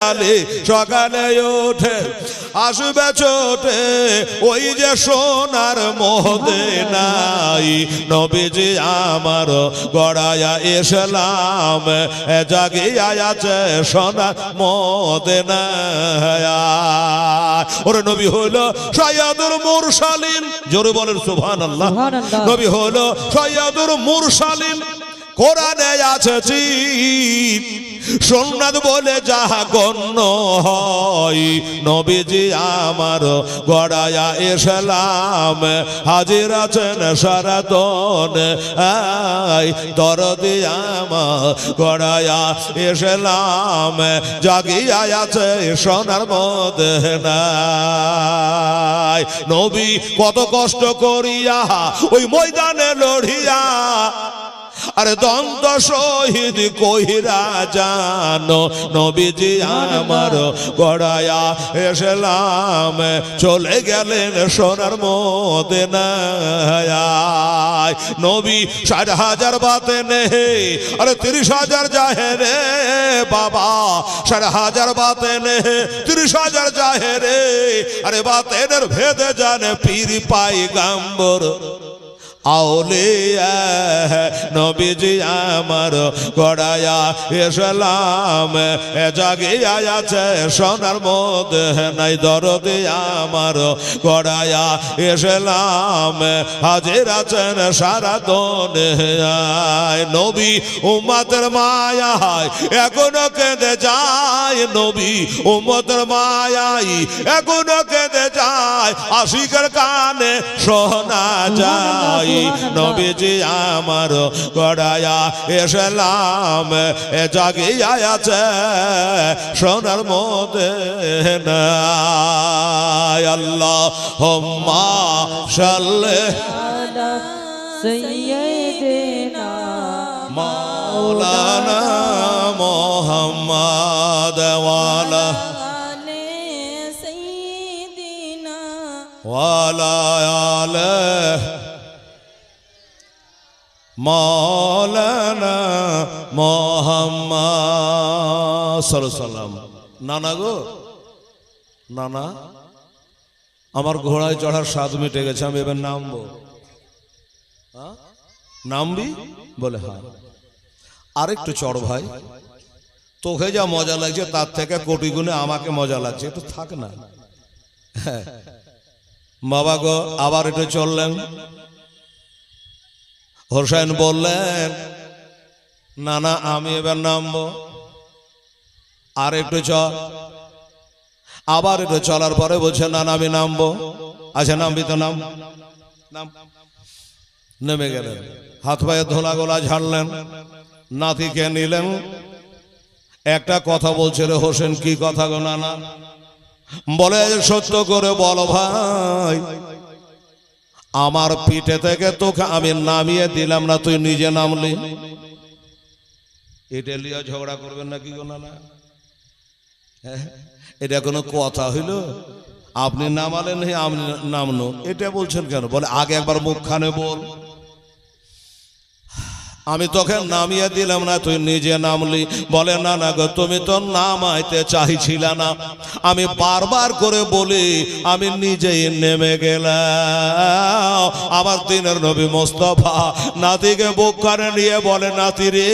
সকালে ওঠে আসবে চোটে ওই যে সোনার মদিনাই নবীজি আমার গড়ায়া ইসলাম জাগিয়া আছে সোনার মদিনায়। ওরে নবী হলো সাইয়্যিদুল মুরসালিন, জোরে বলেন সুবহানাল্লাহ। নবী হলো সাইয়্যিদুল মুরসালিন, কোরআনে আছে সুন্নাত বলে যাহা গণ্য হয় নবীজি আমার গড়ায়া ইসলাম হাজির আছেন সারাতন দরদি আমার গড়ায়া ইসলাম জাগিয়া আছে সোনার মদিনায়। নবী কত কষ্ট করিয়া ওই ময়দানে লড়িয়া আরে দন্ত শহীদ কইরা জানো নবীজি আমার গড়ায়া ইসলাম চলে গেলেন সোনার মদিনায়। নবী ৬০,০০০ বাতে নেহে আরে ৩০,০০০ জাহেরে বাবা, ৬০,০০০ বাতে নেহে ৩০,০০০ জাহেরে আরে বাতেনের ভেদে জানে পীর পাইগাম্বর আউলিয়া নবীজি আমার গড়ায়া ইসলাম জাগিয়া আছে সোনার মদিনায় দরদি আমার গড়ায়া ইসলাম হাজির আছেন সারা দুনিয়ায়। নবী উম্মতের মায়ায় এখনো কেঁদে যায়, নবী উম্মতের মায়ায় এখনো কেঁদে যায়, আশিকের কানে শোনা যায় নবীজি আমার গড়ায়া ইসলাম জাগিয়া আছে সোনার মদিনায়। আল্লাহুম্মা সাল্লি আলা সাইয়্যিদিনা মাওলানা মুহাম্মাদ ওয়া আলা আলি সাইয়্যিদিনা ওয়া আলা আলিহি মাওলানা মুহাম্মদ সাল্লাল্লাহু। নানা গো নানা, আমার ঘোড়ায় চড়ার স্বাদ মিটে গেছে, আমি এবার নামবো। নামবি বলে হ্যাঁ। আরেকটু চড় ভাই, তোকে যা মজা লাগছে তার থেকে কোটি গুণে আমাকে মজা লাগছে, একটু থাক না। বাবা গো আবার একটু চললেন। হোসেন বললেন না না আমি এবার নামবো, আর একটু চল। আবার একটু চলার পরে বলছে না না আমি নামবো। আচ্ছা নামবি তো নাম। নেমে গেলেন, হাত পায়ে ধোলা গোলা ঝাড়লেন, নাতিকে নিলেন। একটা কথা বলছে রে হোসেন, কি কথা গো নানা? বলে সত্য করে বলো ভাই, আমার পিঠে থেকে তোকে আমি নামিয়ে দিলাম না, তুই নিজে নামলি। এটা লিয়া ঝগড়া করবেন নাকি গো নানা? এটা কোনো কথা হইল? আপনি নামালেন আমি নামনো, এটা বলছেন কেন? বলে আগে একবার মুখখানে বল, আমি তোকে নামিয়ে দিলাম না, তুই নিজে নামলি। বলে না না গো তুমি তো নামাইতে চাইছিলা না, আমি বারবার করে বলি আমি নিজেই নেমে গেলাম। আমার দিনের নবী মোস্তফা নাতিকে বুকখানে নিয়ে বলে নাতি রে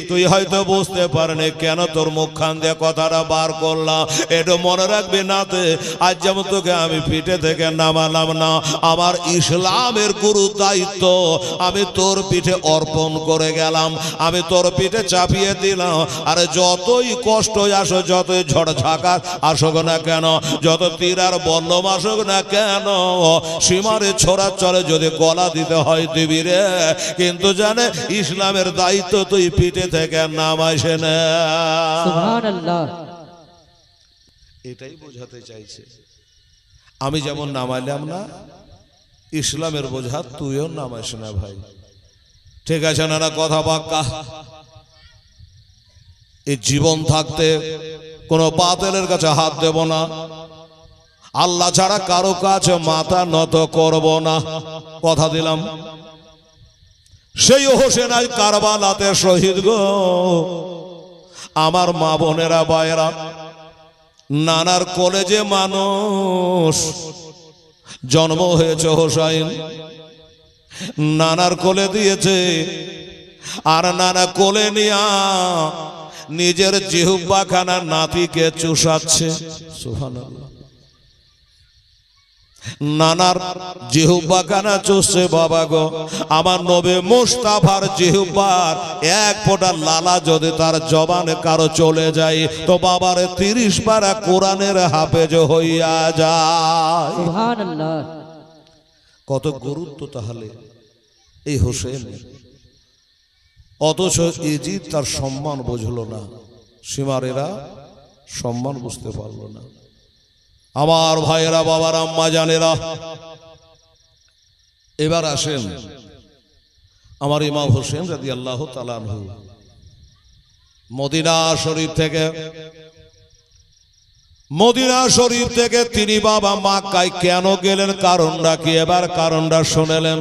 তুই হয়তো বুঝতে পারনি কেন তোর মুখখান দিয়ে কথাটা বার করলাম, একটু মনে রাখবি নাতে, আজ যেমন তোকে আমি পিঠে থেকে নামালাম না, আমার ইসলামের গুরু দায়িত্ব আমি তোর পিঠে অর্পণ করে গেলাম, আমি তোর পিঠে চাপিয়ে দিলাম। আর যতই কষ্ট আসো, যতই ঝড় ঝাঁকার আসুক না কেন, যত তীর আর বল্লম আসুক না কেন, সীমারে ছোড়া চলে যদি গলা দিতে হয় দিবি রে, কিন্তু জানে ইসলামের দায়িত্ব তুই পিঠে থেকে নামাইছে না। সুবহানাল্লাহ। এটাই বোঝাতে চাইছে, আমি যেমন নামাইলাম না, ইসলামের বোঝা তুইও নামাইস না ভাই। ঠিক আছে না? কথা পাক্কা। এই জীবন থাকতে কোনো বাতিলের কাছে হাত দেব না, আল্লাহ ছাড়া কারো কাছে মাথা নত করব না, কথা দিলাম। সেই হোসেন আজ কারবালাতে শহীদ গো। আমার মা বোনেরা, ভাইয়েরা, নানার কোলে যে মানুষ জন্ম হয়েছে হোসাইন, নানার কোলে দিয়েছে, আর নানা কোলে নিয়া নিজের জিহ্বাখানা নাতিকে চুষাচ্ছে। সুবহানাল্লাহ। নানার জিহ্বাখানা চুষছে। বাবা গো, আমার নবী মুস্তাফার জিহ্বার এক ফোঁটা লালা যদি তার জবানে কারো চলে যায় তো বাবার 30 পারা কোরআনের হাফেজ হইয়া যায়। সুবহানাল্লাহ। কত গুরুত্ব তাহলে এই হোসেন। অথচ ইজিদ তার সম্মান বুঝলো না, সীমারেরা সম্মান বুঝতে পারলো না। আমার ভাইয়েরা, বাবার আম্মা জানেরা, এবার আসেন আমার ইমাম হোসেন রাদিয়াল্লাহু তাআলা আনহু মদিনা শরীফ থেকে তিনি বাবা মক্কায় কেন গেলেন, কারণটা কি? এবার কারণটা শুনলেন।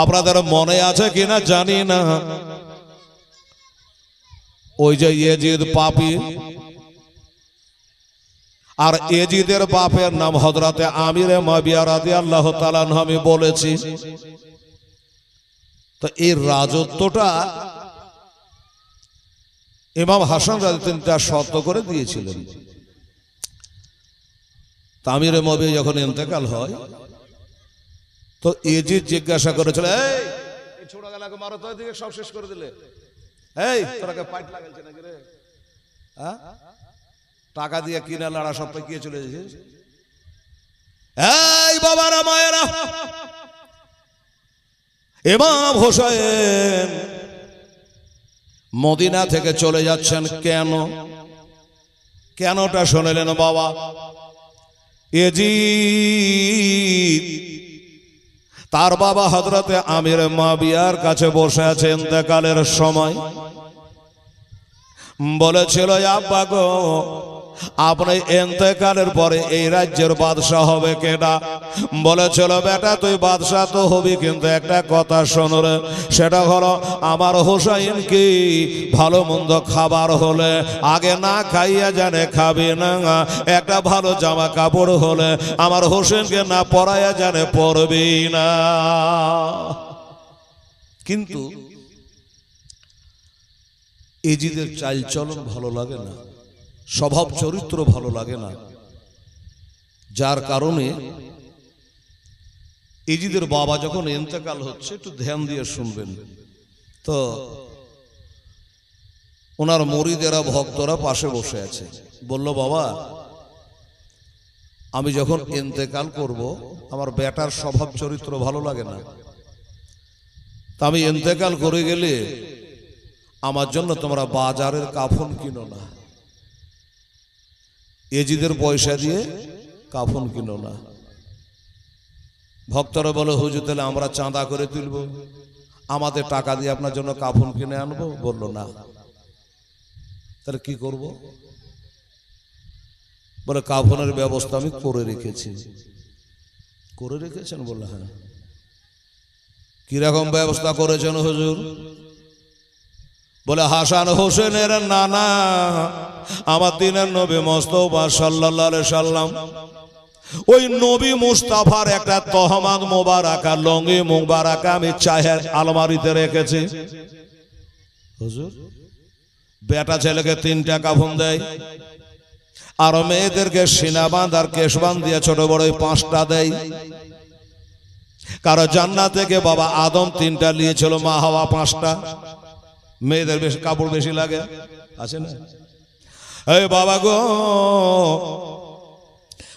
আপনাদের মনে আছে কিনা জানি না, ওই যে ইয়েজিদ পাপী, আর এজিদের বাপের নাম হযরতে আমিরে মাবিয়া রাদিয়াল্লাহু তাআলা আনহু, আমি বলেছি। তো এই রাজত্বটা ইমাম হাসান রাদিয়াল্লাহু শর্ত করে দিয়েছিলেন। আমিরে মাবিয়া যখন ইন্তেকাল হয় তো এজিদ জিজ্ঞাসা করেছিল, এই ছোট গেলাকে মারো তো, এদিকে সব শেষ করে দিলে, এই তোরাকে পাইট লাগাইছে নাকি রে? হ্যাঁ, টাকা দিয়ে কিনা লড়া সব পেকিয়ে চলে যাচ্ছিস। এই বাবারা মায়েরা, ইমাম হোসেন মদিনা থেকে চলে যাচ্ছেন কেন? কেনটা শুনলেন বাবা। এজিদ তার বাবা হযরতে আমির মাবিয়ার কাছে বসে আছে ইন্তেকালের সময়। বলেছিল, আব্বা গো, আপনি ইন্তেকালের পরে এই রাজ্যের বাদশাহ হবে কেডা? বলেছিল, বেটা তুই বাদশাহ তো হবি, কিন্তু একটা কথা শোন রে, সেটা হলো আমার হোসাইন কি ভালো মন্দ খাবার হলে আগে না খাইয়া জানে খাবি না, একটা ভালো জামা কাপড় হলে আমার হোসেনকে না পরাইয়া জানে পরবি না। কিন্তু এজিদের চাল চলন ভালো লাগে না, স্বভাব চরিত্র ভালো লাগে না, যার কারণে এজিদের বাবা যখন ইন্তেকাল হচ্ছে, একটু ধ্যান দিয়ে শুনবেন তো, ওনার মুরিদেরা ভক্তরা পাশে বসে আছে। বলল, বাবা আমি যখন ইন্তেকাল করব আমার বেটার স্বভাব চরিত্র ভালো লাগে না, তা আমি ইন্তেকাল করে গেলে আমার জন্য তোমরা বাজারের কাফন কিনো না, এজিদের পয়সা দিয়ে কাফন কিনো না। ভক্তরা বলে, হুজুর তাহলে আমরা চাঁদা করে তুলবো, আমাদের টাকা দিয়ে আপনার জন্য কাফন কিনে আনবো। বলল, না। তাহলে কি করব? বলে, কাফনের ব্যবস্থা আমি করে রেখেছি। করে রেখেছেন? বললো, হ্যাঁ। কিরকম ব্যবস্থা করেছেন হুজুর? বলে, হাসান হোসেনের নানা আমার দিনের নবী মুস্তাফা সাল্লাল্লাহু আলাইহি সাল্লাম, ওই নবী মুস্তাফার একটা তহমাদ মোবারকা, লঙ্গি মোবারকা আমি চায়ের আলমারিতে রেখেছি। হুজুর, বেটা ছেলেকে 3টা কাফন দেয়, আর মেয়েদেরকে সিনা বাঁধ আর কেশ বাঁধ দিয়ে ছোট বড় 5টা দেয়। কারো জান্নাত থেকে বাবা আদম 3টা নিয়েছিল, মা হাওয়া 5টা। মেয়েদের বেশি কাপড় বেশি লাগে, আছে না? এই বাবা গো,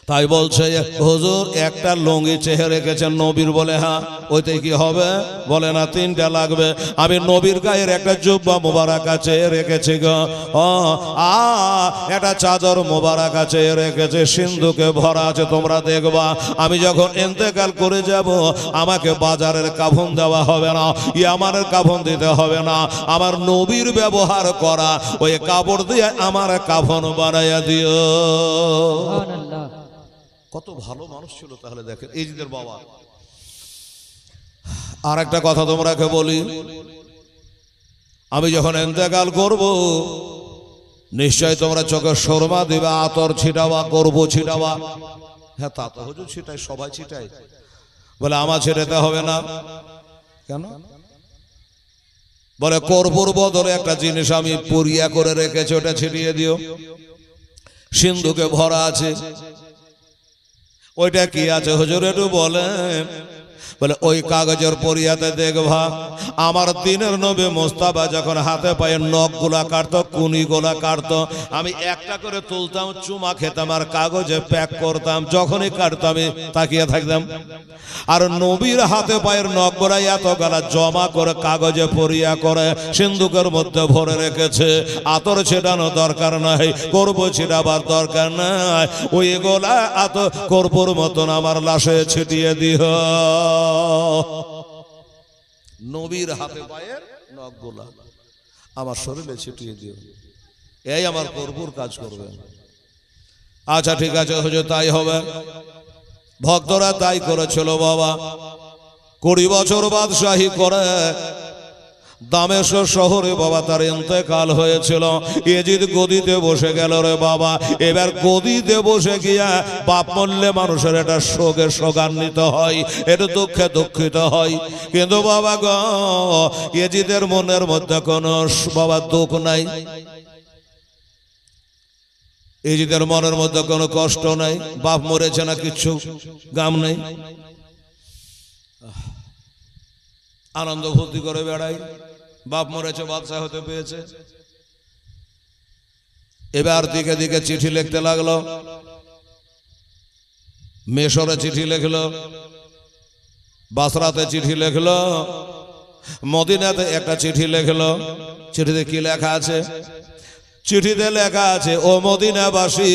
তাই বলছে, হুজুর একটা লুঙ্গি চেহে রেখেছেন নবীর। বলে, হ্যাঁ। ওইতে কি হবে? বলে, না, 3টা লাগবে। আমি নবীর গায়ের একটা জুব্বা মোবারকা চেয়ে রেখেছি গো, একটা চাদর মোবারকা চেয়ে রেখেছে, সিন্ধুকে ভরা আছে। তোমরা দেখবা আমি যখন ইন্তেকাল করে যাব আমাকে বাজারের কাফন দেওয়া হবে না, ইয়ামানের কাফন দিতে হবে না, আমার নবীর ব্যবহার করা ওই কাপড় দিয়ে আমার কাফন বানাইয়া দিও। কত ভালো মানুষ ছিল তাহলে দেখেন এজিদের বাবা। আর একটা কথা তোমাকে বলি, আমি যখন ইন্তেকাল করব নিশ্চয় তোমরা চোখে সুরমা দিবা, আতর ছিটাবা, করব ছিটাবা। হ্যাঁ, তা তো হুজুর ছিটাই, সবাই ছিটাই। বলে আমার ছিটাতে হবে না কেন? বলে কর্পূর বদলে একটা জিনিস আমি পুরিয়া করে রেখেছি, ওটা ছিটিয়ে দিও। সিন্ধুকে ভরা আছে, ওইটা কি আছে হুজুর একটু বলেন। বলে ওই কাগজের পরিয়াতে দেখবা আমার দিনের নবী মোস্তাফা যখন হাতে পায়ে নখ গুলা কাটতো, কুনি গোলা কাটতো, আমি একটা করে তুলতাম, চুমা খেতাম আর কাগজে প্যাক করতাম। যখনই কাটতাম আমি তাকিয়ে থাকতাম। আর নবীর হাতে পায়ের নখ গোলা এত গলা জমা করে কাগজে পরিয়া করে সিন্ধুকের মধ্যে ভরে রেখেছে। আতর ছেটানো দরকার নাই, করবো ছিটাবার দরকার নাই, ওই গোলা আত করবোর মতন আমার লাশে ছিটিয়ে দিও। নবীর হাতে পায়ের নখগুলা আমার শরীরে ছিটিয়ে দিও, এই আমার কর্পূর কাজ করবে। আচ্ছা ঠিক আছে হুজুর, তাই হবে। ভক্তরা তাই করেছিল বাবা। 20 বছর বাদশাহী করে দামেস্ক শহরে বাবা তার ইন্তেকাল হয়েছিল। এজিদ গদিতে বসে গেল রে বাবা। এবার গদিতে বসে গিয়া বাপ মরলে মানুষের এটা শোকে শোকান্বিত হয়, এটা দুঃখে দুঃখিত হয়। কিন্তু বাবা গো, এজিদের মনের মধ্যে কোনো বাবা দুঃখ নাই, এজিদের মনের মধ্যে কোনো কষ্ট নাই। বাপ মরেছে না, কিচ্ছু গাম নেই, আনন্দ ফুর্তি করে বেড়াই। বাপ মরেছে, বাদশা হতে পেয়েছে। এবার দিকে দিকে চিঠি লিখতে লাগলো। মেশরে চিঠি লিখলো, বাসরাতে চিঠি লিখলো, মদিনাতে একটা চিঠি লিখলো। চিঠিতে কি লেখা আছে? চিঠিতে লেখা আছে, ও মদিনাবাসী,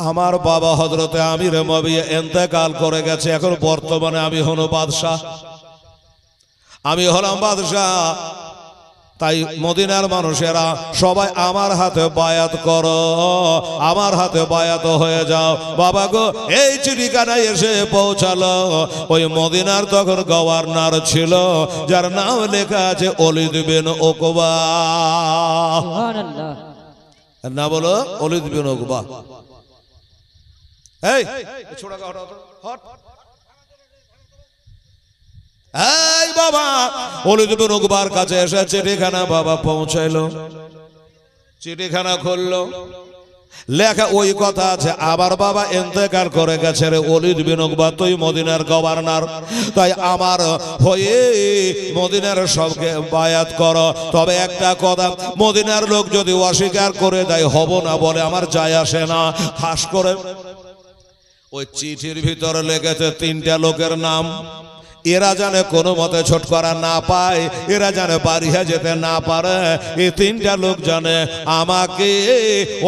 আমার বাবা হযরতে আমির মুআবিয়া ইন্তেকাল করে গেছে। এখন বর্তমানে আমি হলো বাদশাহ, আমি হলাম বাদশাহ। তাই মদিনার মানুষেরা সবাই আমার হাতে বায়াত করো, আমার হাতে বায়াত হয়ে যাও। বাবা গো, এই চিঠিখানা এসে পৌঁছালো। ওই মদিনার তখন গভর্নর ছিল, যার নাম লেখা আছে ওলীদ বিন উকবা। সুবহানাল্লাহ। না বলো ওলীদ বিন উকবা। এই ছোড়া হট হট। এই বাবা, ওলীদ বিন উকবার কাছে এসে চিঠিখানা বাবা পৌঁছাইলো। চিঠিখানা খুললো, লেখা ওই কথা আছে, আবার বাবা ইন্তেকাল করে গেছে রে ওলীদ বিন উকবা, তুই মদিনার গভর্নর, তাই আমার হয়ে মদিনার সবকে বায়াত করো। তবে একটা কথা, মদিনার লোক যদি অস্বীকার করে দেয় হব না বলে আমার যায় আসে না। খাস করে ওই চিঠির ভিতরে লেগেছে 3টা লোকের নাম। এরা জানে কোনো মতে ছুটকারা না পায়, এরা জানে বাড়িয়া যেতে না পারে। এই 3টা লোক জানে আমাকে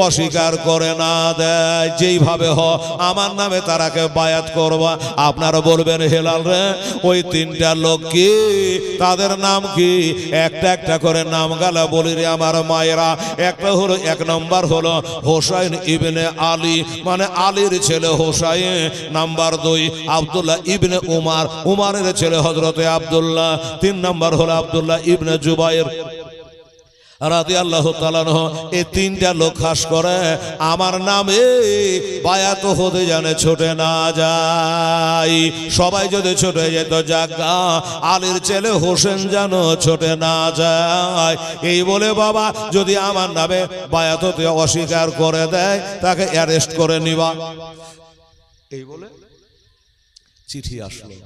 অস্বীকার করে না দেয়, যেইভাবে হ আমার নামে তারাকে বায়াত করবা। আপনারা বলবেন হেলাল রে, ওই 3টা লোক কি, তাদের নাম কি? একটা একটা করে নাম গালা বলি রে আমার মায়েরা। একটা হলো, 1 নম্বর হলো হোসাইন ইবনে আলী, মানে আলীর ছেলে হোসাইন। নাম্বার 2 আব্দুল্লাহ ইবনে উমার, উমারের ছেলে হযরতে আব্দুল্লাহ। 3 নম্বর হলো আব্দুল্লাহ ইবনে জুবাইর রাদিয়াল্লাহু তাআলা আনহু। এই 3টা লোক খাস করে আমার নামে বায়াত হতে জানে ছুটে না যায়। সবাই যদি ছুটে যেত জাগা, আলীর ছেলে হোসেন যেন ছুটে না যায়। এই বলে বাবা যদি আমার নামে বায়াত হতে অস্বীকার করে দেয়, তাকে অ্যারেস্ট করে নিবা। এই বলে চিঠি আসলো।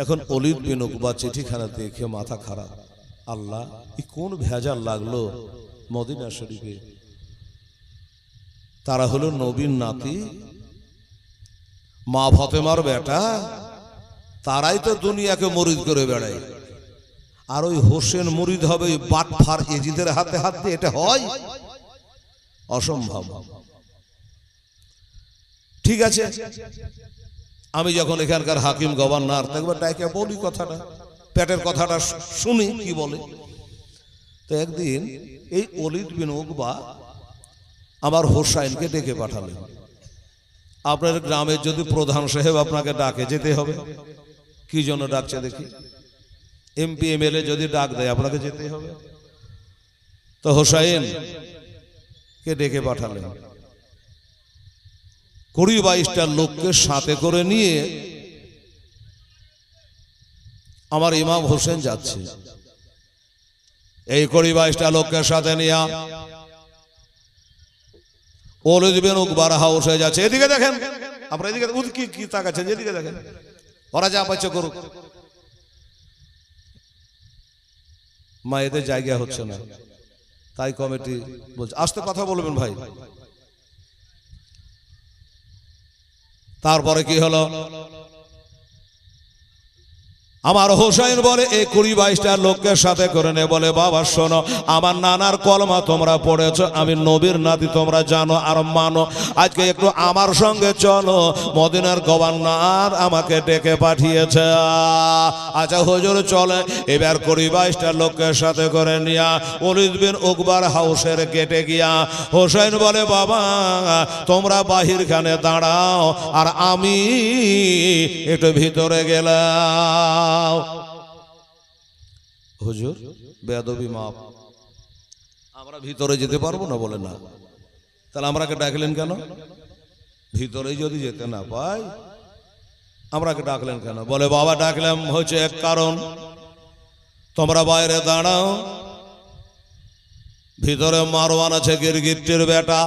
এখন ওলীদ বিন উকবা চিঠিখানা দেখে মাথা খারাপ। আল্লাহ, এই কোন ভেজাল লাগলো মদিনা শরীফে। তারা হলো নবীর নাতি, মা ফাতেমার বেটা, তারাই তো দুনিয়াকে মুরিদ করে বেড়ায়। আর ওই হোসেন মুরিদ হবে ওই বাটফার এজিদের হাতে হাত দিয়ে? এটা হয়? অসম্ভব। ঠিক আছে, আমি যখন এখানকার হাকিম গভর্নর একবার ডাইকে বলি কথাটা, পেটের কথাটা শুনি কি বলে। তো একদিন এই ওলীদ বিন উকবা আমার হোসাইনকে ডেকে পাঠালেন। আপনার গ্রামের যদি প্রধান সাহেব আপনাকে ডাকে, যেতে হবে। কি জন্য ডাকছে দেখি? এমপি এমএলএ যদি ডাক দেয় আপনাকে যেতে হবে। তো হোসাইন কে ডেকে পাঠালেন, 20-22টা লোককে সাথে করে নিয়ে আমার ইমাম হোসেন যাচ্ছে। এই 20-22টা লোককে সাথে নিয়ে ওলিদ বিন উকবার হাউসে যাচ্ছে। এদিকে দেখেন, আপনারা এদিকে কি তাকাচ্ছেন, এদিকে দেখেন, ওরা যা পাচ্ছে করুক, মা এদের জায়গা হচ্ছে না, তাই কমিটি বলছে আস্তে কথা বলবেন ভাই। তারপরে কি হলো, আমার হোসাইন বলে এই 20-22টা লোককে সাথে করে নে, বলে বাবা শোনো, আমার নানার কলমা তোমরা পড়েছো, আমি নবীর নাতি তোমরা জানো আর মানো, আজকে একটু আমার সঙ্গে চলো, মদিনার গভর্নর আমাকে ডেকে পাঠিয়েছে। আচ্ছা হুজুর চলে। এবার 20-22টা লোককে সাথে করে নিয়া ওলিদ বিন উকবার হাউসের গেটে গিয়া হোসাইন বলে বাবা তোমরা বাহিরখানে দাঁড়াও আর আমি একটু ভিতরে গেলাম। হুজুর বেয়াদবি মাপ, আমরা ভিতরে যেতে পারবো না? বলে না। তাহলে আমরাকে ডাকলেন কেন? ভিতরে যদি যেতে না পাই আমরাকে ডাকলেন কেন? বলে বাবা ডাকলাম হচ্ছে এক কারণ, তোমরা বাইরে দাঁড়াও, ভিতরে মারওয়ান আছে গিরগিট্টির বেটা,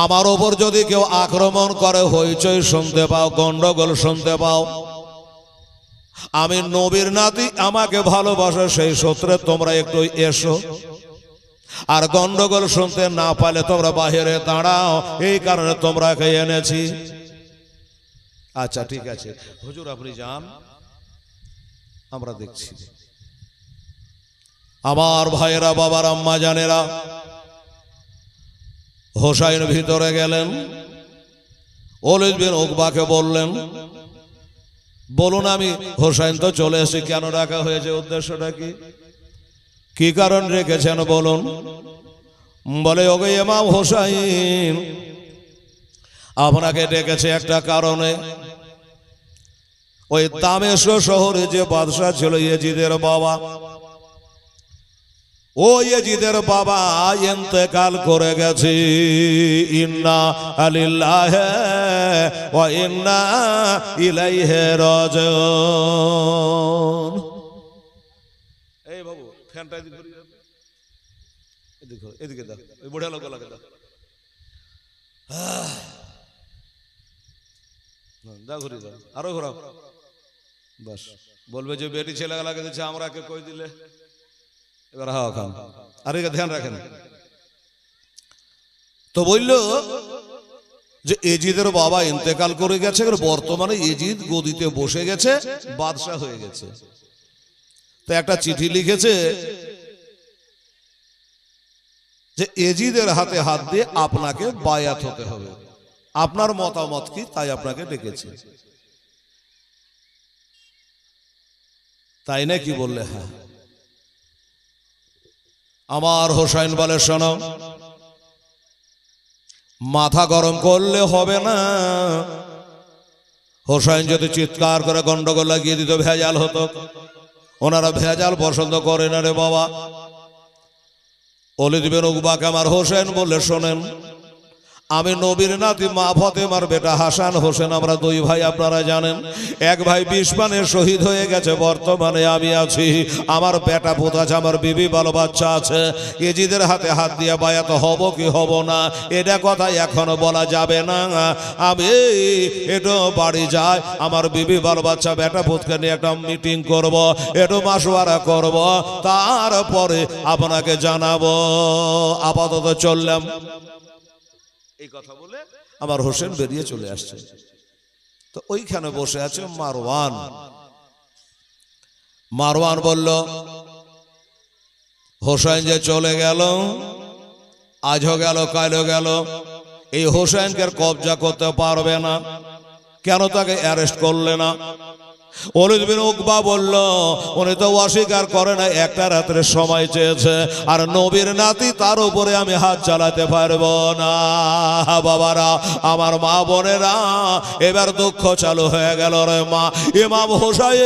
আমার ওপর যদি কেউ আক্রমণ করে হইচই শুনতে পাও, গন্ডগোল শুনতে পাও, আমি নবীর নাতি, আমাকে ভালোবাসো, সেই সূত্রে তোমরা একটু এসো, আর গন্ডগোল শুনতে না পালে তোমরা বাহিরে দাঁড়াও, এই কারণে তোমরাকে এনেছি। আচ্ছা ঠিক আছে হুজুর আপনি যান, আমরা দেখছি। আমার ভাইয়েরা, বাবার আম্মা জানেরা, হোসাইন ভিতরে গেলেন, ওলিদ বিন উকবাকে বললেন বলুন আমি হোসাইন তো চলে এসে, কেন ডাকা হয়েছে, উদ্দেশ্যটা কি, কি কারণ রেখেছেন বলুন। বলে ওগো ইমাম হোসাইন আপনাকে ডেকেছে একটা কারণে, ওই দামেস্ক শহরে যে বাদশা ছিল ইয়েজিদের বাবা, ও ইয়েজিদের বাবা ইন্তেকাল করে গেছে, ইন্না লিল্লাহি ওয়া ইন্না ইলাইহি রাজিউন। এই বাবু ফ্যানটা এদিকে এদিকে দাও, এই বুড়া লোক লাগে দাও, দাও ঘুরে দাও, আরো ঘোরাও, বাস। বলবে যে বেটি ছেলে লাগে দিচ্ছে, আমরা কে কই দিলে, এবার হাওয়া খান, আর এটা ধ্যান রাখেন। তো বলল যে এজিদের বাবা ইন্তেকাল করে গেছে, বর্তমানে এজিদ গদিতে বসে গেছে, বাদশা হয়ে গেছে। তো একটা চিঠি লিখেছে যে এজিদের হাতে হাত দিয়ে আপনাকে বায়াত হতে হবে, আপনার মতামত কি, তাই আপনাকে ডেকেছে। তাই না কি বললে? হ্যাঁ। আমার হোসাইন বলে শোনো, মাথা গরম করলে হবে না। হোসাইন যদি চিৎকার করে গন্ডগোল লাগিয়ে দিত, ভেজাল হতো। ওনারা ভেজাল পছন্দ করে না রে বাবা। ওলিদ বিন উকবাকে আমার হোসেন বলে শোনেন, আমি নবীর নাতি, মা ফাতেমার বেটা হাসান হোসেন, আমরা দুই ভাই, আপনারা জানেন। এক ভাই 20 পানে শহীদ হয়ে গেছে, বর্তমানে আমি আছি, আমার বেটা পুত আছে, আমার বিবি বাল বাচ্চা আছে। এজিদের হাতে হাত দিয়ে বায়াত হব কি হব না এটা কথা এখনো বলা যাবে না। আমি একটু বাড়ি যাই, আমার বিবি বাল বাচ্চা বেটা পুতকে নিয়ে একটা মিটিং করব, একটু মাসওয়ারা করব, তারপরে আপনাকে জানাবো। আপাতত চললাম। এই কথা বলে আমার হোসেন বেরিয়ে চলে আসছে। তো ওইখানে বসে আছে মারওয়ান। মারওয়ান বলল হোসেন যে চলে গেল, আজও গেল কালও গেল, এই হোসেনকে কবজা করতে পারবে না, কেন তাকে অ্যারেস্ট করলে না? ওলীদ বিন উকবা বলল, উনি তো অস্বীকার করে না, একটা রাতের সময় চেয়েছে, আর নবীর নাতি, তার উপরে আমি হাত চালাতে পারবো না। বাবারা, আমার মা বোনেরা, এবার দুঃখ চালু হয়ে গেল রে মা। ইমাম হোসাইন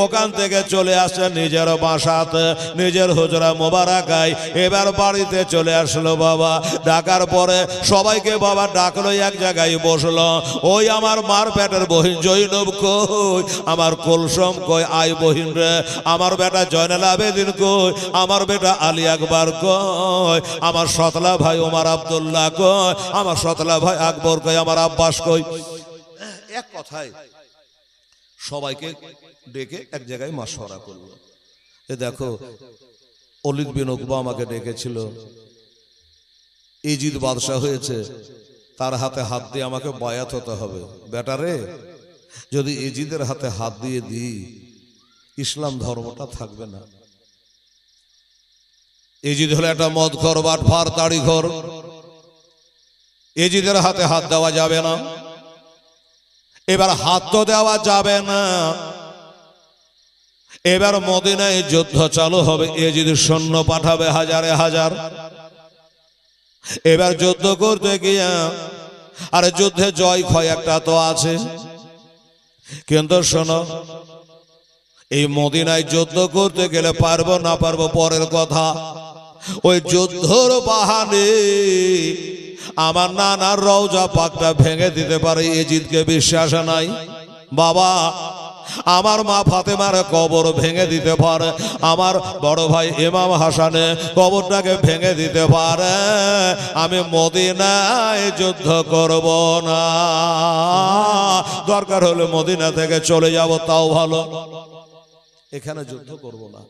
ওখান থেকে চলে আসছে নিজের বাসাতে, নিজের হুজরা মোবারকায়। এবার বাড়িতে চলে আসলো বাবা। ডাকার পরে সবাইকে বাবা ডাকলো, এক জায়গায় বসলো। ওই আমার মার পেটের বহিন জৈনব কই, আমার কুলসুম কই, আই বহিন রে। আমার বেটা জয়নাল আবেদিন কই, আমার বেটা আলী আকবর কই, আমার সতলা ভাই ওমর আব্দুল্লাহ কই, আমার সতলা ভাই আকবর কই, আমার আব্বাস কই। এক কথায় সবাইকে ডেকে এক জায়গায় মাশওয়ারা করলো। এ দেখো, ওলীদ বিন উকবা আমাকে ডেকেছিল, ইজিদ বাদশাহ হয়েছে, তার হাতে হাত দিয়ে আমাকে বায়াত হতে হবে। বেটারে, যদি ইজিদের হাতে হাত দিয়ে দিই, ইসলাম ধর্মটা থাকবে না। ইজিদ হলো একটা মদখোর, বাটপার, তাড়িখোর। ইজিদের হাতে হাত দেওয়া যাবে না। এবার হাত তো দেওয়া যাবে না। এবার মদিনায় যুদ্ধ চালু হবে, ইজিদ সৈন্য পাঠাবে হাজারে হাজার। এবার যুদ্ধ করতে গিয়া, আর যুদ্ধে জয় ক্ষয় একটা তো আছে, কিন্তু শোনো, এই মদিনায় যুদ্ধ করতে গেলে পারবো না পারবো পরের কথা। ওই যুদ্ধর বাহানে আমার নানার রওজা পাকটা ভেঙে দিতে পারে, ইজিদকে বিশ্বাস নাই বাবা। আমার মা ফাতেমার কবর ভেঙে দিতে পারে, আমার বড় ভাই ইমাম হাসানে কবরটাকে ভেঙে দিতে পারে। আমি মদিনায় যুদ্ধ করব না, দরকার হলে মদিনা থেকে চলে যাব, তাও ভালো, এখানে যুদ্ধ করব না।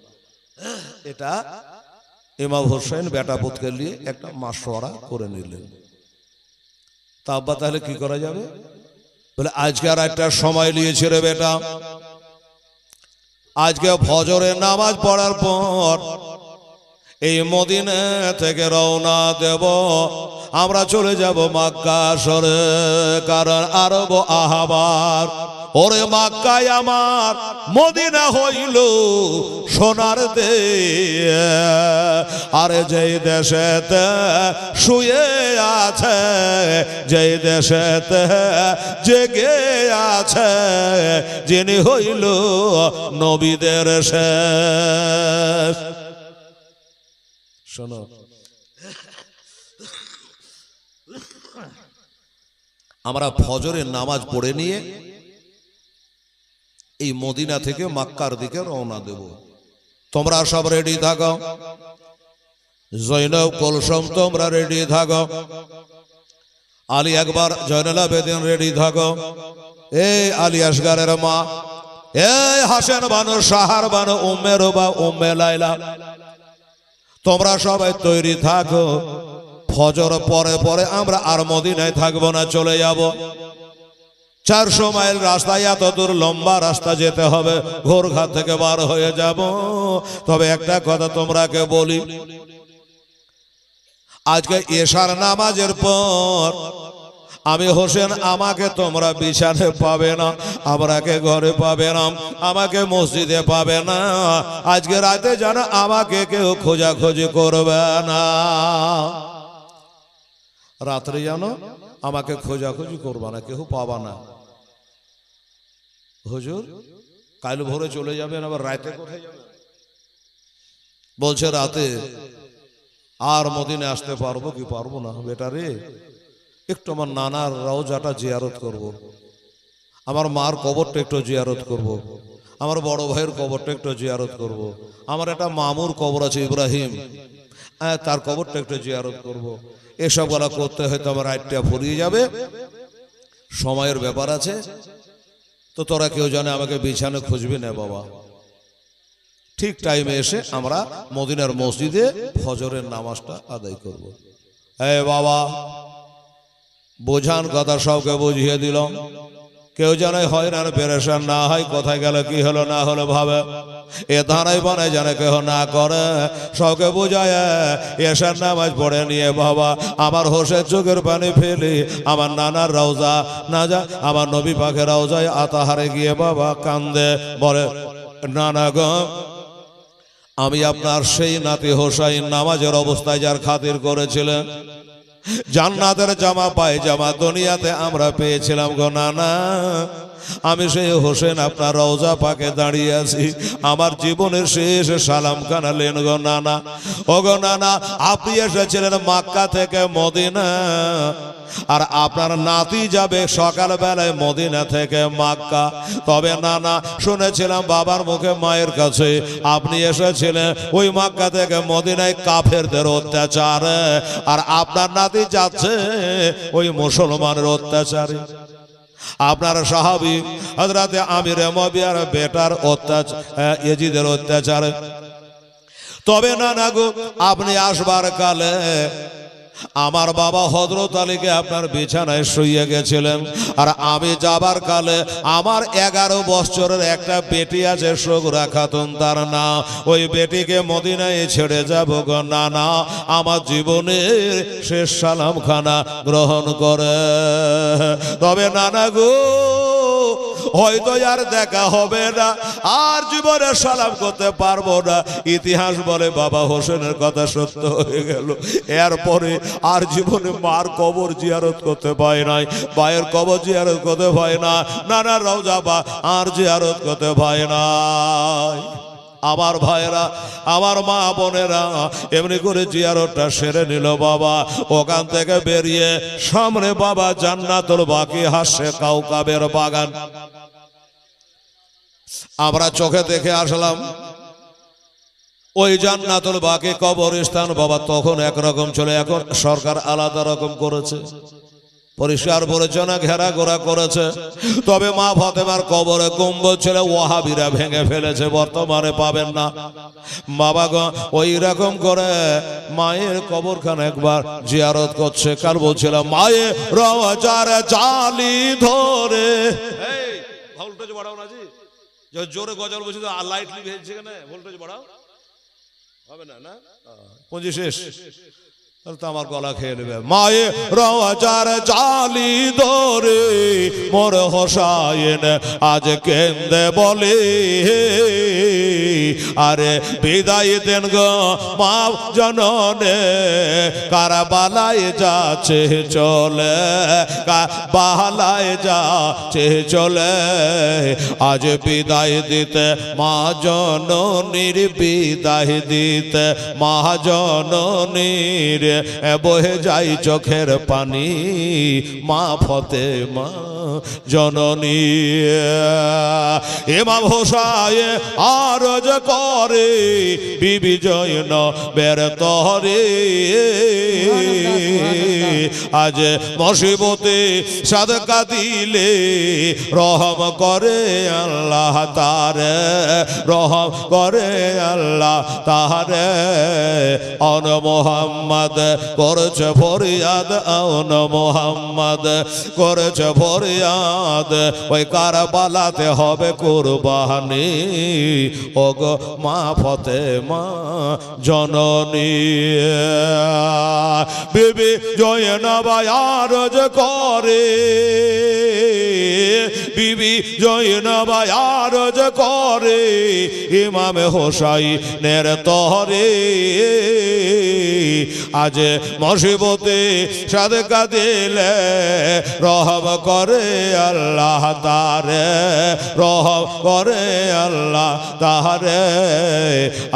এটা ইমাম হোসেন বেটা পুতকে নিয়ে একটা মাশওয়ারা করে নিলেন। তা আব্বা, তাহলে কি করা যাবে? বলে, আজকে আর একটা সময় নিয়েছে রে বেটা, আজকে ফজরের নামাজ পড়ার পর এই মদিনা থেকে রওনা দেব, আমরা চলে যাব মক্কা শহরে, কারণ আরব আহবার। ওরে মক্কায় আমার, মদিনা হইল সোনার দেশ। আরে যেই দেশেতে শুয়ে আছে, যেই দেশেতে জেগে আছে, যিনি হইল নবীদের শেষ। শোনো, আমরা ফজরের নামাজ পড়ে নিয়ে এই মদিনা থেকে মক্কার দিকে রওনা দেব। তোমরা সব রেডি থাকো, জৈনব, কুলসুম তোমরা রেডি থাকো, আলী আকবর, জয়নাল আবেদিন রেডি থাকো, এই আলী আসগারের মা, এই হাসান বানু, সাহার বানু, উম্মে রুবা, উম্মে লাইলা, তোমরা সবাই তৈরি থাকো। ফজর পরে পরে আমরা আর মদিনায় থাকবো না, চলে যাব। 400 মাইল রাস্তায়, এত দূর লম্বা রাস্তা যেতে হবে, ঘোরঘাট থেকে বার হয়ে যাব। তবে একটা কথা তোমরাকে বলি, আজকে এশার নামাজের পর আমি হোসেন, আমাকে তোমরা বিছানে পাবে না, আমরাকে ঘরে পাবে না, আমাকে মসজিদে পাবে না। আজকে রাতে যেন আমাকে কেউ খোঁজাখুঁজি করবে না, রাত্রে যেন আমাকে খোঁজাখুঁজি করবে না, কেউ পাবা না। হুজুর, কাল ভোরে চলে যাবেন, আবার রাতে কোথায় যাবেন? বলছে রাতে আর মদিনে আসতে পারবো কি পারবো না? বেটা রে, একটু আমার নানার রওজাটা জিয়ারত করব, আমার মার কবরটা একটু জিয়ারত করব, আমার বড় ভাইয়ের কবরটা একটু জিয়ারত করব, আমার একটা মামুর কবর আছে ইব্রাহিম, তার কবরটা একটু জিয়ারত করব। এসব বলা করতে হয়তো আমার রাতটা ফুরিয়ে যাবে, সময়ের ব্যাপার আছে। তো তোরা কেউ জানে আমাকে বিছানে খুঁজবি না বাবা। ঠিক টাইমে এসে আমরা মদিনার মসজিদে ফজরের নামাজটা আদায় করব। এই বাবা, বোঝান কথা সবকে বুঝিয়ে দিলাম, কেউ যেন হয়রান পেরেশান না হয়, কোথায় গেল কি হলো না হলো ভাবে, এ ধারাই বানায় যেন কেহ না করে। সবকে বুঝায় এশার নামাজ পড়ে নিয়ে বাবা আমার হোসের চোখের পানি ফেলি আমার নানার রওজা না যা আমার নবী পাখের রওজায় আতাহারে গিয়ে বাবা কান্দে, বলে নানা গো আমি আপনার সেই নাতি হোসাইন নামাজের অবস্থায় যার খাতির করেছিলেন, জান্নাতের জামা পায়জামা দুনিয়াতে আমরা পেয়েছিলাম গো নানা, আমি সেই হোসেন আপনার রওজা পাকে দাঁড়িয়ে আছি, আমার জীবনের শেষ সালাম খানা লেন গো নানা। ও গো নানা আপনি এসেছিলেন মক্কা থেকে মদিনা, আর আপনার নাতি যাবে সকাল বেলায় মদিনা থেকে মক্কা। তবে নানা শুনেছিলাম বাবার মুখে মায়ের কাছে আপনি এসেছিলেন ওই মক্কা থেকে মদিনায় কাফেরদের অত্যাচারে, আর আপনার নাতি যাচ্ছে ওই মুসলমানের অত্যাচারে। আপনার সাহাবী হযরতে আমির মুআবিয়ার বেটার অত্যাচার ইয়াজিদের অত্যাচারে। তবে নানা গো আপনি আসবার কালে আমার বাবা হযরত আলীকে আপনার বিছানায় শুইয়ে গেছিলেন, আর আমি যাবার কালে আমার 11 বছরের একটা বেটি আছে সুগরা খাতুন তার নাম, ওই বেটিকে মদিনায় ছেড়ে যাব গো নানা, আমার জীবনের শেষ সালাম খানা গ্রহণ করে। তবে নানা গো হয়তো আর দেখা হবে না, আর জীবনে সালাম করতে পারবো না। ইতিহাস বলে বাবা হোসেনের কথা সত্য হয়ে গেল, এরপরে আর জীবনে মার কবর জিয়ারত করতে পায় নাই, ভাইয়ের কবর জিয়ারত করতে পায় না, নানার রওজা বা আর জিয়ারত করতে পায় নাই। আমার ভাইরা আমার মা বোনেরা এমনি করে জিয়ারতটা সেরে নিল বাবা। ওখান থেকে বেরিয়ে সামনে বাবা জান্নাতুল বাকি হাসে কাউকাবের বাগান আমরা চোখে দেখে আসলাম। ওই জান্নাতুল বাকি কবরস্থান বাবা তখন একরকম ছিল, এখন সরকার আলাদা রকম করেছে, পরিষ্কার পরিচ্ছন্ন ঘেরা ঘোরা করেছে। তবে মা ফাতেমার কবরে গম্বুজ ছিল, ওয়াহাবিরা ভেঙে ফেলেছে, বর্তমানে পাবেন না। বাবা গো ওই রকম করে মায়ের কবরখানা একবার জিয়ারত করছে। কাল বলছিলাম মায়ের রওজার জালি ধরে, এই ভোল্টেজ বাড়াও না জি, জোরে গজল বলছি তো লাইটলি ভেজছে কেন, ভোল্টেজ বাড়াও হবে না, না পুঁজি শেষ তাহলে তো আমার গলা খেয়ে নেবে। মায়ে রওজার জালি ধরে মোর হোসাইন আজ কেন্দে বলে, আরে বিদায় দেন গো মা জননে, কারবালায় যাচ্ছে চলে, কারবালায় যাচ্ছে চলে, আজ বিদায় দিতে মা জননীর, বিদায় দিতে মা জননীর বহে যাই চোখের পানি, মা ফাতেমা জননী। ইমাম হোসাইন আরজ করে বিবি জয়নবের তরে, আজ মুসিবতে সাদকা দিলে রহম করে আল্লাহ তারে, রহম করে আল্লাহ তারে। অন মোহাম্মদ করেছে ফরিয়াদ, অন মোহাম্মদ করেছে ফরিয়াদ, ওই কারবালাতে হবে কুরবানি, ওগো মা ফাতেমা জননী। বিবি জয়নব আরজ করে, বিবি জয়নব আরজ করে ইমাম হোসাইনের তরে, আজ মুসিবতে সাদকা দিলে রহম করে আল্লাহ তারে, রহম করে আল্লাহ তারে।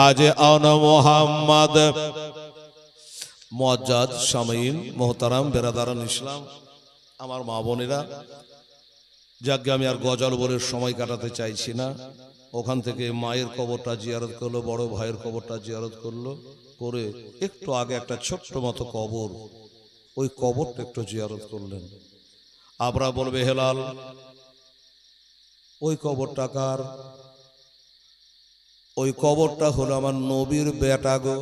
আজ অন মোহাম্মদ মুআজ্জাজ শামিল মোহতারাম বেরাদারান ইসলাম, আমার মা বোনেরা, যাকে আমি আর গজল বলে সময় কাটাতে চাইছি না। ওখান থেকে মায়ের কবরটা জিয়ারত করলো, বড় ভাইয়ের কবরটা জিয়ারত করলো, করে একটু আগে একটা ছোট্ট মতো কবর, ওই কবরটা একটু জিয়ারত করলেন। আমরা বলবে হেলাল ওই কবরটা কার? ওই কবরটা হলো আমার নবীর বেটা গো।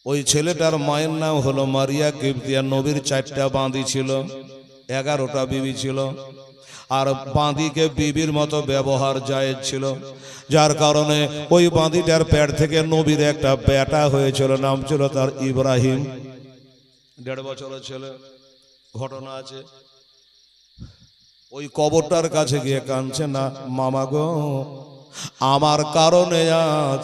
ওই ছেলেটার মায়ের নাম হলো মারিয়া কিবতিয়া, নবীর 4টা বাঁধি ছিল, 11টা বিবি ছিল, আর বাঁদিকে বিবির মতো ব্যবহার জায়েজ ছিল, যার কারণে ওই বাঁদিটার পেট থেকে নবীর একটা বেটা হয়েছিল, নাম ছিল তার ইব্রাহিম। 1.5 বছরের ছেলে। ঘটনা আছে, ওই কবরটার কাছে গিয়ে কাঁদছে, না মামা গো, আমার কারণে আজ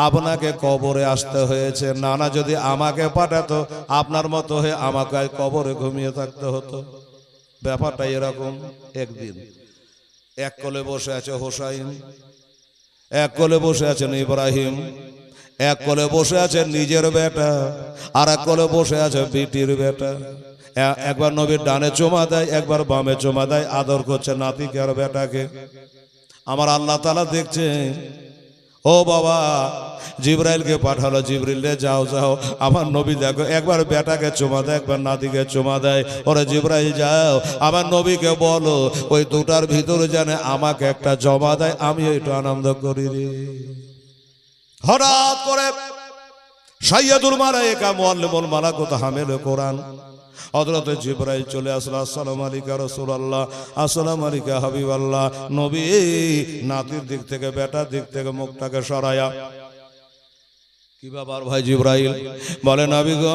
আপনাকে কবরে আসতে হয়েছে, নানা যদি আমাকে পাঠাতো আপনার মতো হয়ে আমাকে কবরে ঘুমিয়ে থাকতে হতো। ব্যাপারটা এরকম। একদিন এক কোলে বসে আছে হোসাইন, এক কোলে বসে আছেন ইব্রাহিম, এক কোলে বসে আছে নিজের বেটা, আর এক কোলে বসে আছে বিটির বেটা। একবার নবীর ডানে চুমা দেয়, একবার বামে চুমা দেয়, আদর করছে নাতিকে আর বেটাকে। আমার আল্লাহ তাআলা দেখছে, ও বাবা, জিবরাইলকে পাঠালো, জিবরিল রে যাও যাও, আমার নবী দেখো, একবার বেটাকে চুমা দেয়, একবার নাতিকে চুমা দেয়। ওরে জিবরাইল যাও, আমার নবীকে বলো ওই দুটার ভিতরে জানে আমাকে একটা জমা দেয়, আমি একটু আনন্দ করি রে। হঠাৎ করে সাইয়্যিদুল মালায়েকা মুআল্লিমুল মালাকুত হামিল কোরআন হযরত জিবরাইল চলে আসলো। আসসালামু আলাইকা রাসূলুল্লাহ, আসসালামু আলাইকা হাবিবাল্লাহ। নবী নাতির দিক থেকে বেটার দিক থেকে মুখটাকে সরায়া, কি ব্যাপার ভাই জিবরাইল? বলে নবী গো,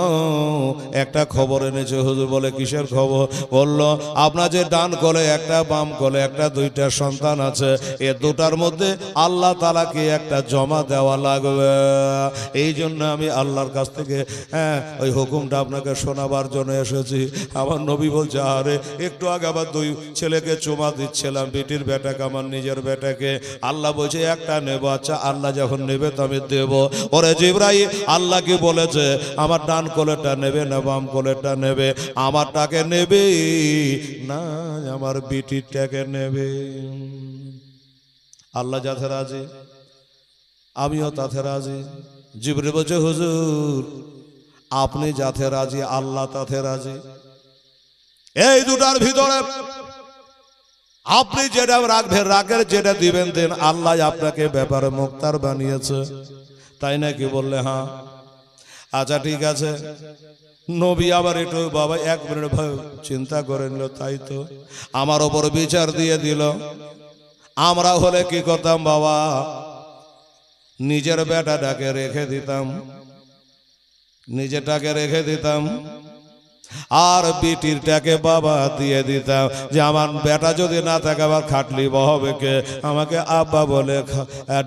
একটা খবর এনেছে হুজুর। বলে কিসের খবর? বলল আপনার যে ডান কোলে একটা, বাম কোলে একটা, 2টা সন্তান আছে, এ দুটার মধ্যে আল্লাহ তাআলাকে একটা জমা দেওয়া লাগবে। এই জন্য আমি আল্লাহর কাছ থেকে ওই হুকুমটা আপনাকে শোনাবার জন্য এসেছি। আমার নবী বলছে, আরে একটু আগে আবার 2 ছেলেকে চুমা দিচ্ছিলাম, বেটির বেটাকে, আমার নিজের বেটাকে। আল্লাহ বলছে একটা নেব। আচ্ছা আল্লাহ যখন নেবে তো আমি দেবো। ওরে জিবরাইল, আল্লাহ কি বলেছে? আমার ডান কোলেটা নেবে না বাম কোলেটা নেবে? আমারটাকে নেবে না আমার বিটিরটাকে নেবে? আল্লাহ যাতে রাজি, আমিও তাতে রাজি। জিবরিল বলছে, হুজুর আপনি যাতে রাজি, আল্লাহ তাতে রাজি। এই দুটার ভিতরে আপনি যেটা রাখবেন রাখের, যেটা দিবেন দেন, আল্লাহ আপনাকে ব্যাপারে মুক্তার বানিয়েছে। তাই নাকি? বললে হ্যাঁ। আচ্ছা ঠিক আছে। নবী আবার একটু বাবা 1 মিনিট চিন্তা করে নিল, তাই তো আমার ওপর বিচার দিয়ে দিল। আমরা হলে কি করতাম বাবা? নিজের বেটাটাকে রেখে দিতাম, নিজেরটাকে রেখে দিতাম, আর বিটিরটাকে বাবা দিয়ে দিতাম, যে আমার বেটা যদি না থাকে আবার খাটলি বহবে কে, আমাকে আব্বা বলে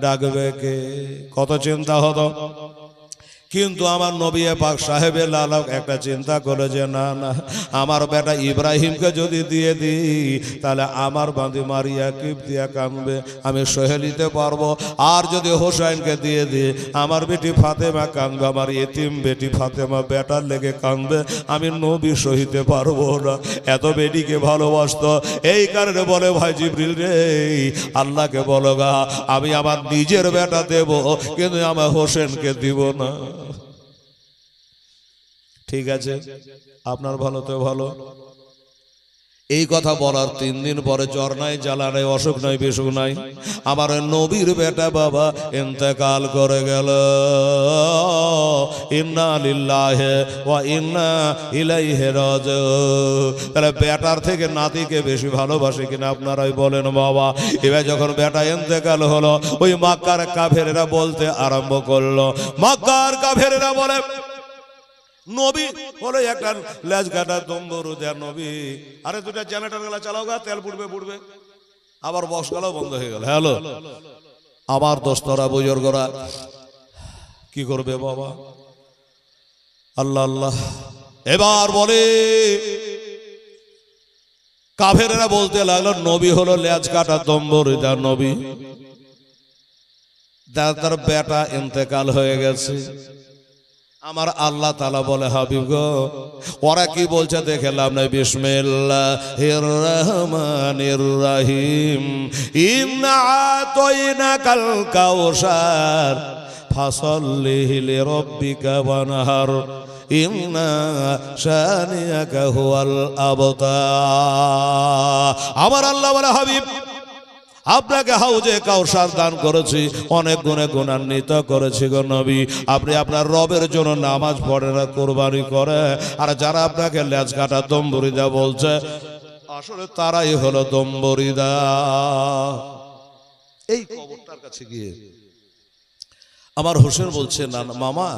ডাকবে কে? কত চিন্তা হতো। কিন্তু আমার নবী পাক সাহেবে লালক একটা চিন্তা করে যে না না, আমার বেটা ইব্রাহিমকে যদি দিয়ে দিই তাহলে আমার বাঁধি মারিয়া কিপ্তিয়া কাঁদবে, আমি সহে নিতে পারবো। আর যদি হোসাইনকে দিয়ে দিই আমার বেটি ফাতেমা কাঁদবে, আমার এতিম বেটি ফাতেমা বেটার লেগে কাঁদবে, আমি নবী সহিতে পারবো না। এত বেটিকে ভালোবাসতো। এই কারণে বলে, ভাই জিবরিল রে, আল্লাহকে বলো গা আমি আমার নিজের বেটা দেব, কিন্তু আমার হোসেনকে দিব না। ঠিক আছে, আপনার ভালো তো ভালো। এই কথা বলার 3 দিন পরে জ্বর নাই, জ্বালা নাই, অসুখ নাই, বিসুখ নাই, আমার নবীর বেটা বাবা ইন্তেকাল করে গেল। ইন্না লিল্লাহি ওয়া ইন্না ইলাইহি রাজিউন। তাহলে বেটার থেকে নাতিকে বেশি ভালোবাসে কিনা আপনারাই বলেন বাবা। এবার যখন বেটা ইন্তেকাল হলো, ওই মক্কার কাফেরেরা বলতে আরম্ভ করলো। মক্কার কাফেরেরা বলে, নবী হলো একটা লেজ কাটা দম্বরু দেয়া নবী। আরে 2টা জেনারেটর গুলা চালাও গা, তেল পুড়বে। আবার বক্স গুলো বন্ধ হয়ে গেল। হ্যালো, আমার দোস্তরা বুজুর্গরা কি করবে বাবা? আল্লাহ আল্লাহ। এবার বলে কাফেরেরা বলতে লাগলো, নবী হলো লেজ কাটা দম্বরু দেয়া নবী, তার বেটা ইন্তেকাল হয়ে গেছে। আমার আল্লাহ তাআলা বলে, হাবিব গো ওরা কি বলছে দেখলাম না। বিসমিল্লাহির রহমানির রহিম, ইন্না আতাইনাকাল কাউসার ফাসাল্লি লিরাব্বিকা ওয়ানহার, ইন্না শানিয়াকা হুয়াল আবতার। আমার আল্লাহ বলে, হাবিব আপনাকে হাউজে কাউসার দান করেছি, অনেক গুণে গুণান্বিত করেছি গো নবী। আপনি আপনার রবের জন্য নামাজ পড়ে না, কোরবানি করে, আর যারা আপনাকে লেজ কাটা দম্বুরিদা বলছে আসলে তারাই হলো দম্বুরিদা। এই কবরটার কাছে গিয়ে আমার হোসেন বলছে, না মামা,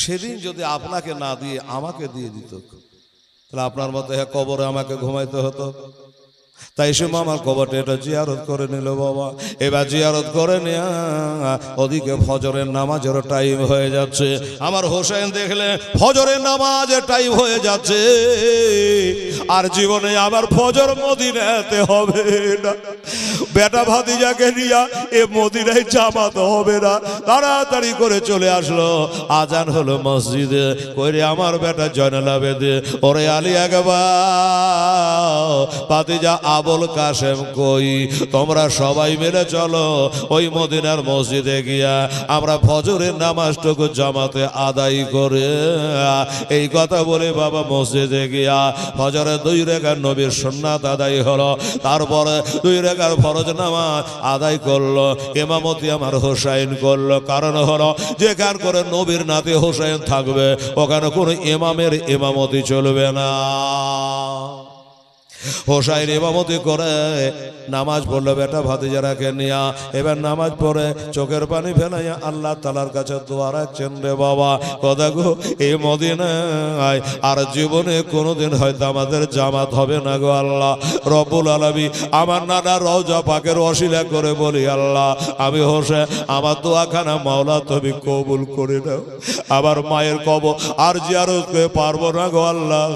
সেদিন যদি আপনাকে না দিয়ে আমাকে দিয়ে দিত তাহলে আপনার মতো কবরে আমাকে ঘুমাইতে হতো। তাই সে মামার কবরটা এটা জিয়ারত করে নিল বাবা। এবার জিয়ারত করে নিয়ে ওদিকে ফজরের নামাজের টাইম হয়ে যাচ্ছে। আমার হোসেন দেখলে ফজরের নামাজের টাইম হয়ে যাচ্ছে, আর জীবনে আবার ফজর মদিনাতে হবে না। বেটা ভাতিজাকে নিয়ে এ মদিনায় জামাত হবে না, তাড়াতাড়ি করে চলে আসলো। আজান হলো মসজিদে, কইরে আমার বেটা জয়নাল আবেদিন, ওরে আলী আকবার, ভাতিজা আবুল কাসেম কই, তোমরা সবাই মিলে চলো ওই মদিনার মসজিদে গিয়া আমরা ফজরের নামাজটুকু জামাতে আদায় করে। এই কথা বলে বাবা মসজিদে গিয়া ফজরের 2 রাকাত নবীর সুন্নাত আদায় হলো, তারপরে 2 রাকাত ফরজ নামাজ আদায় করলো। ইমামতি আমার হোসেন করলো, কারণ হলো যেখান করে নবীর নাতি হোসেন থাকবে ওখানে কোনো ইমামের ইমামতি চলবে না। হোসাইন ইমামতি করে নামাজ পড়লো বেটা ভাতিজারাকে নিয়া। এবার নামাজ পড়ে চোখের পানি ফেলাইয়া আল্লাহ তাআলার কাছে দোয়া রাখছেন, রে বাবা কথা গো, এই মদিনায় আর জীবনে কোনোদিন হয়তো আমাদের জামাত হবে না গো আল্লাহ রব্বুল আলামিন। আমার নানা রওজা পাকের ওসিলা করে বলি, আল্লাহ আমি হোসেন, আমার দোয়াখানা মাওলা তুমি কবুল করে দাও। আমার মায়ের কবর আর জিয়ারত করে পারবো না গো আল্লাহ,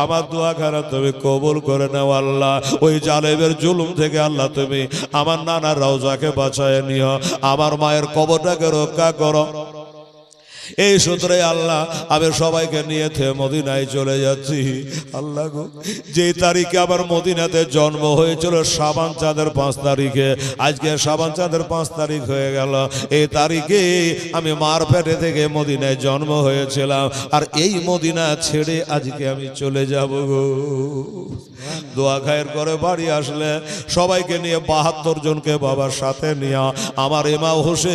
আমার দোয়াখানা তুমি কবুল করে নাও আল্লাহ। ওই জালেমের জুলুম থেকে আল্লাহ তুমি আমার নানা রওজাকে বাঁচায় নিও, আমার মায়ের কবরটাকে রক্ষা করো। এই সূত্রে আল্লাহ আমি সবাইকে নিয়ে মদিনায় চলে যাচ্ছি। আল্লাহ গো, যে তারিখে আমার মদিনাতে জন্ম হয়েছিল শাবান চাঁদের 5 তারিখে, আজকে শাবান চাঁদের 5 তারিখ হয়ে গেল। এই তারিখে আমি মার পেটে থেকে মদিনায় জন্ম হয়েছিলাম, আর এই মদিনা ছেড়ে আজকে আমি চলে যাব গো। দোয়া খায়ের করে বাড়ি আসলে সবাইকে নিয়ে 72 জনকে বাবার সাথে নিয়ে আমার ইমাম হোসেন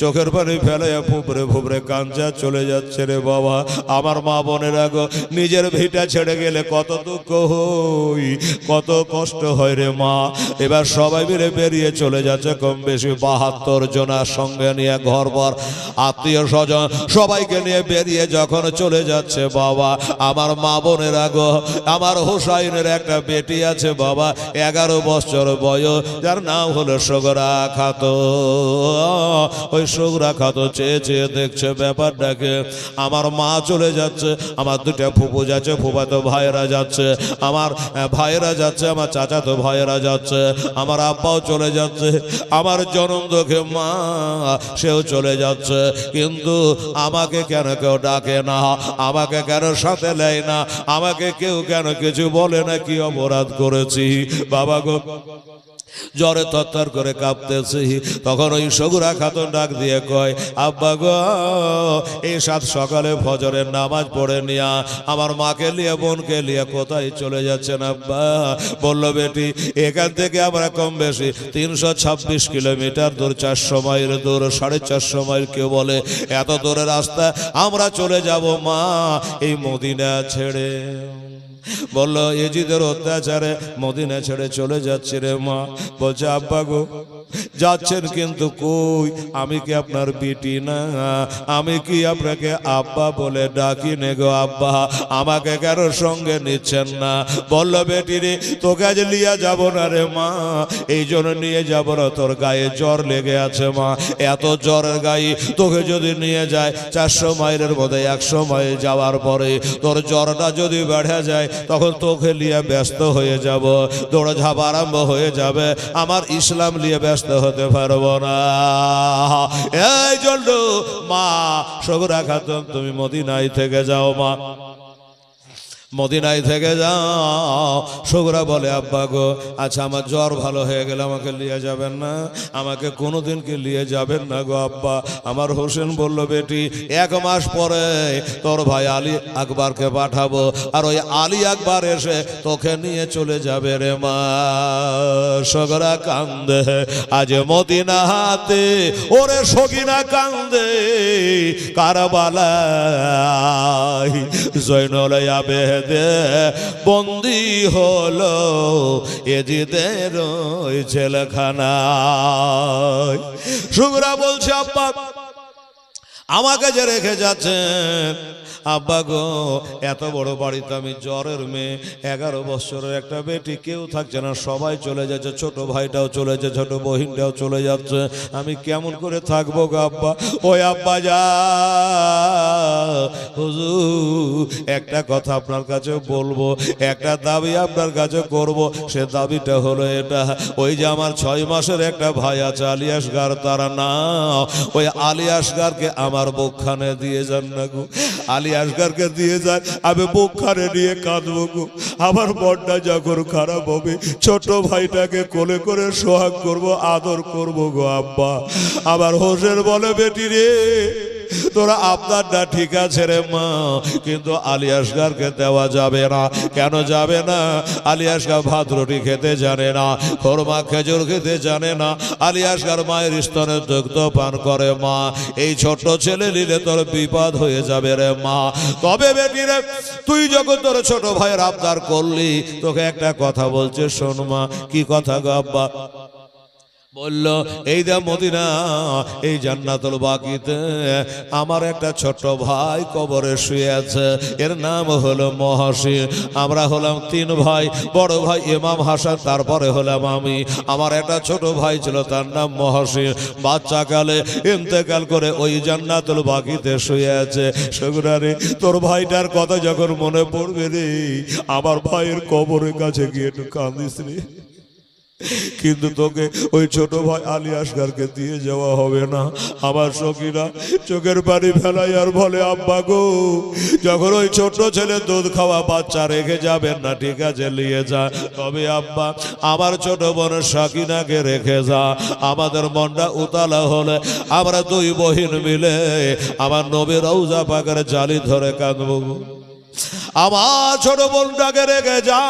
চোখের পানি ফেলে ফুবরে ফুবরে কাঞ্জা চলে যাচ্ছে রে বাবা। আমার মা বোনেরা গো, নিজের ভিটা ছেড়ে গেলে কত দুঃখ হই, কত কষ্ট হয় রে মা। এবার সবাই মিলে বেরিয়ে চলে যাচ্ছে, কম বেশি 72 জনের সঙ্গে নিয়ে ঘরবার আত্মীয় স্বজন সবাইকে নিয়ে বেরিয়ে যখন চলে যাচ্ছে বাবা, আমার মা বোনেরা গো, আমার হোসাইনের একটা বেটি আছে বাবা, 11 বছর বয়স, যার নাম হলো সগরা খাতুন। ওই সগরা খাতুন চেয়ে চেয়ে দেখছে ব্যাপারটাকে। আমার মা চলে যাচ্ছে, আমার 2টা ফুপু যাচ্ছে, ফুফাতো ভাইয়েরা যাচ্ছে, আমার ভাইয়েরা যাচ্ছে, আমার চাচাতো ভাইয়েরা যাচ্ছে, আমার আব্বাও চলে যাচ্ছে, আমার জনম দুঃখে মা সেও চলে যাচ্ছে। কিন্তু আমাকে কেন কেউ ডাকে না, আমাকে কেন সাথে নেয় না, আমাকে কেউ কেন কিছু বলে না, কি অপরাধ করেছি বাবা গো। জ্বরে তরতর করে কাঁপতেছি। তখন ওই সগুরা খাতুন ডাক দিয়ে কয়, আব্বা গো, এই সাত সকালে ফজরের নামাজ পড়ে নিয়া আমার মাকে নিয়ে বোনকে নিয়ে কোথায় চলে যাচ্ছেন আব্বা? বলল, বেটি এখান থেকে আমরা কম বেশি 326 কিলোমিটার দূর, 400 মাইল দূর, 450 মাইল কেউ বলে, এত দূরের রাস্তা আমরা চলে যাব মা এই মদিনা ছেড়ে। বললো, এজিদের অত্যাচারে মদিনা ছেড়ে চলে যাচ্ছে রে মা। বলছে, আব্বা গো যাচ্ছেন কিন্তু কই? আমি কি আপনার বেটি না? আমি কি আপনাকে আব্বা বলে ডাকি নে গো আব্বা? আমাকে কারোর সঙ্গে নিচ্ছেন না। বললো, বেটি রে তোকে আজ লিয়া যাব না রে মা, এই জন্য নিয়ে যাব না, তোর গায়ে জ্বর লেগে আছে মা। এত জ্বরের গায়ে তোকে যদি নিয়ে যায় 400 মাইলের মধ্যে 100 মাইল যাওয়ার পরে তোর জ্বরটা যদি বেড়ে যায়, তখন তোকে নিয়ে ব্যস্ত হয়ে যাব, দৌড়ঝাঁপ আরম্ভ হয়ে যাবে, আমার ইসলাম নিয়ে ব্যস্ত হতে পারবো না। এই জন্য মা সগরা খাতুন তুমি মদিনায় থেকে যাও মা। মদিনায় থেকে যাও। সগরা বলে আব্বা গো, আচ্ছা আমার জ্বর ভালো হয়ে গেলে আমাকে নিয়ে যাবেন না? আমাকে কোনোদিন কি নিয়ে যাবেন না গো আব্বা? আমার হোসেন বলল বেটি 1 মাস পরে তোর ভাই আলী আকবরকে পাঠাবো, আর ওই আলী আকবর এসে তোকে নিয়ে চলে যাবে রে মা। সগরা কান্দে আজ মদিনাতে, ওরে সগিনা কান্দে কারবালায়। জয়নুল আবেদে বন্দি হলো এজিদের ওই জেলখানায়। সুগরা বলছে আব্বা আমাকে যে রেখে যাচ্ছেন, আব্বা গো এত বড় বাড়িতে আমি জ্বরের মেয়ে, 11 বছরের একটা বেটি, কেউ থাকছে না, সবাই চলে যাচ্ছে, ছোট ভাইটাও চলে যাচ্ছে, ছোট বহিনটাও চলে যাচ্ছে, আমি কেমন করে থাকবো গো আব্বা? ওই আব্বা যা হুজুর একটা কথা আপনার কাছে বলবো, একটা দাবি আপনার কাছে করব, সে দাবিটা হলো এটা, ওই যে আমার 6 মাসের একটা ভাই আছে আলী আসগর, তার নাম, ওই আলী আসগরকে আমার বুকখানে দিয়ে যান না গো। আলী আসগরকে দিয়ে যায়, আমি বুকখানে নিয়ে কাঁদবো গো। আমার মনটা যখন খারাপ হবে, ছোট ভাইটাকে কোলে করে সোহাগ করব, আদর করব গো আব্বা। আমার হোসেন বলে বেটি রে তোরা আপনারটা ঠিক আছে রে মা, কিন্তু আলী আসগরকে দেওয়া যাবে না। কেন যাবে না? আলী আসগর ভাত রুটি খেতে জানে না, খোরমা খেজুর খেতে জানে না। আলী আসগর মায়ের স্তনে দুগ্ধ পান করে মা। এই ছোট ছেলে নিলে তোর বিপদ হয়ে যাবে রে মা। তবে বেটি রে তুই যখন তোর ছোট ভাইয়ের আবদার করলি, তোকে একটা কথা বলছে শোন মা। কি কথা গো আব্বা? বলল এই দে মদিনা, এই জান্নাতুল বাকিতে আমার একটা ছোট ভাই কবরে শুয়ে আছে, এর নাম হলো মহসিন। আমরা হলাম 3 ভাই, বড় ভাই ইমাম হাসান, তারপরে হলাম আমি। আমার একটা ছোট ভাই ছিল, তার নাম মহসিন। বাচ্চাকালে ইন্তেকাল করে ওই জান্নাতুল বাকিতে শুয়ে আছে। সেগুনারে তোর ভাইটার কথা যখন মনে পড়বে রে, আমার ভাইয়ের কবরের কাছে গিয়ে একটু কাঁদিস রে। কিন্তু তোকে ওই ছোট ভাই আলী আসগরকে দিয়ে যাওয়া হবে না। আমার সখীরা চোখের পানি ফেলাই আর বলে আব্বা গো, যখন ওই ছোট ছেলে দুধ খাওয়া বাচ্চা রেখে যাবেন না, ঠিক আছে নিয়ে যা, তবে আব্বা আমার ছোট বোন সাকিনাকে রেখে যা। আমাদের মনটা উতালা হলে আমরা 2 বহিন মিলে আমার নবীর রওজা পাকের জালি ধরে কাঁদবো। আমার ছোট বোনটাকে রেখে যা,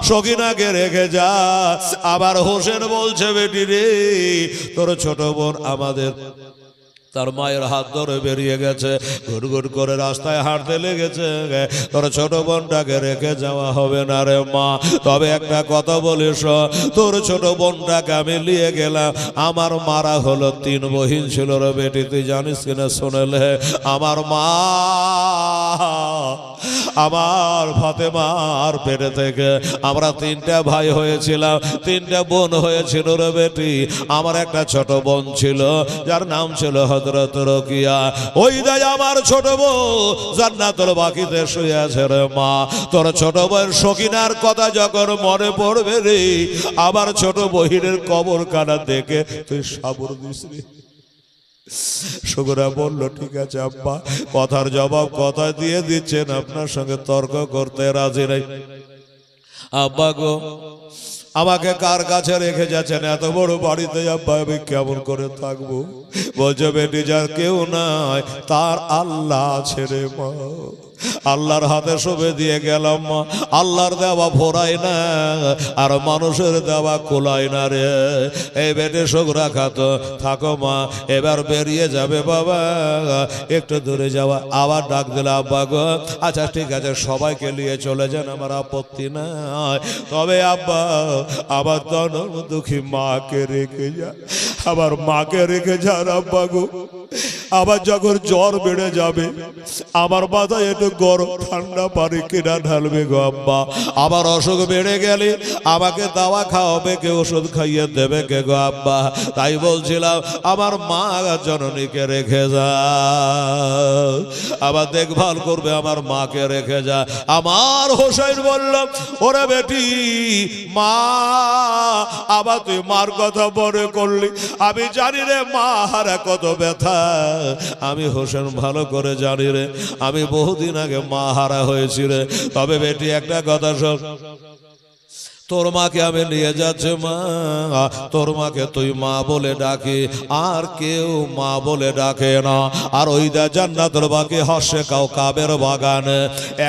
সকিনাকে রেখে যা। আবার হোসেন বলছে বেটি রে তোর ছোট বোন আমাদের, তার মায়ের হাত ধরে বেরিয়ে গেছে, ঘুরঘুর করে রাস্তায় হাঁটতে লেগেছে, তোর ছোট বোনটাকে রেখে যাওয়া হবে না রে মা। তবে একটা কথা বলিস, তোর ছোট বোনটাকে আমি নিয়ে গেলাম, আমার মারা হলো 3 বহিন ছিল রে বেটি, তুই জানিস কিনা শুনেলে? আমার মা আমার ফাতেমার পেটে থেকে আমরা 3টা ভাই হয়েছিলাম, 3টা বোন হয়েছিল রে বেটি। আমার একটা ছোট বোন ছিল, যার নাম ছিল হযরত রকিয়া। ওই দায় আমার ছোট বোন জান্নাতুল বাকিতে শুয়ে আছে রে মা। তোর ছোট বোন সকিনার কথা যখন মনে পড়বে রে, আমার ছোট বহিনের কবর কানা দেখে তুই সাবর দিস রে। সুগরা বলল ঠিক আছে আব্বা, কথার জবাব কথা দিয়ে দিচ্ছেন, আপনার সঙ্গে তর্ক করতে রাজি নাই। আব্বা গো আমাকে কার কাছে রেখে যাচ্ছেন? এত বড় বাড়িতে আব্বা আমি কেমন করে থাকবো? বলছে বেটি যার কেউ নাই তার আল্লাহ ছেড়ে মা, আল্লাহর হাতে সবে দিয়ে গেলাম মা। আল্লাহর দেওয়া ভরায় না, আর মানুষের দেওয়া কোলায় না রে। এই বেটে শোক রাখা তো থাকো মা, এবার বেরিয়ে যাবে বাবা, একটু দূরে যাওয়া। আবার ডাক দিল আব্বা গো, আচ্ছা ঠিক আছে সবাইকে নিয়ে চলে যান, আমার আপত্তি নাই, তবে আব্বা আমার তনম দুঃখী মাকে রেখে যা, আমার মাকে রেখে যান আব্বা গো। আবার যখন জ্বর বেড়ে যাবে আমার মাথায় একটু গরম ঠান্ডা পানি কিনা ঢালবে গো আব্বা। আবার অসুখ বেড়ে গেলে আমাকে দাওয়া খাওয়াবে কে, ওষুধ খাইয়ে দেবে কে গো আব্বা। তাই বলছিলাম আমার মা জননীকে রেখে যা, আবার দেখভাল করবে, আমার মাকে রেখে যা। আমার হোসেন বলল ওরে বেটি মা, আবার তুই মার কথা মনে করলি, আমি জানি রে মা হারা কত ব্যথা। আমি হোসেন ভালো করে জানি রে, আমি বহুদিন আগে মা হারা হয়েছি রে। তবে বেটি একটা কথা শোন, তোর মাকে আমি নিয়ে যাচ্ছি মা, তোর মাকে তুই মা বলে ডাকি, আর কেউ মা বলে ডাকে না। আর ওই দা জান্নাতুল বাকি হর্ষে কাবের বাগানে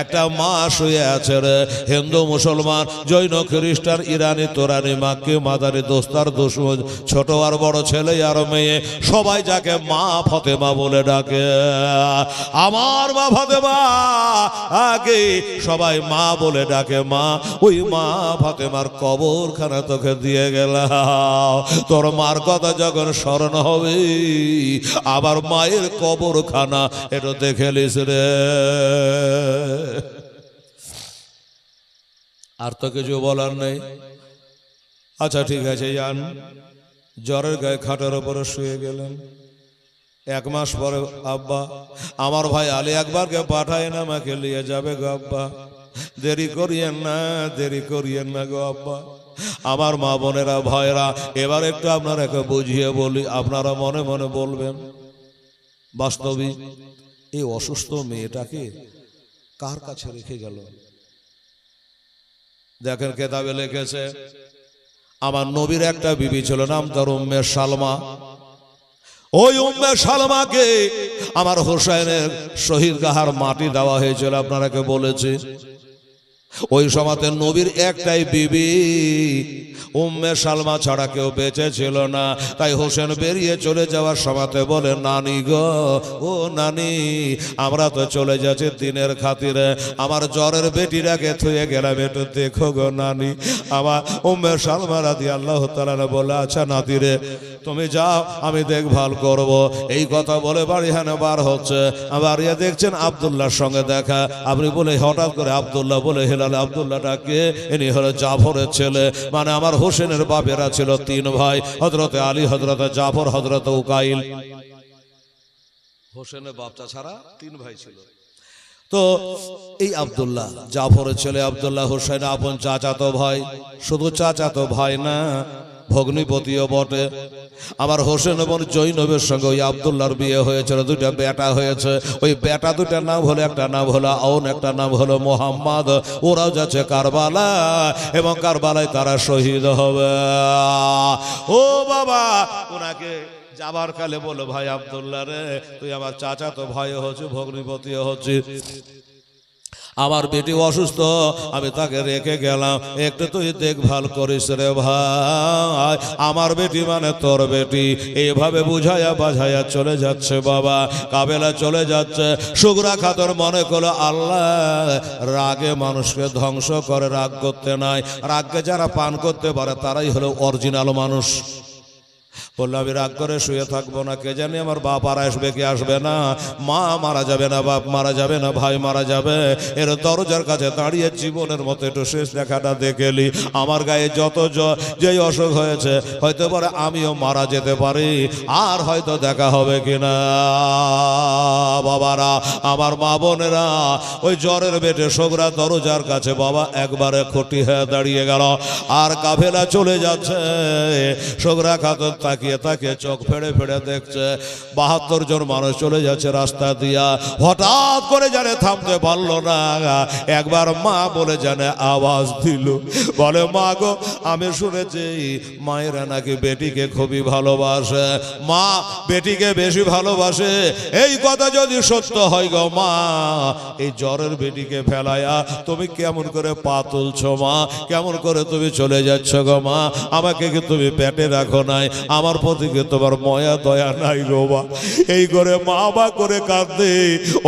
একটা মা শুয়ে আছে রে। হিন্দু মুসলমান জৈন খ্রিস্টান ইরানি তোরানি মাক্কি মাদারি দোস্তার দুশ্মন ছোট আর বড় ছেলে আর মেয়ে সবাই যাকে মা ফাতেমা বলে ডাকে। আমার মা ফাতেমা আগে সবাই মা বলে ডাকে মা। ওই মা ফাতেমা মার কবরখানা তোকে দিয়ে গেলাম, তোর মার কথা যখন স্মরণ হবে আবার মায়ের কবরখানা এটা দেখে লিস রে। আর তো কিছু বলার নেই। আচ্ছা ঠিক আছে যান। জ্বরের গায়ে খাটের উপরে শুয়ে গেলেন। 1 মাস পরে আব্বা আমার ভাই আলী আকবরকে পাঠায় না, আমাকে নিয়ে যাবে গো আব্বা, দেরি করিয়েন না, দেরি করিয়েন না গো আব্বা। আমার মা বোনেরা ভাইরা এবার একটু আপনারাকে বুঝিয়ে বলি, আপনারা মনে মনে বলবেন বাস্তবিক এই অসুস্থ মেয়েটাকে কার কাছে রেখে গেল। দেখেন কেতাবে লিখেছে আমার নবীর একটা বিবি ছিল, নাম তার উম্মে সালমা। ওই উম্মে সালমাকে আমার হোসেনের শহীদ গাহার মাটি দেওয়া হয়েছিল, আপনারাকে বলেছি। ওই সময়তে নবীর একটাই বিবি উম্মে সালমা ছাড়া কেউ বেঁচে ছিল না। তাই হোসেন বেরিয়ে চলে যাওয়ার সময়তে বলে নানি গো, ও নানি আমরা তো চলে যাচ্ছি দিনের খাতিরে, আমার জ্বরের বেটিটাকে থুয়ে গেলাম, একটু দেখো গো নানি। আমার উম্মে সালমা রাদিয়াল্লাহু তাআলা বলে আচ্ছা নাতি রে তুমি যাও, আমি দেখভাল করব। এই কথা বলে বাড়ি হানে বার হচ্ছে। আবার দেখছেন আব্দুল্লাহর সঙ্গে দেখা। আপনি বলে হঠাৎ করে আব্দুল্লাহ বলে হেলাল, আব্দুল্লাহটাকে ইনি হলো জাফরের ছেলে, মানে আমার হোসেনের বাপেরা ছিল 3 ভাই, হযরতে আলী, হযরতে জাফর, হযরতে উকাইল। হোসেনের বাপটা ছাড়া 3 ভাই ছিল। তো এই আব্দুল্লাহ জাফরের ছেলে আব্দুল্লাহ হোসেন আপন চাচাতো ভাই, শুধু চাচাতো ভাই না ভগ্নিপতিও বটে। আমার হোসেন এবং জৈনবের সঙ্গে ওই আব্দুল্লাহর বিয়ে হয়েছিল, 2টা বেটা হয়েছে। ওই বেটা 2টার নাম হলো, একটা নাম হলো আউন, একটা নাম হলো মোহাম্মদ। ওরাও যাচ্ছে কারবালা এবং কারবালায় তারা শহীদ হবে। ও বাবা ওনাকে যাবার কালে বলো ভাই আব্দুল্লাহ রে তুই আমার চাচা তো ভাই হচ্ছে, ভগ্নিপতি হচ্ছে, আমার বেটি অসুস্থ, আমি তাকে রেখে গেলাম, একটু তুই দেখভাল করিস রে ভাই। আমার বেটি মানে তোর বেটি। এইভাবে বুঝাইয়া বাঝাইয়া চলে যাচ্ছে বাবা, কাবেলা চলে যাচ্ছে। সুগরা খাতুন মনে করলো আল্লাহ রাগে মানুষকে ধ্বংস করে, রাগ করতে নাই। রাগকে যারা পান করতে পারে তারাই হলো অরিজিনাল মানুষ। বললো আমি রাগ করে শুয়ে থাকবো না, কে জানি আমার বাপ আর আসবে কি আসবে না, মা মারা যাবে না, বাপ মারা যাবে না, ভাই মারা যাবে। এর দরজার কাছে দাঁড়িয়ে জীবনের মতো একটু শেষ দেখাটা দেখেলি। আমার গায়ে যত যেই অসুখ হয়েছে হয়তো পারে আমিও মারা যেতে পারি, আর হয়তো দেখা হবে কিনা। বাবারা আমার মা বোনেরা ওই জ্বরের বেটে সোগরা দরজার কাছে বাবা একবারে খটি হয়ে দাঁড়িয়ে গেল। আর কাফেলা চলে যাচ্ছে। সোগরা খাতুন তাকিয়ে তাকিয়ে চোখ ফেড়ে ফেড়ে দেখছে 72 জন মানুষ চলে যাচ্ছে রাস্তা দিয়া। হঠাৎ করে জানে থামতে পারলো না, একবার মা বলে জানে আওয়াজ দিল, বলে মা গো আমি শুনেছি মায়েরা নাকি বেটিকে খুবই ভালোবাসে, মা বেটিকে বেশি ভালোবাসে। এই কথা যদি সত্য হয় গো মা, এই জ্বরের বেটিকে ফেলায়া তুমি কেমন করে পা তুলছো মা, কেমন করে তুমি চলে যাচ্ছ গো মা, আমাকে কি তুমি পেটে রাখো নাই, আমার প্রতি কি তোমার ময়া দয়া নাই গো মা। এই করে মা বা করে কাঁদে।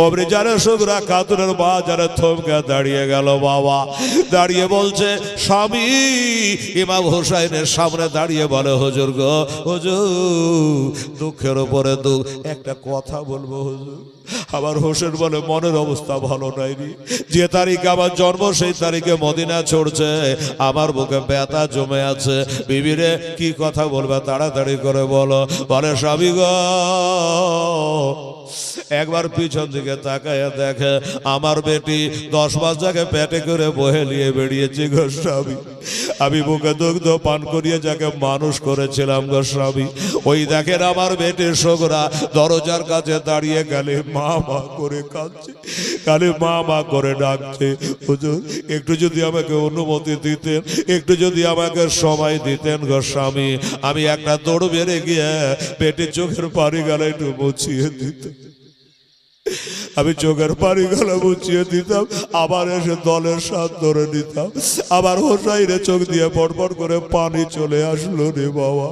অমনি জানে সুগরা খাতুনের মা জানে থমকে দাঁড়িয়ে গেল বাবা। দাঁড়িয়ে বলছে স্বামী ইমাম হুসাইনের সামনে দাঁড়িয়ে বলে হুজুর গো হুজুর দুঃখের উপরে দুঃখ, একটা কথা বলবো হুজুর, আমার হোসেন বলে মনের অবস্থা ভালো নাই রে, যে তারিখে আমার জন্ম সেই তারিখে মদিনা ছড়ছে, আমার বুকে ব্যথা জমে আছে। বিবিরে কি কথা বলবে তাড়াতাড়ি করে বলো। বলে স্বামী গো, একবার পিছন দিকে তাকায় দেখে আমার বেটি 10 মাস যাকে পেটে করে বহে নিয়ে বেরিয়েছে গো স্বামী। আমি বুকে দুগ্ধ পান করিয়ে যাকে মানুষ করেছিলাম গো স্বামী, ওই দেখেন আমার বেটির শোকরা দরজার কাছে দাঁড়িয়ে গেলে মা মা করে কাঁদছে, কালে মা মা করে ডাকছে। হুজুর একটু যদি আমাকে অনুমতি দিতেন, একটু যদি আমাকে সময় দিতেন গো স্বামী, আমি একটা দৌড় বেড়ে গিয়ে বেটির চোখের পানি গালা একটু মুছিয়ে দিতাম। আমি চোখের পানি গালা মুছিয়ে দিতাম, আবার এসে দলের সাথ ধরে নিতাম, আবার হোসাইনে চোখ দিয়ে পটপট করে পানি চলে আসলো রে বাবা।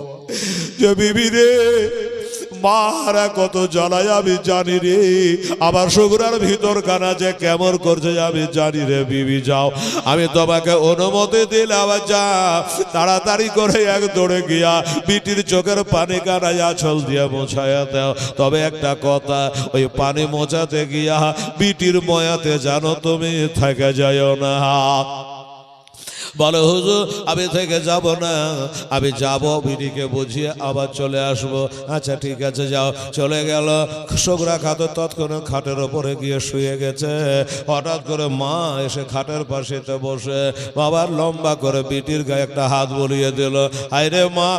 যে বিবি রে, মারা কত জ্বালায় আমি জানি রে, আমার শগুরার ভিতর কানা যে কেমন করছে আমি জানি রে। বিবি যাও, আমি তোমাকে অনুমতি দিলাম, যা তাড়াতাড়ি করে এক দৌড়ে গিয়া বিটির চোখের পানি কানায় আঁচল দিয়ে মোছায়া দাও। তবে একটা কথা, ওই পানি মোছাতে গিয়া বিটির ময়াতে জানো তুমি থেকে যাও না। বলে হুজুর আমি থেকে যাব না, আমি যাব বিটিকে বুঝিয়ে আবার চলে আসব। আচ্ছা ঠিক আছে যাও। চলে গেল। শোকরা খাতো তৎক্ষণাৎ খাটের ওপরে গিয়ে শুয়ে গেছে। হঠাৎ করে মা এসে খাটের পাশেতে বসে বাবার লম্বা করে বিটির গায়ে একটা হাত বুলিয়ে দিল। আরে মা,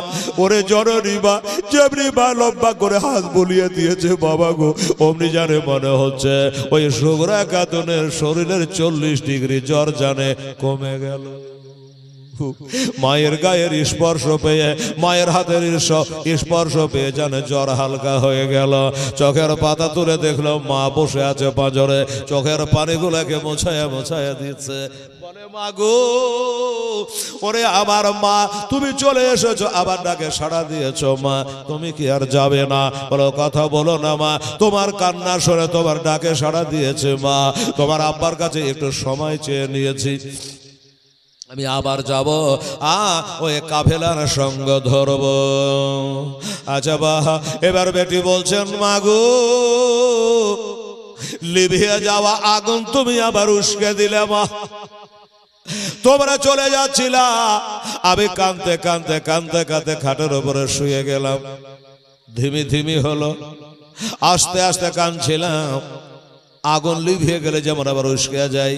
ওরে জননী মা, যেমনি মা লম্বা করে হাত বুলিয়ে দিয়েছে বাবা গো, অমনি জানে মনে হচ্ছে ওই শোকরা খাতুনের শরীরের 40 ডিগ্রি জ্বর জানে কমে গেল। মায়ের গায়ের স্পর্শ পেয়ে, মায়ের হাতের স্পর্শ পেয়ে জানে জ্বর হালকা হয়ে গেল। চোখের পাতা তুলে দেখলো মা বসে আছে পাঁজরে, চোখের পানিগুলোকে মোছায়া মোছায়া দিচ্ছে। বলে মা গো, ওরে আমার মা, তুমি চলে এসেছো, আবার ডাকে সাড়া দিয়েছো মা, তুমি কি আর যাবে না? বলো কথা বলো না মা, তোমার কান্না শুনে তোমার ডাকে সাড়া দিয়েছে মা, তোমার আব্বার কাছে একটু সময় চেয়ে নিয়েছি, আমি আবার যাব, ওই কাফেলার সঙ্গ ধরব। আচ্ছা বাহ, এবার বেটি বলছেন মা গো, লিভিয়ে যাওয়া আগুন তুমি আবার উস্কে দিলে মা, তোমরা চলে যাচ্ছিলা, আমি কাঁদতে কাঁদতে কাঁদতে কাঁদতে খাটের উপরে শুয়ে গেলাম। ধিমি ধিমি হলো, আস্তে আস্তে কাঁদছিলাম। আগুন লিভিয়ে গেলে যেমন আবার উস্কে যায়,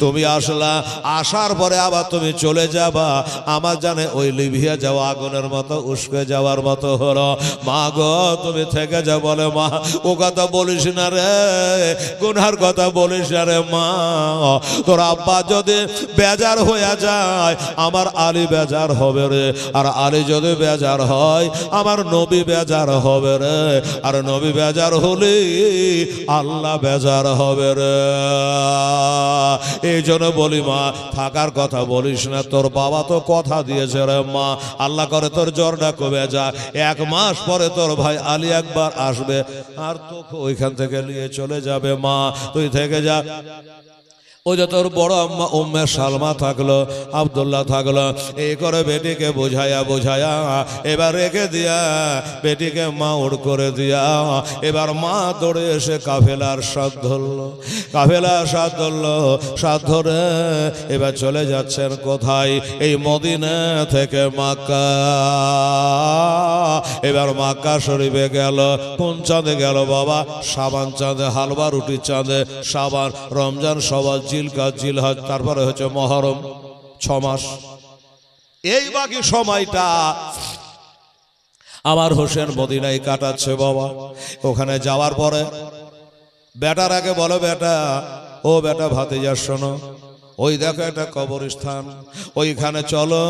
তুমি আসলা, আসার পরে আবার তুমি চলে যাবা, আমার জানে ওই লিভিয়ে যাওয়া আগুনের মতো উস্কে যাওয়ার মতো হলো। মা গো তুমি থেকে যাও। বলে মা, ও কথা বলিস না রে, গুনার কথা বলিস না রে মা, তোর আব্বা যদি বেজার হয়ে যায় আমার আলী বেজার হবে রে, আর আলী যদি বেজার হয় আমার নবী বেজার হবে রে, আর নবী বেজার হলে আল্লাহ বেজার হবে রে। এই জন্য বলি মা, থাকার কথা বলিস না, তোর বাবা তো কথা দিয়েছে রে মা, আল্লাহ করে তোর জ্বরটা কমে যা, 1 মাস পরে তোর ভাই আলী একবার আসবে আর তোকে ওইখান থেকে নিয়ে চলে যাবে মা, তুই থেকে যা। ওই যে তোর বড় আম্মা উম্মে সালমা থাকলো, আব্দুল্লাহ থাকলো, এই করে বেটিকে বোঝায়া বোঝায়া এবার রেখে দিয়া বেটিকে মাউড় করে দিয়া এবার মা দৌড়ে এসে কাফেলার সাথ ধরলো, কাফেলার সাথ ধরলো, সাথ ধরে এবার চলে যাচ্ছেন কোথায়? এই মদিনা থেকে মক্কা। এবার মক্কা শরীফে গেল। কোন চাঁদে গেল বাবা? শাবান চাঁদে, হালুয়া রুটির চাঁদে। শাবান, রমজান, শওয়াল, জিলকাদ, জিলহজ, তারপরে হচ্ছে মহরম, 6 মাস। এই বাকি সময়টা আমার হোসেন মদিনায় কাটাচ্ছে বাবা। ওখানে যাওয়ার পরে বেটার আগে বলো, বেটা ও বেটা ভাতিজা শোনো, ওই দেখো একটা কবরস্থান, ওইখানে চলো,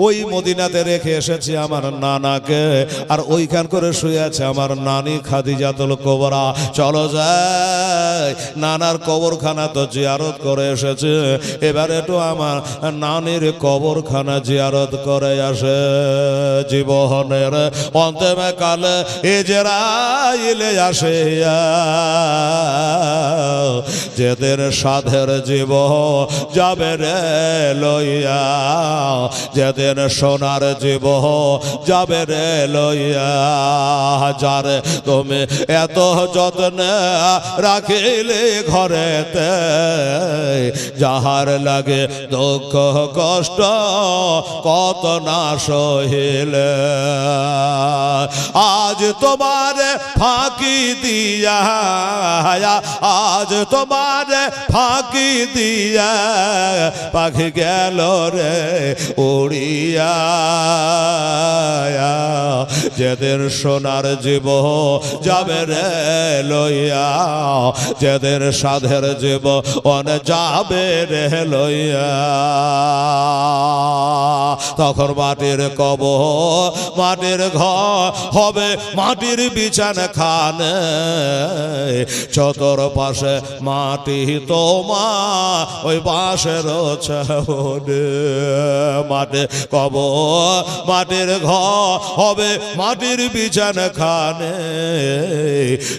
ওই মদিনাতে রেখে এসেছি আমার নানাকে, আর ওইখান করে শুয়ে আছে আমার নানি খাদিজাতুল কুবরা। চলো যাই, নানার কবরখানা তো জিয়ারত করে এসেছে, এবার একটু আমার নানির কবরখানা জিয়ারত করে আসে। জীবনের অন্তিমে কালে এজরাইলে আসে, যেদের সাধের জীব যাবে রে লইয়া, যেদের সোনার জীব যাবে রে লইয়া। যারে তুমি এত যত্নে রাখিলে ঘরেতে, যাহার লাগে দুঃখ কষ্ট কত না সহিলে, আজ তোমার ফাঁকি দিয়া, আজ তোমার ফাঁকি দিয়া পাখি গেল রে উড়িয়া। যেদের সোনার জীব যাবে রে লইয়া, যেদের সাধের জীব অনে যাবে রে লইয়া। তখন মাটির কবর মাটির ঘর হবে, মাটির বিছানা খানে, চতর পাশে মাটি তোমার ওই বাঁশের ছাউনি। মাটি কবর মাটির ঘর হবে, মাটির বিছানা খানে,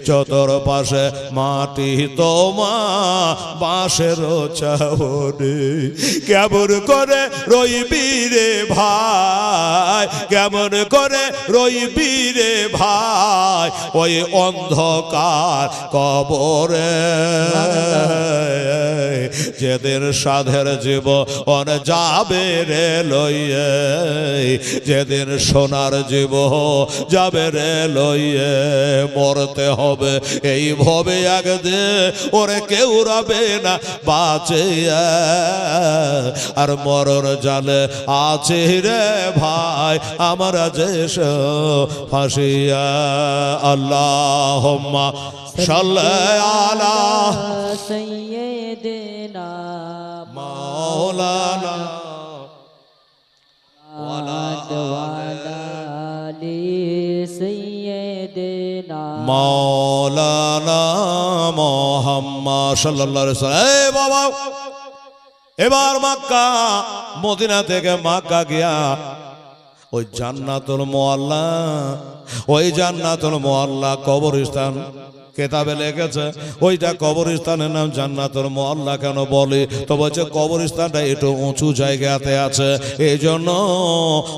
চতর পাশে মাটি তোমার বাঁশের ছাউনি। কেমন করে রইবি রে ভাই, কেমন করে রইবি রে ভাই ওই অন্ধকার কবরে। যেদের সাধের জীব অন যাবে রে লইয়ে, যেদিন সোনার জীব যাবে রে লইয়ে। মরতে হবে এই ভবে একদিন, ওরে কেউ রবে না বাঁচিয়া, আর মরণ জালে আছে রে ভাই আমরা যে ফাঁসিয়া। আল্লাহুম্মা সাল্লি আলা সাইয়্যিদিনা মাওলানা ওয়ালা আলি সাইয়্যিদিনা মাওলানা মুহাম্মদ সাল্লাল্লাহু আলাইহি ওয়াসাল্লাম। এই বাবা, এবার মক্কা মদিনা থেকে মক্কা গিয়া ওই জান্নাতুল মুআল্লা, ওই জান্নাতুল মুআল্লা কবরস্থান কেতাবে লেখেছে, ওইটা কবরস্থানের নাম জান্নাতুল মুআল্লা কেন বলে? তো বলছে কবরস্থানটা একটু উঁচু জায়গাতে আছে, এই জন্য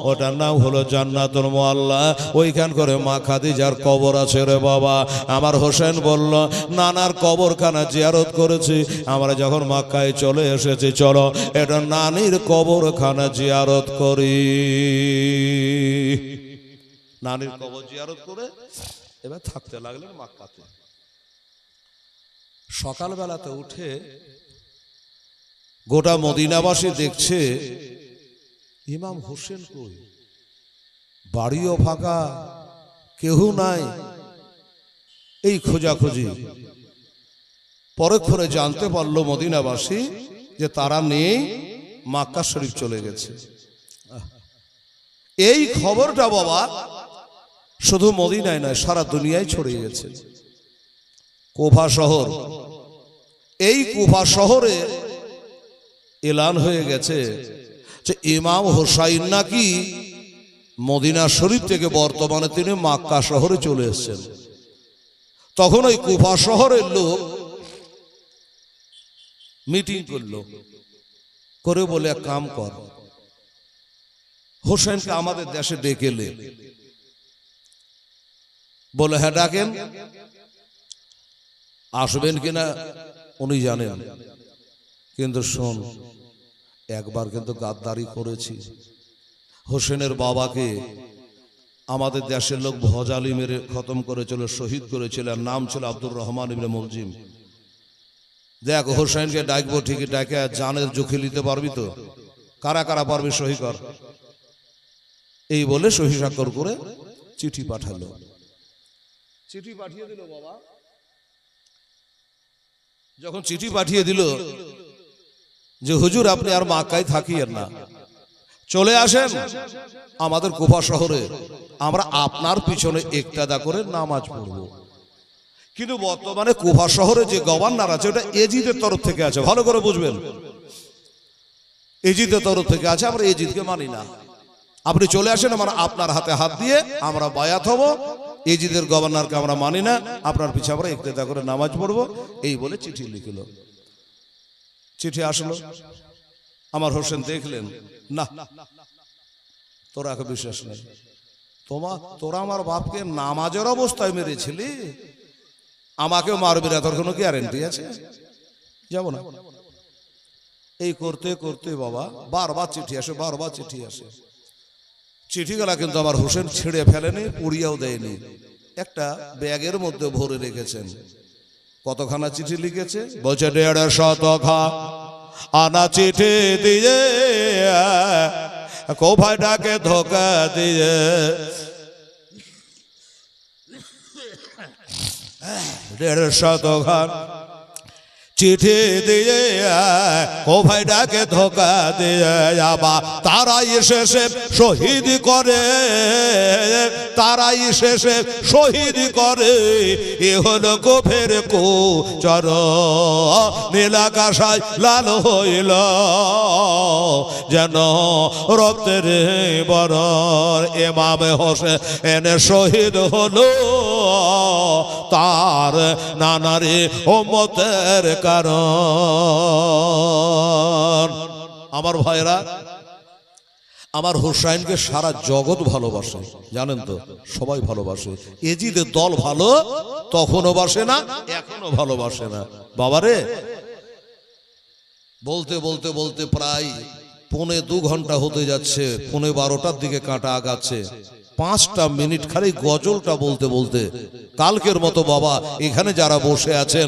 ওটার নাম হলো জান্নাতুল মুআল্লা। ওইখান করে মা খাদিজার কবর আছে রে বাবা। আমার হোসেন বলল নানার কবরখানা জিয়ারত করেছি, আমরা যখন মক্কায় চলে এসেছি, চলো এটা নানির কবরখানা জিয়ারত করি। নানির কবর জিয়ারত করে এবার থাকতে লাগলেন মক্কাতে। সকালবেলাতে উঠে গোটা মদিনাবাসী দেখছে ইমাম হোসেন কই, বাড়িও ফাঁকা, কেউ নাই। এই খোঁজাখুঁজি পরক্ষণে জানতে পারলো মদিনাবাসী যে তারা নেই, মক্কা শরীফ চলে গেছে। এই খবরটা বাবা শুধু মদিনায় নয়, সারা দুনিয়ায় ছড়িয়ে গেছে। কুফা শহর, এই কুফা শহরে এলান হয়ে গেছে যে ইমাম হোসাইন নাকি মদিনা শরীফ থেকে বর্তমানে তিনি মক্কা শহরে চলে এসেছেন। তখন ওই কুফা শহরের লোক মিটিং করলো, করে বলে এক কাম কর, হোসেনকে আমাদের দেশে ডেকে লে। বলে হ্যাঁ ডাকেন। আসবেন কিনা উনি জানেন, কিন্তু শোন একবার কিন্তু গাদ্দারি করেছি। হোসেনের বাবাকে আমাদের দেশের লোক ভজালি মেরে খতম করেছিল, শহীদ করেছিল, নাম ছিল আব্দুর রহমান ইবনে মুলজিম। দেখ হোসেনকে ডাকবো ঠিকই, ডাকে জানের ঝুঁকি নিতে পারবি তো? কারা কারা পারবি সহি কর। এই বলে সহি স্বাক্ষর করে চিঠি পাঠালো। চিঠি পাঠিয়ে দিল বাবা। যখন চিঠি পাঠিয়ে দিল যে হুজুর আপনি আর মক্কায় থাকিয়েন না, চলে আসেন আমাদের কুফা শহরে, আমরা আপনার পিছনে ইক্তেদা করে নামাজ পড়ব। কিন্তু বর্তমানে কুফা শহরে যে গভর্নর আছে ওটা এজিদের তরফ থেকে আছে, ভালো করে বুঝবেন, এজিদের তরফ থেকে আছে। আমরা এজিদকে মানি না। আপনি চলে আসেন, আমরা আপনার হাতে হাত দিয়ে আমরা বায়াত হব। এজিদের গভর্নরকে আমরা মানি না, আপনার পিছনে আমরা ইক্তেদা করে নামাজ পড়বো। এই বলে চিঠি লিখলো। চিঠি আসলো, আমার হোসেন দেখলেন, না তোরা বিশ্বাস নেই, তোরা আমার বাপকে নামাজের অবস্থায় মেরেছিলি, আমাকেও মারবি না, তোর কোনো গ্যারেন্টি আছে? যাব না। এই করতে করতে বাবা বারবার চিঠি আসে, বারবার চিঠি আসে। চিঠিগুলা কিন্তু আমার হোসেন ছিঁড়ে ফেলেনি, পুড়িয়েও দেয়নি, একটা ব্যাগের মধ্যে ভরে রেখেছেন। কতখানা চিঠি লিখেছে? বলছে 150 আনা চিঠি দিয়ে কোভাইটাকে ধোকা দিয়ে 150 চিঠি দিয়ে কোভাইটাকে ধোকা দিয়ে আবার তারাই শেষে শহীদ করে, তারাই শেষে শহীদ করে। এ হলো কোফের কুচর, নীলাকাশায় লাল হইল যেন রক্তের বরর। ইমাম হোসেন শহীদ হলো তার নানারে উম্মতের কারণ। আমার ভাইরা, আমার হুসাইনকে সারা জগৎ ভালোবাসে, জানেন তো, সবাই ভালোবাসে। এজিদের দল ভালো তখনও বাসে না, এখনো ভালোবাসে না। বাবারে, বলতে বলতে বলতে প্রায় 2.25 ঘন্টা হতে যাচ্ছে, 12:30টার দিকে কাঁটা আগাচ্ছে। 5টা মিনিট খালি গজলটা বলতে বলতে কালকের মতো বাবা এখানে যারা বসে আছেন,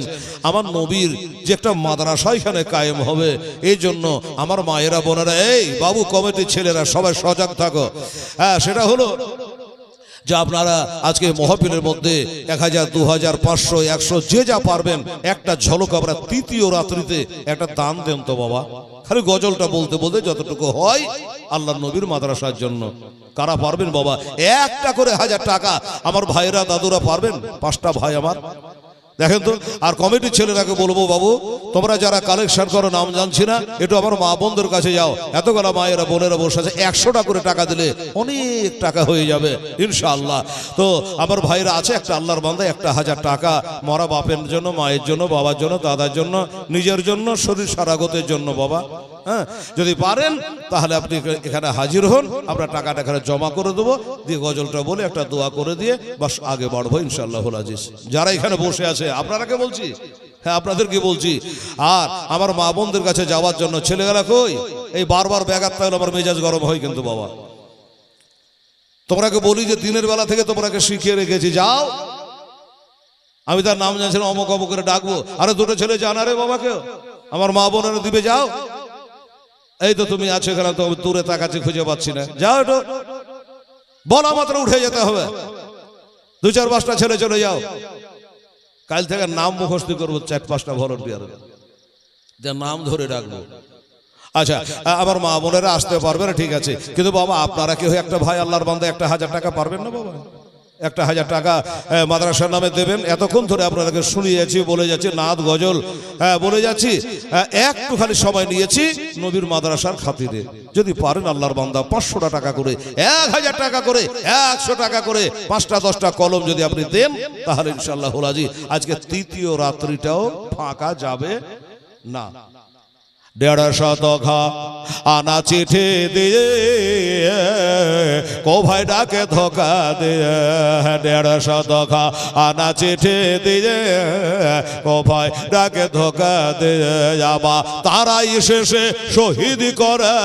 আমার নবীর যে একটা মাদ্রাসা এখানে কায়েম হবে, এই জন্য আমার মায়েরা বোনেরা, এই বাবু কমিটির ছেলেরা সবাই সজাগ থাকো। হ্যাঁ, সেটা হলো যে আপনারা আজকে মহফিলের মধ্যে 1000, 2000, 500, 100 যে যা পারবেন একটা ঝলক আমরা তৃতীয় রাত্রিতে একটা দান দেন তো বাবা। খালি গজলটা বলতে বলতে যতটুকু হয় আল্লাহর নবীর মাদ্রাসার জন্য। কারা পারবেন বাবা? একটা করে 1000 টাকা আমার ভাইরা দাদুরা পারবেন? 5টা ভাই আমার, দেখেন তো। আর কমিটির ছেলেরাকে বলবো, বাবু তোমরা যারা কালেকশন করো, নাম জানছি না, একটু আমার মা বোনদের কাছে যাও, এতগুলা মায়েরা বোনেরা বসে আছে, 100টা করে টাকা দিলে অনেক টাকা হয়ে যাবে ইনশাআল্লাহ। তো আমার ভাইরা আছে, একটা আল্লাহর বান্দা 1000 টাকা মরা বাপের জন্য, মায়ের জন্য, বাবার জন্য, দাদার জন্য, নিজের জন্য, শরীর সারাগতের জন্য বাবা। হ্যাঁ, যদি পারেন তাহলে আপনি এখানে হাজির হন, আমরা টাকাটা এখানে জমা করে দেবো, দিয়ে গজলটা বলে একটা দোয়া করে দিয়ে বাস আগে বাড়বো ইনশাআল্লাহুল আজিজ। যারা এখানে বসে আছে আপনারাকে বলছি, হ্যাঁ আপনাদেরকে বলছি। আর আমার মা বোনদের কাছে যাওয়ার জন্য ছেলেবেলা কই, এই বারবার ব্যাঘাত থাকলে আমার মেজাজ গরম হয় কিন্তু বাবা। তোমরাকে বলি যে দিনের বেলা থেকে তোমরাকে শিখিয়ে রেখেছি, যাও, আমি তার নাম জানছিলাম, অমুক অমুক করে ডাকবো, আরে 2টো ছেলে জানা রে বাবাকে, আমার মা বোনেরা দিবে, যাও। এই তো তুমি আছো এখানে, তো দূরে তাকাচ্ছি খুঁজে পাচ্ছি না, যাও, একটু বলা মাত্র উঠে যেতে হবে, 2-4-5টা ছেলে চলে যাও। কাল থেকে নাম মুখস্থ করবো, 4-5টা ভলান্টিয়ার নাম ধরে ডাকবো। আচ্ছা, আমার মা বোনেরা আসতে পারবে না, ঠিক আছে, কিন্তু বাবা আপনারা কেউ একটা ভাই আল্লাহর বান্দা 1000 টাকা পারবেন না বাবা? 1000 টাকা মাদ্রাসার নামে দেবেন। এতক্ষণ ধরে আপনাদেরকে শুনিয়ে যাচ্ছি, বলে যাচ্ছি, নাদ গজল বলে যাচ্ছি, একটু খালি সময় নিয়েছি নবীর মাদ্রাসার খাতিরে। যদি পারেন আল্লাহর বান্দা 500 টাকা করে, 1000 টাকা করে, 100 টাকা করে, 5টা 10টা কলম যদি আপনি দেন, তাহলে ইনশাআল্লাহুল আজিজ আজকে তৃতীয় রাত্রিটাও ফাঁকা যাবে না। 150 আনা চিঠি দিয়ে কোভাইটাকে ধোকা দিয়ে, 150 আনা চিঠি দিয়ে কোভাইটাকে ধোকা দিয়ে আবার তারাই শেষে শহীদ করে,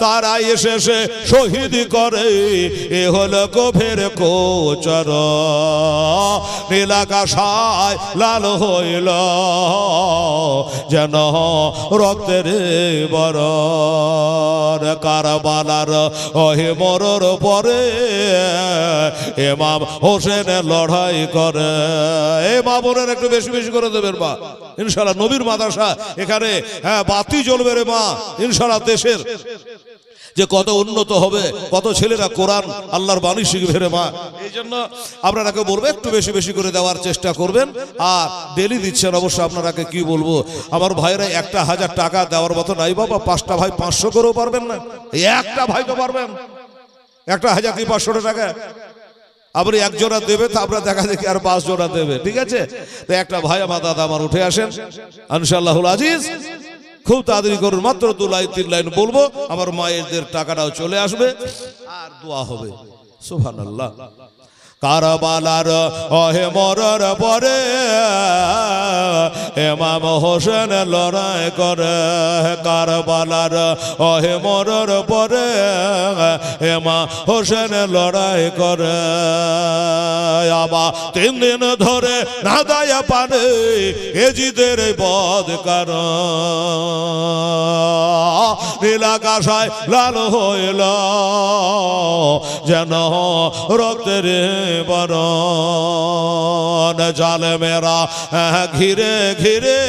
তারাই শেষে শহীদ করে। এ হলো কোফের কুচর, নীলাকাশায় লাল হইল যেন রক্তের বরর। কারবালার ওহে মরর পরে ইমাম হোসেন লড়াই করে। এই মা বোনের একটু বেশি বেশি করে দেবেন মা, ইনশাআল্লাহ নবীর মাদ্রাসা এখানে, হ্যাঁ বাতি জ্বলবে রে মা, ইনশাআল্লাহ দেশের যে কত উন্নত হবে, কত ছেলেরা কোরআন আল্লাহর বাণী শিখবে রে মা। এই জন্য আপনারাকে বলবো একটু বেশি বেশি করে দেওয়ার চেষ্টা করবেন। আর ডেলি দিচ্ছেন অবশ্য, আপনারাকে কি বলবো, আমার ভাইরা 1000 টাকা দেওয়ার মতো নাই বাবা। 5টা ভাই 500 করেও পারবেন না, একটা ভাই তো পারবেন 1000 কি 500 টাকা। আপনি 1 জোড়া দেবে, তা আপনার দেখা দেখি আর 5 জোড়া দেবে, ঠিক আছে। তো একটা ভাই আমার দাদা আমার উঠে আসেন ইনশাআল্লাহুল আজিজ, খুব তাড়াতাড়ি করুন, মাত্র 2 লাইন 3 লাইন বলবো, আমার মায়েদের টাকাটাও চলে আসবে আর দোয়া হবে। সুবহানাল্লাহ। কারবালার ওহে মরার পরে ইমাম হোসেন লড়াই করে, কারবালার ওহে মরার পরে ইমাম হোসেন লড়াই করে। আবার 3 দিন ধরে না দায়া পানে এজিদের বদ কারণ, নীলাকাশায় লাল হইল যেন রক্তের বরণ। জালেমেরা ঘিরে ঘিরে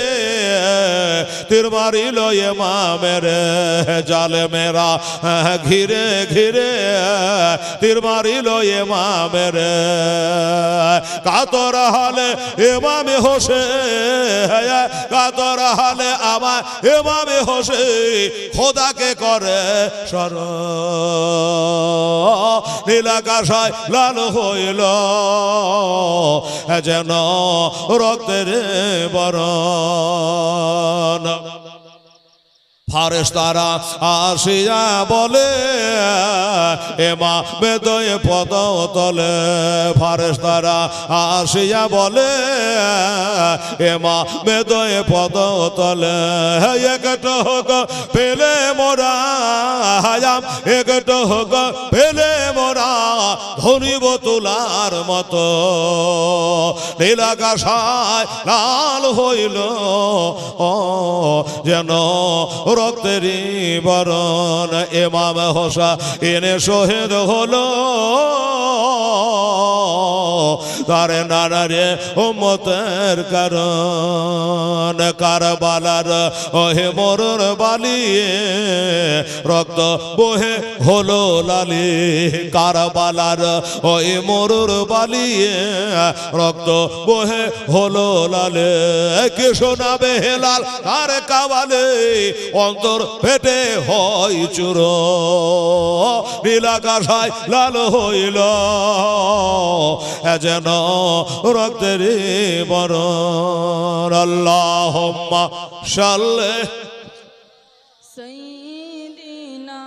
তীর মারিল ইমামের, জালেমেরা ঘিরে ঘিরে তীর মারিল ইমামের। কাতর হালে ইমামে হোসেন, কাতর হালে আমার ইমামে হোসেন খোদাকে করে স্মরণ। নীলাকাশায় লাল হইল যেন রক্তের বরণ। ফারেশতারা আসিয়া বলে ইমামে দয়ে পদ তলে, ফারেশতারা আসিয়া বলে ইমামে দয়ে পদ তলে। একটু হোক পেলে মোরা হায়াম, একটু হোক পেলে মোরা ধনিব তুলার মতো। নীলাকাশায় লাল হইল যেন রক্তের বরণ। ইমাম হোসেন শহীদ হলো তার নানারে উম্মতের কারণ। কারবালার ওহে মরুর বালিয়ে রক্ত বহে হলো লালি, কারবালার ওই মরুর বালিয়ে রক্ত বহে হলো লালে। কে শোনাবে হেলাল তার কাবালে অন্তর ফেটে হয় চুর। নীলাকাশায় লাল হইল যেন রক্তের বরণ। আল্লাহুম্মা সাল্লি সাইয়্যিদিনা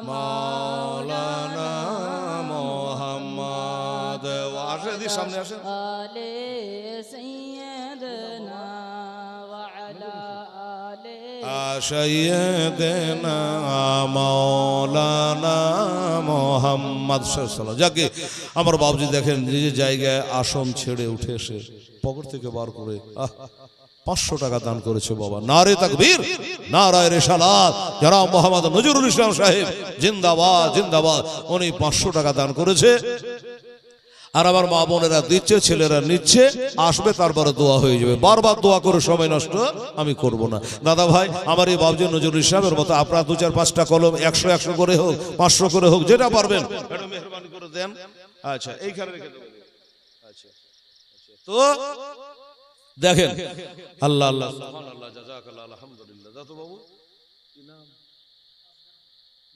মাওলানা মুহাম্মদ। আসেন সামনে আসেন। আলে সাইয়্যিদিনা ওয়া আলা আলে সাইয়্যিদিনা মাওলানা মুহাম্মদ সাল্লাল্লাহু। যাকে আমার বাবুজি দেখেন নিজের জায়গায় আসন ছেড়ে উঠে এসে পকেট থেকে বার করে 500 টাকা দান করেছে বাবা। নারে তাকবীর, নারায়ে রিসালাত। জনাব মোহাম্মদ নজরুল ইসলাম সাহেব জিন্দাবাদ জিন্দাবাদ। উনি 500 টাকা দান করেছে। আর আমার মা বোনেরা দিচ্ছে, ছেলেরা নিচ্ছে, আসবে তারপরে দোয়া হয়ে যাবে। বারবার দোয়া করে সময় নষ্ট আমি করব না। দাদা ভাই, আমার এই বাবজি নজরুল ইসলামের মতো আপনারা 2-4-5টা কলম 100 করে হোক, 500 করে হোক, যেটা পারবেন একটু মেহেরবানি করে দেন। আচ্ছা, এইখানে রেখে দেবো। আচ্ছা, তো দেখেন, আল্লাহ আল্লাহ সুবহানাল্লাহ জাযাকাল্লাহ আলহামদুলিল্লাহ। দাদু বাবু কি নাম?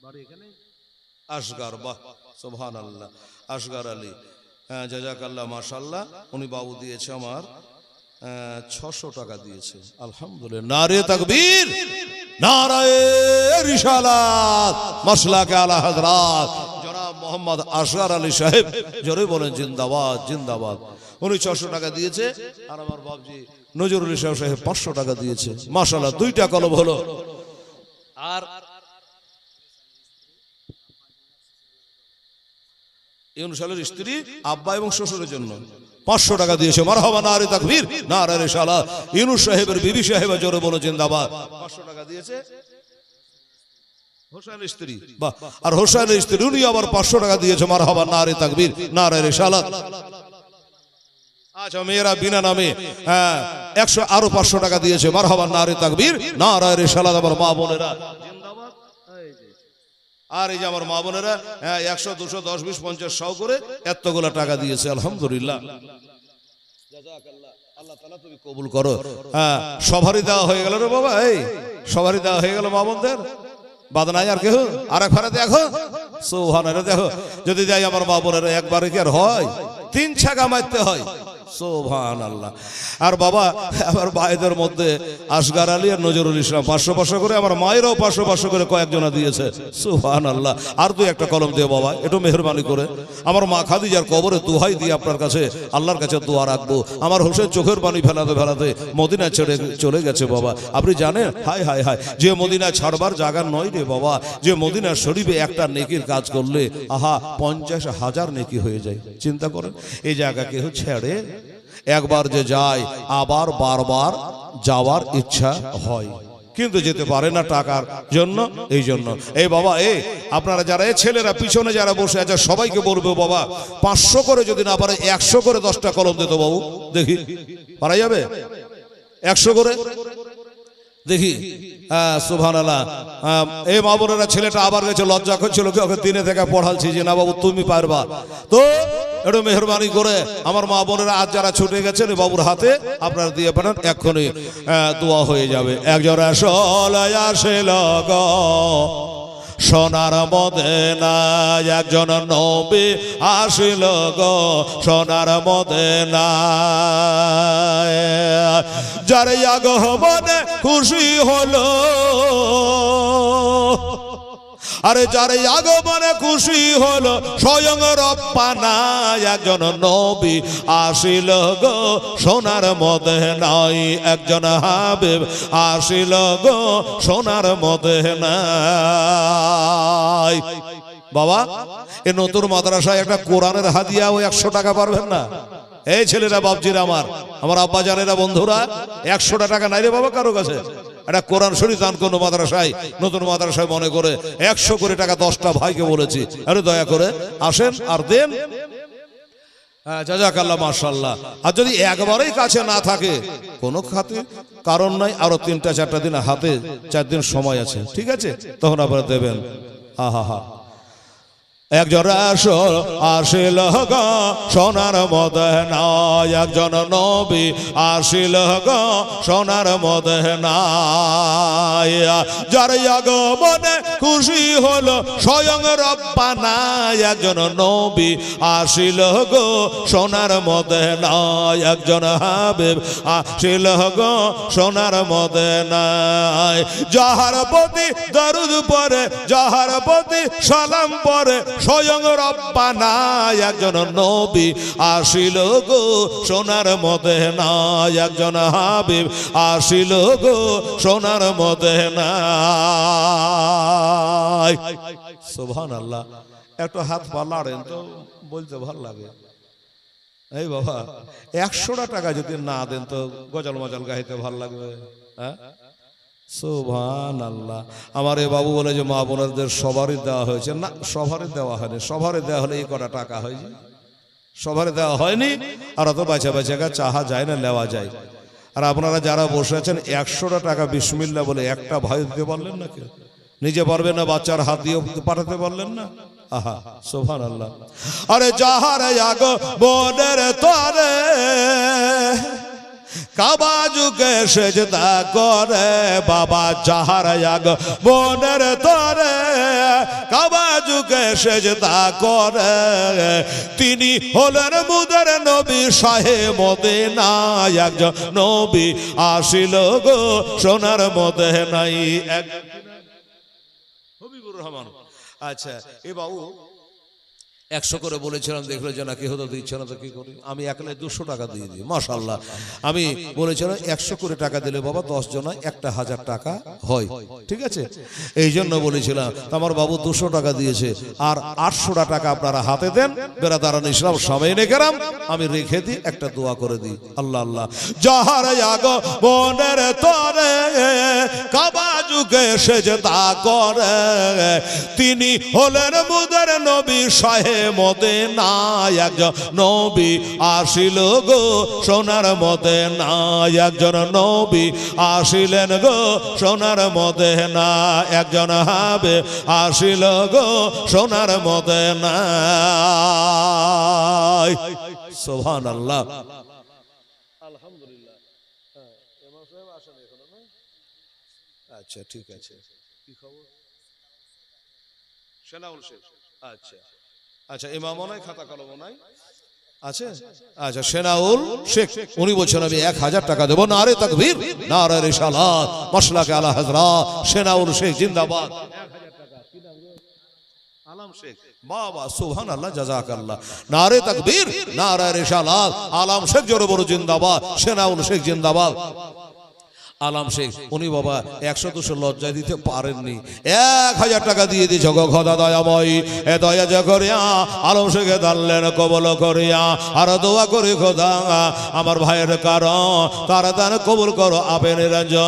বাড়ি এখানে আসগার। বাহ, সুবহানাল্লাহ, আসগার আলী। হ্যাঁ, জাযাকাল্লাহ মাশাআল্লাহ। উনি বাবু দিয়েছে আমার 600 টাকা দিয়েছে। আলহামদুলিল্লাহ। নারে তাকবীর, নারায়ে রিসালাত, মাসলাকে আলা হযরত জনাব মোহাম্মদ আসগার আলী সাহেব, জোরে বলেন জিন্দাবাদ জিন্দাবাদ। উনি 600 টাকা দিয়েছে। আর আমার বাবজি নজরুল ইসলাম সাহেব 500 টাকা দিয়েছে। মাশাআল্লাহ, 2টা কলম হলো। আর ইউনুস সাহেবের স্ত্রী, আব্বা এবং শ্বশুরের জন্য 500 টাকা দিয়েছে। মারহাবা, নারে তাকবীর, নারে রিসালাত। ইউনুস সাহেবের বিবি সাহেব, জোরে বলো জিন্দাবাদ। 500 টাকা দিয়েছে হোসেনের স্ত্রী। বাহ। আর হোসেনের স্ত্রী উনি আবার 500 টাকা দিয়েছে। মারহাবা, নারে তাকবীর, নারে রিসালাত। আচ্ছা, মেয়েরা বিনা নামে 100 আরো 500 টাকা দিয়েছে। মারহাবা, নারে তাকবীর, নারে রিসালাত। আমার মা বোনেরা জিন্দাবাদ। আর এই যে আমার মা বোনেরা 100, 200, 10, 20, 50, 100 করে এতগুলা টাকা দিয়েছে। আলহামদুলিল্লাহ, জাযাকাল্লাহ। আল্লাহ তাআলা তুমি কবুল করো। সবারই দেওয়া হয়ে গেল রে বাবা, এই সবারই দেওয়া হয়ে গেল মা বোনদের। বাদ নাই আর কেউ? আর একবারে দেখো, সুবহানাল্লাহ। দেখো, যদি যাই আমার মা বোনেরা একবারে কি আর হয়? 3 ছাগা মারতে হয়। সুবহানাল্লাহ। আর বাবা আমার ভাইদের মধ্যে আসগার আলী আর নজরুল ইসলাম 500 করে, আমার মায়েরাও 500 করে কয়েকজনা দিয়েছে। সুবহানাল্লাহ। আর তুই একটা কলম দে বাবা, একটু মেহরবানি করে। আমার মা খাদিজার কবরে দোহাই দিয়ে আপনার কাছে, আল্লাহর কাছে দোয়া রাখবো। আমার হোসেন চোখের পানি ফেলাতে ফেলাতে মদিনা ছেড়ে চলে গেছে বাবা। আপনি জানেন, হায় হায় হায়, যে মদিনা ছাড়বার জায়গা নয় রে বাবা, যে মদিনা শরীফে একটা নেকির কাজ করলে আহা 50,000 নেকি হয়ে যায়। চিন্তা করেন, এই জায়গা কেউ ছেড়ে? একবার যে যায় আবার বারবার যাওয়ার ইচ্ছা হয়, কিন্তু যেতে পারে না টাকার জন্য। এই জন্য এই বাবা, আপনারা যারা ছেলেরা পিছনে যারা বসে আছে সবাইকে বলবো বাবা, 500 করে যদি না পারে 100 করে 10টা কলম দিত বাবু, দেখি পারা যাবে? 100 করে দেখি। হ্যাঁ সুবহানাল্লাহ। এই মা বোনেরা, ছেলেটা আবার গেছে, লজ্জা করছিল, ওকে দিনে থেকে পড়ালছি যে না বাবু তুমি পারবা। তো একটু মেহরবানি করে আমার মা বোনেরা আজ যারা ছুটে গেছেন বাবুর হাতে আপনারা দিয়ে পাঠান, এক্ষুনি দোয়া হয়ে যাবে। একজন আসল সোনার মদিনা, একজন নবী আসিল গো সোনার মদিনা, যার আগমনে খুশি হলো, আরে যার আগমনে খুশি হলো স্বয়ং রব্বানা, একজন নবী আসিল গো সোনার মদিনায়, একজন হাবিব আসিল গো সোনার মদিনায়। বাবা, এই নতুন মাদ্রাসায় একটা কোরআনের হাদিয়া ও 100 টাকা পারবেন না? এই ছেলেরা বাপজিরা, আমার আব্বা জানেরা, বন্ধুরা, 100 টাকা নাই রে বাবা কারো কাছে। একটা কোরআন শরীফ দান কোন মাদ্রাসায়, নতুন মাদ্রাসায় মনে করে 100 করে টাকা 10টা ভাইকে বলেছি, আরে দয়া করে আসেন আর দেন। জাযাকাল্লাহ, মাশাআল্লাহ। আর যদি একবারেই কাছে না থাকে কোনো খাতে কারণ নাই, আরো 3-4টা দিন হাতে 4 দিন সময় আছে, ঠিক আছে, তখন আপনারা দেবেন। আহা হা। একজন রাসূল আসিল গো সোনার মদিনায়, একজন নবী আসিল গো সোনার মদিনায়, যার আগমনে খুশি হলো স্বয়ং রব্বানা, একজন নবী আসিল গো সোনার মদিনায়, একজন হাবিব আসিল গো সোনার মদিনায়, যাহার প্রতি দরুদ পড়ে, যাহার প্রতি সালাম পড়ে স্বয়ং রব্বানা, একজন নবী আসিল গো সোনার মদিনায়, একজন হাবিব আসিল গো সোনার মদিনায়। সুবহানাল্লাহ। একটু হাত পা নাড়েন তো, বলতে ভালো লাগে। এই বাবা, 100 টাকা যদি না দেন তো গজল মজল গাইতে ভালো লাগবে? হ্যাঁ, সুবহানাল্লাহ। আমার এ বাবু বলে যে মা বোনদের সবারই দেওয়া হয়েছে, না সবারই দেওয়া হয়নি। সবারই দেওয়া হলে এই কটা টাকা হয়েছে, সবারই দেওয়া হয়নি। আর অত বাঁচা বাঁচা চাহা যায় না, নেওয়া যায়। আর আপনারা যারা বসে আছেন 100 টাকা বিসমিল্লাহ বলে একটা ভাই দিতে পারলেন না? কেউ নিজে পারবেন না, বাচ্চার হাত দিয়ে পাঠাতে পারলেন না? আহা সুবহানাল্লাহ। আরে যাহার আগমনের তরে কাবা যুগে সেজদা করে বাবা, যাহার আগমনের তরে কাবা যুগে সেজদা করে, তিনি হলেন মুদের নবী শাহে মদিনা, একজন নবী আসিল গো সোনার মদিনায়। হবিবুর রহমান। আচ্ছা, এ বাবু 100 করে বলেছিলাম, দেখলো যে না কেউ তো দিচ্ছে না, তো কি করি? আমি একলে 200 টাকা দিয়ে দিই। মাশাআল্লাহ। আমি বলেছিলাম 100 করে টাকা দিলে বাবা 10 জনা 1000 টাকা হয়, ঠিক আছে? এই জন্য বলেছিলাম। আমার বাবু 200 টাকা দিয়েছে, আর 800 টাকা আপনারা হাতে দেন। বেরাদারান ইসলাম সামনে কেরাম, আমি রেখে দিই, একটা দোয়া করে দিই। আল্লাহ আল্লাহ। যাহার আগমনের তরে কাবা যুগে সেজদা করে, তিনি হলেন মুদের নবী শাহে মদিনা, একজন নবী আসিল গো সোনার মদিনা, একজন নবী আসিলেন গো সোনার মদিনা, একজন হাবিব আসিল গো সোনার মদিনা। সুবহানাল্লাহ। আলহামদুলিল্লাহ। আচ্ছা ঠিক আছে, কি খবর? সেনাউল শেখ। আচ্ছা আচ্ছা, ইমামও নাই, খাতা কলমও নাই। আছে? আচ্ছা, সেনাউল শেখ উনি বলছেন আমি 1000 টাকা দেবো। নারে তাকবীর, নারে রিসালাত, মাসলাকে আলা হযরত সেনাউল শেখ জিন্দাবাদ। 1000 টাকা। কি নাম গো? আলম শেখ। বাবা সুবহানাল্লাহ, জাযাকাল্লাহ। নারে তাকবীর, নারে রিসালাত, আলম শেখ জোরে বড় জিন্দাবাদ, সেনাউল শেখ জিন্দাবাদ। আলম শেখ উনি বাবা 100-200 লজ্জা দিতে পারেননি, 1000 টাকা দিয়ে দিয়েছ গো খোদা দয়াময়। এ দয়া যা করিয়া আলম শেখে দানলেন কবল করিয়া, আর দোয়া করি খোদা আমার ভাইয়ের কারণ তারা দান কবুল করো আপে নিরঞ্জন।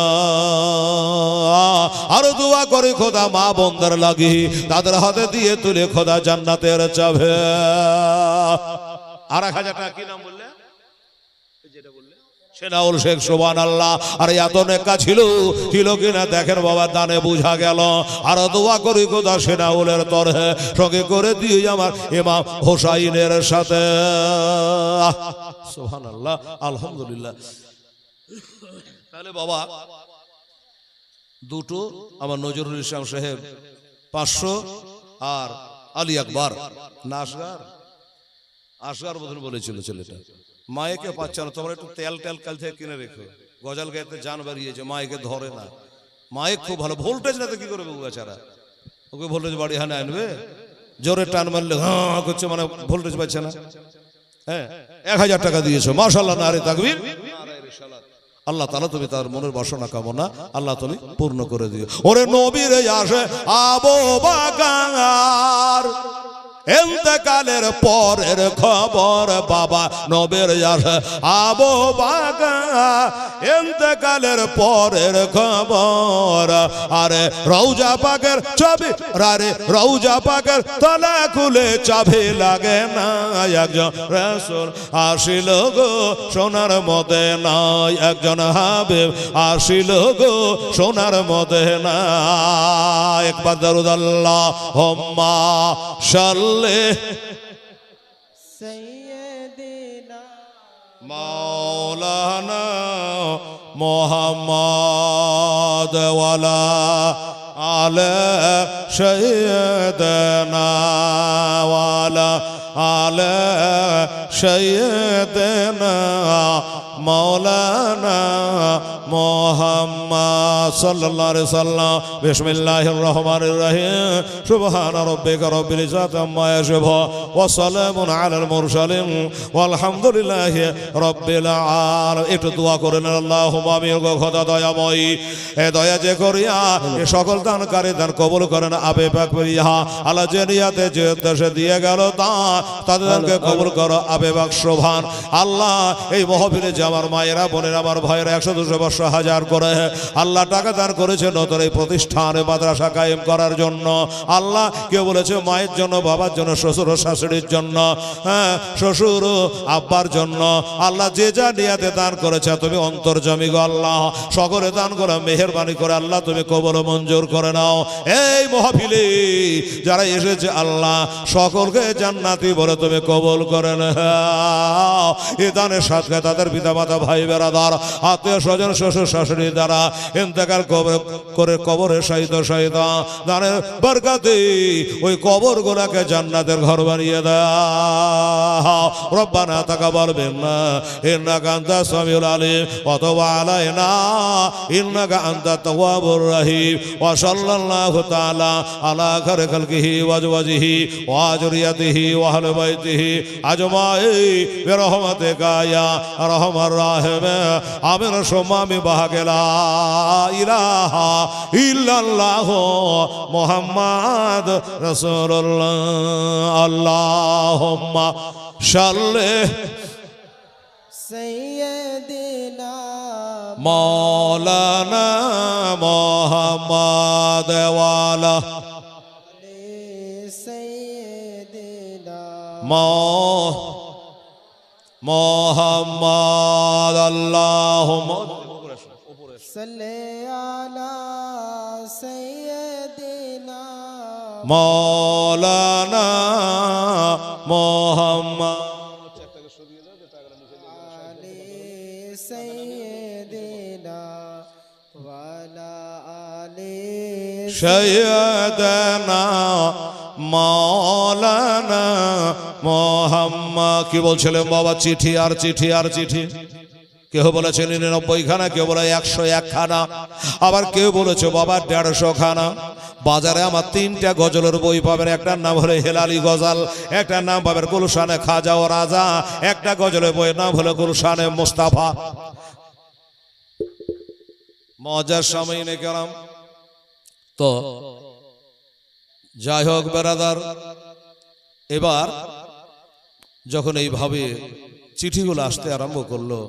আর দোয়া করি খোদা মা বোনদের লাগি তাদের হাতে দিয়ে তুলে খোদা জান্নাতের চাবে। আর 1000 টাকা। কি নাম বললে? যেটা বললে সেনাউল শেখ, সুবহানাল্লাহ। আর এত নেকা ছিল কিনা দেখেন বাবা, দানে বুঝা গেল। আর দোয়া করি খোদা সেনাউলের তরহে সঙ্গে করে দিয়ে আমার ইমাম হোসাইনের সাথে। সুবহানাল্লাহ, আলহামদুলিল্লাহ। তাহলে বাবা দুটো আমার নজরুল ইসলাম সাহেব 500, আর আলী আকবর না আসগার বোধন বলেছিল ছেলেটা। মায়েকে পাচ্ছে না, তোমরা একটু তেল কাল থেকে কিনে রেখো, গজাল গাইতে জান বাড়িয়েছে, মায়েকে ধরে না। মায়ে খুব ভালো, ভোল্টেজ না তো কি করবে বেচারা, ওকে ভোল্টেজ বাড়ি হানে আনবে, জোরে টান মারলে হ্যাঁ করছে, মানে ভোল্টেজ পাচ্ছে না। হ্যাঁ, 1000 টাকা দিয়েছো, মাশাআল্লাহ, নারে তাকবীর। আল্লাহ তাআলা তুমি তার মনের বাসনা কামনা আল্লাহ তুমি পূর্ণ করে দিও। ওরে নবীর আসে আবু বকর, ইন্তেকালের পরের খবর বাবা নবীর আসে আবু বকর, ইন্তেকালের পরের খবর। আরে রওজা পাকের চাবি, আরে রওজা পাকের তালা খুলে চাবি লাগে না, একজন রাসূল আসিল গো সোনার মদিনা, একজন হাবিব আসিল গো সোনার মদিনা। একবার দরুদ আল্লাহুম্মা সাল্লি সাইয়্যিদিনা মাওলানা মুহাম্মদ ওয়ালা আলে সাইয়্যিদিনা ওয়ালা আলে সাইয়্যিদিনা মাওলানা মুহাম্মদ সাল্লাল্লাহু আলাইহি ওয়াসাল্লাম। বিসমিল্লাহির রহমানির রহিম। সুবহান রাব্বিকা রাব্বিল ইজ্জাতি আম্মা ইয়াসিফুন ওয়া সালামুন আলাল মুরসালিন ওয়ালহামদুলিল্লাহি রাব্বিল আলামিন। একটু দোয়া করেন, আল্লাহুম্মা আমিন। গো খোদা দয়াময়ী, এ দয়া যে করিয়া এ সকল দানকারী দান কবুল করেন আবে পাক করিয়া। আল্লাহ যে নিয়াতে যে উদ্দেশ্যে দিয়ে গেল তা তাদেরকে কবুল করো আবে পাক সুবহান আল্লাহ। এই মাহফিলে যে আমার মায়েরা বোনেরা আমার ভাইয়েরা 100-200 বর্ষ হাজার করে আল্লাহ টাকা দান করেছে নতুন এই প্রতিষ্ঠানে মাদ্রাসা কায়েম করার জন্য। আল্লাহ কেউ বলেছে মায়ের জন্য, বাবার জন্য, শ্বশুর ও শাশুড়ির জন্য, হ্যাঁ শ্বশুর আব্বার জন্য। আল্লাহ যে যা নিয়াতে দান করেছে তুমি অন্তর্যামী গো আল্লাহ, সকলে দান করে মেহেরবানি করে আল্লাহ তুমি কবুল মঞ্জুর করে নাও। এই মাহফিলে যারা এসেছে আল্লাহ সকলকে জান্নাতি বলে তুমি কবুল করে নাও। এ দানের সাথে তাদের পিতামাতা ভাই বেরাদার আত্মীয় স্বজন শ্বশুর শাশুড়ি দ্বারা ইন্তেকাল করে কবরে শাহিদ দানের বরকতে ওই কবর গুলাকে জান্নাতের ঘর বানিয়ে দাও। রব্বানা তাকাব্বাল মিন্না ইন্নাকা আনতাস সামিউল আলিম ওয়া তুব আলাইনা ইন্নাকা আনতাত তাওয়াবুর রহিম। ওয়া সাল্লাল্লাহু তাআলা আলা খায়রি খালকিহি ওয়া আজওয়াজিহি ওয়া যুররিয়াতিহি ওয়া আহলি বাইতিহি আজমাইন বিরহমাতিকা ইয়া আরহামার রাহিমিন। আমিন সুম্মা আমিন। বাহাকে লা ইলাহা ইল্লাল্লাহ মুহাম্মাদ রাসূলুল্লাহ। আল্লাহুম্মা সাল্লি সাইয়্যিদিনা মাওলানা মুহাম্মদ ওয়ালা আলি সাইয়্যিদিনা মুহাম্মদ। আল্লাহুম্মা সাল্লি আলা সাইয়্যিদিনা মাওলানা মুহাম্মদ। আলি সাইয়্যিদিনা ওয়ালা আলি সাইয়্যিদানা মাওলানা মোহাম্মদ কি বলছিলেন বাবা? চিঠি আর চিঠি আর চিঠি। কেউ বলেছে 99 খানা, কেউ বলে 101 খানা, আবার কেউ বলেছে বাবা 150 খানা। বাজারে আমার 3টা গজলের বই পাবেন। একটার নাম হলো হেলালি গজল, একটার নাম পাবেন গুলশানে খাজা ও রাজা, একটা গজলের বইয়ের নাম হলো গুলশানে মুস্তাফা। মজার সামনে গেলাম তো। যাই হোক বেরাদার, এবার যখন এইভাবে চিঠিগুলো আসতে আরম্ভ করলো,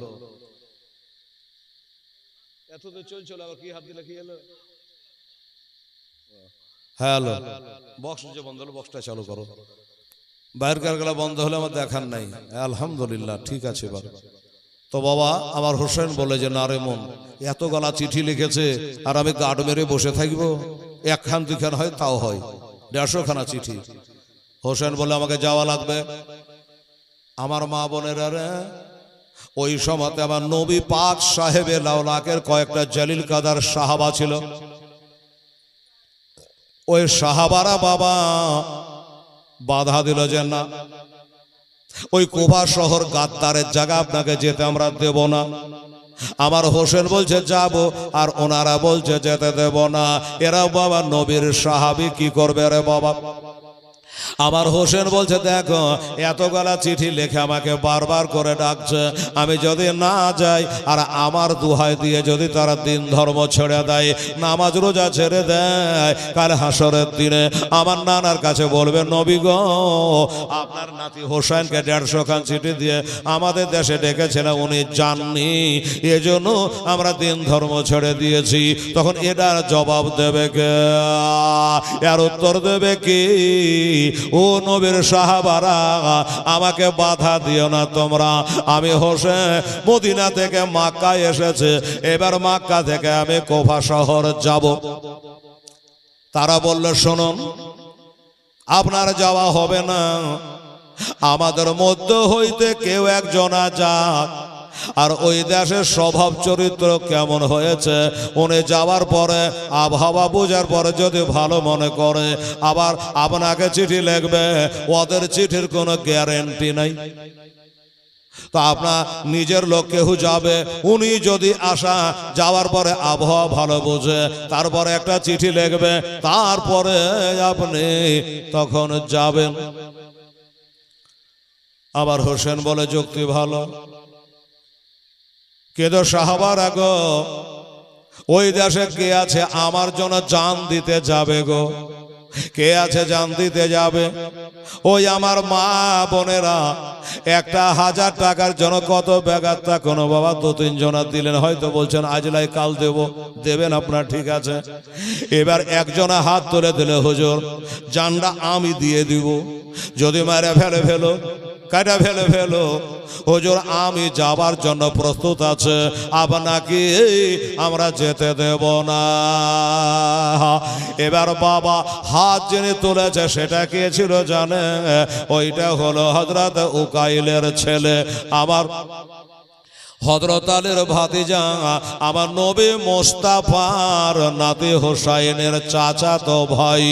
এতদূর চলছিল, আবার কি হাত দিলে কি এলো? হ্যালো, বক্স যে বন্ধ হলো, বক্সটা চালু করো। বাইরের গলা বন্ধ হলে আমার দেখার নাই। আলহামদুলিল্লাহ, ঠিক আছে। এবার তো বাবা আমার হোসেন বলে যে না রে মন, এত গলা চিঠি লিখেছে আর আমি গার্ড মেরে বসে থাকবো? 1 খান 2 খান হয়, তাও হয় 150 খানা চিঠি। হোসেন বলে আমাকে যাওয়া লাগবে। আমার মা বোনেরা রে, ওই সময়তে আমার নবী পাক সাহেবে লাউলাকের কয়েকটা জলিল কাদার সাহাবা ছিল। ওই সাহাবারা বাবা বাধা দিল যে না, ওই কুফা শহর গাদ্দারের জায়গা, আপনাকে যেতে আমরা দেব না। আমার হোসেন বলছে যাব, আর ওনারা বলছে যেতে দেব না। এরা বাবা নবীর সাহাবী, কি করবে রে বাবা? আমার হোসেন বলছে দেখো, এতগুলা চিঠি লিখে আমাকে বারবার করে ডাকছে, আমি যদি না যাই আর আমার দোহাই দিয়ে যদি তারা দিন ধর্ম ছেড়ে দেয়, নামাজ রোজা ছেড়ে দেয়, কাল হাসরের দিনে আমার নানার কাছে বলবে নবী গো, আপনার নাতি হোসেনকে 150 খান চিঠি দিয়ে আমাদের দেশে ডেকেছিল, উনি যাননি, এজন্য আমরা দিন ধর্ম ছেড়ে দিয়েছি। তখন এটার জবাব দেবে কে? এর উত্তর দেবে কি? ও নবীর সাহাবারা, আমাকে বাধা দিও না তোমরা। আমি হোসেন মদিনা থেকে মক্কায় এসেছে, এবার মক্কা থেকে আমি কুফা শহর যাব। তারা বলল শুনুন, আপনার যাওয়া হবে না, আমাদের মধ্য হইতে কেউ একজন যাক, আর ওই দেশের স্বভাব চরিত্র কেমন হয়েছে, উনি যাওয়ার পরে আবহাওয়া বোঝার পরে যদি ভালো মনে করে আবার আপনাকে চিঠি লিখবে, ওদের চিঠির কোনো গ্যারেন্টি নাই। তো আপনার নিজের লোক কেউ যাবে, উনি যদি আসা যাওয়ার পরে আবহাওয়া ভালো বোঝে, তারপরে একটা চিঠি লিখবে, তারপরে আপনি তখন যাবেন। আবার হোসেন বলে যুক্তি ভালো, কেদো সাহাবার গো, ওই দেশে কে আছে আমার জন্য জান দিতে যাবে গো? কে আছে জান দিতে যাবে? ওই আমার মা বোনেরা 1000 টাকার জন্য কত বেগারটা কোনো বাবা 2-3 জনা দিলেন, হয়তো বলছেন আজ লাই কাল দেব, দেবেন আপনার, ঠিক আছে। এবার একজনা হাত তুলে দিলে হুজুর জানটা আমি দিয়ে দিব, যদি মারে ফেলো কাটা ফেলো, হুজুর আমি যাবার জন্য প্রস্তুত আছে, আপনাকে আমরা যেতে দেব না। এবার বাবা হাত যিনি তুলেছে সেটা কে ছিল জানে? ওইটা হলো হযরত উকাইলের ছেলে, আমার হযরত আলীর ভাতিজা, আমার নবী মুস্তাফার নাতি হোসাইনের চাচাতো ভাই,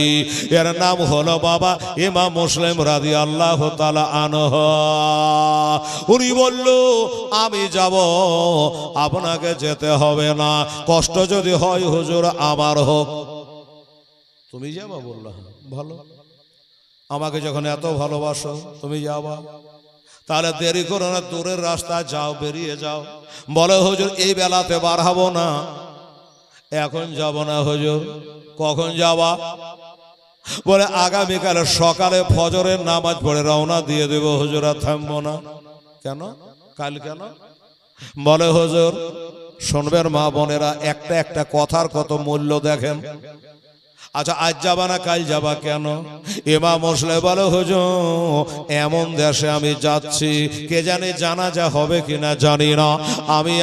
এর নাম হলো বাবা ইমাম মুসলিম রাদিয়াল্লাহু তাআলা আনহু। উনি বলল আমি যাব, আপনাকে যেতে হবে না, কষ্ট যদি হয় হুজুর আমার হোক। তুমি যাবা? বললাম ভালো, আমাকে যখন এত ভালোবাসো তুমি যাবা, তাহলে দেরি করো না, দূরের রাস্তা যাও, বেরিয়ে যাও। বলে হুজুর এই বেলাতে বার হব না, এখন যাব না হুজুর। কখন যাবা? বলে আগামীকাল সকালে ফজরের নামাজ পড়ে রওনা দিয়ে দেব হুজুর, আর থামবো না। কেন? কাল কেন? বলে হুজুর শুনবেন মা বোনেরা, একটা কথার কত মূল্য দেখেন। আচ্ছা আজ যাবা না কাল যাবা কেন? ইমাম মুসলিম বলে হুজুর এমন দেশে আমি যাচ্ছি, কে জানে জানাজা হবে কিনা জানি না, আমি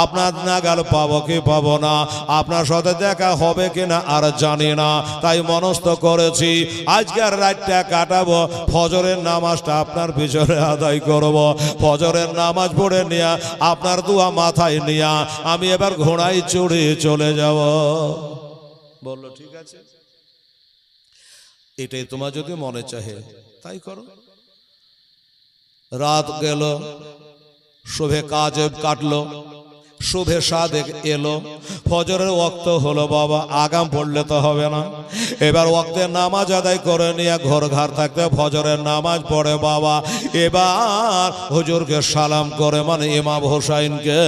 আপনার নাগাল পাবো কি পাবো না, আপনার সাথে দেখা হবে কিনা আর জানি না, তাই মনস্থ করেছি আজকের রাতটা কাটাবো, ফজরের নামাজটা আপনার পিছনে আদায় করব, ফজরের নামাজ পড়ে নিয়ে আপনার দোয়া মাথায় নিয়ে আমি এবার ঘোড়ায় চড়ে চলে যাব। বললো ঠিক আছে, এটাই তোমার যদি মনে চাহে তাই করো, রাত গেল, শুভে কাজেব কাটলো, শুভে সাদেক এলো, ফজরের ওয়াক্ত হলো। বাবা আগাম পড়লে তো হবে না, এবার ওয়াক্তে নামাজ আদায় করে নিয়ে ঘর ঘর থাকতে ফজরের নামাজ পড়ে। বাবা এবার হুজুরকে সালাম করে, মানে ইমাম হোসাইনকে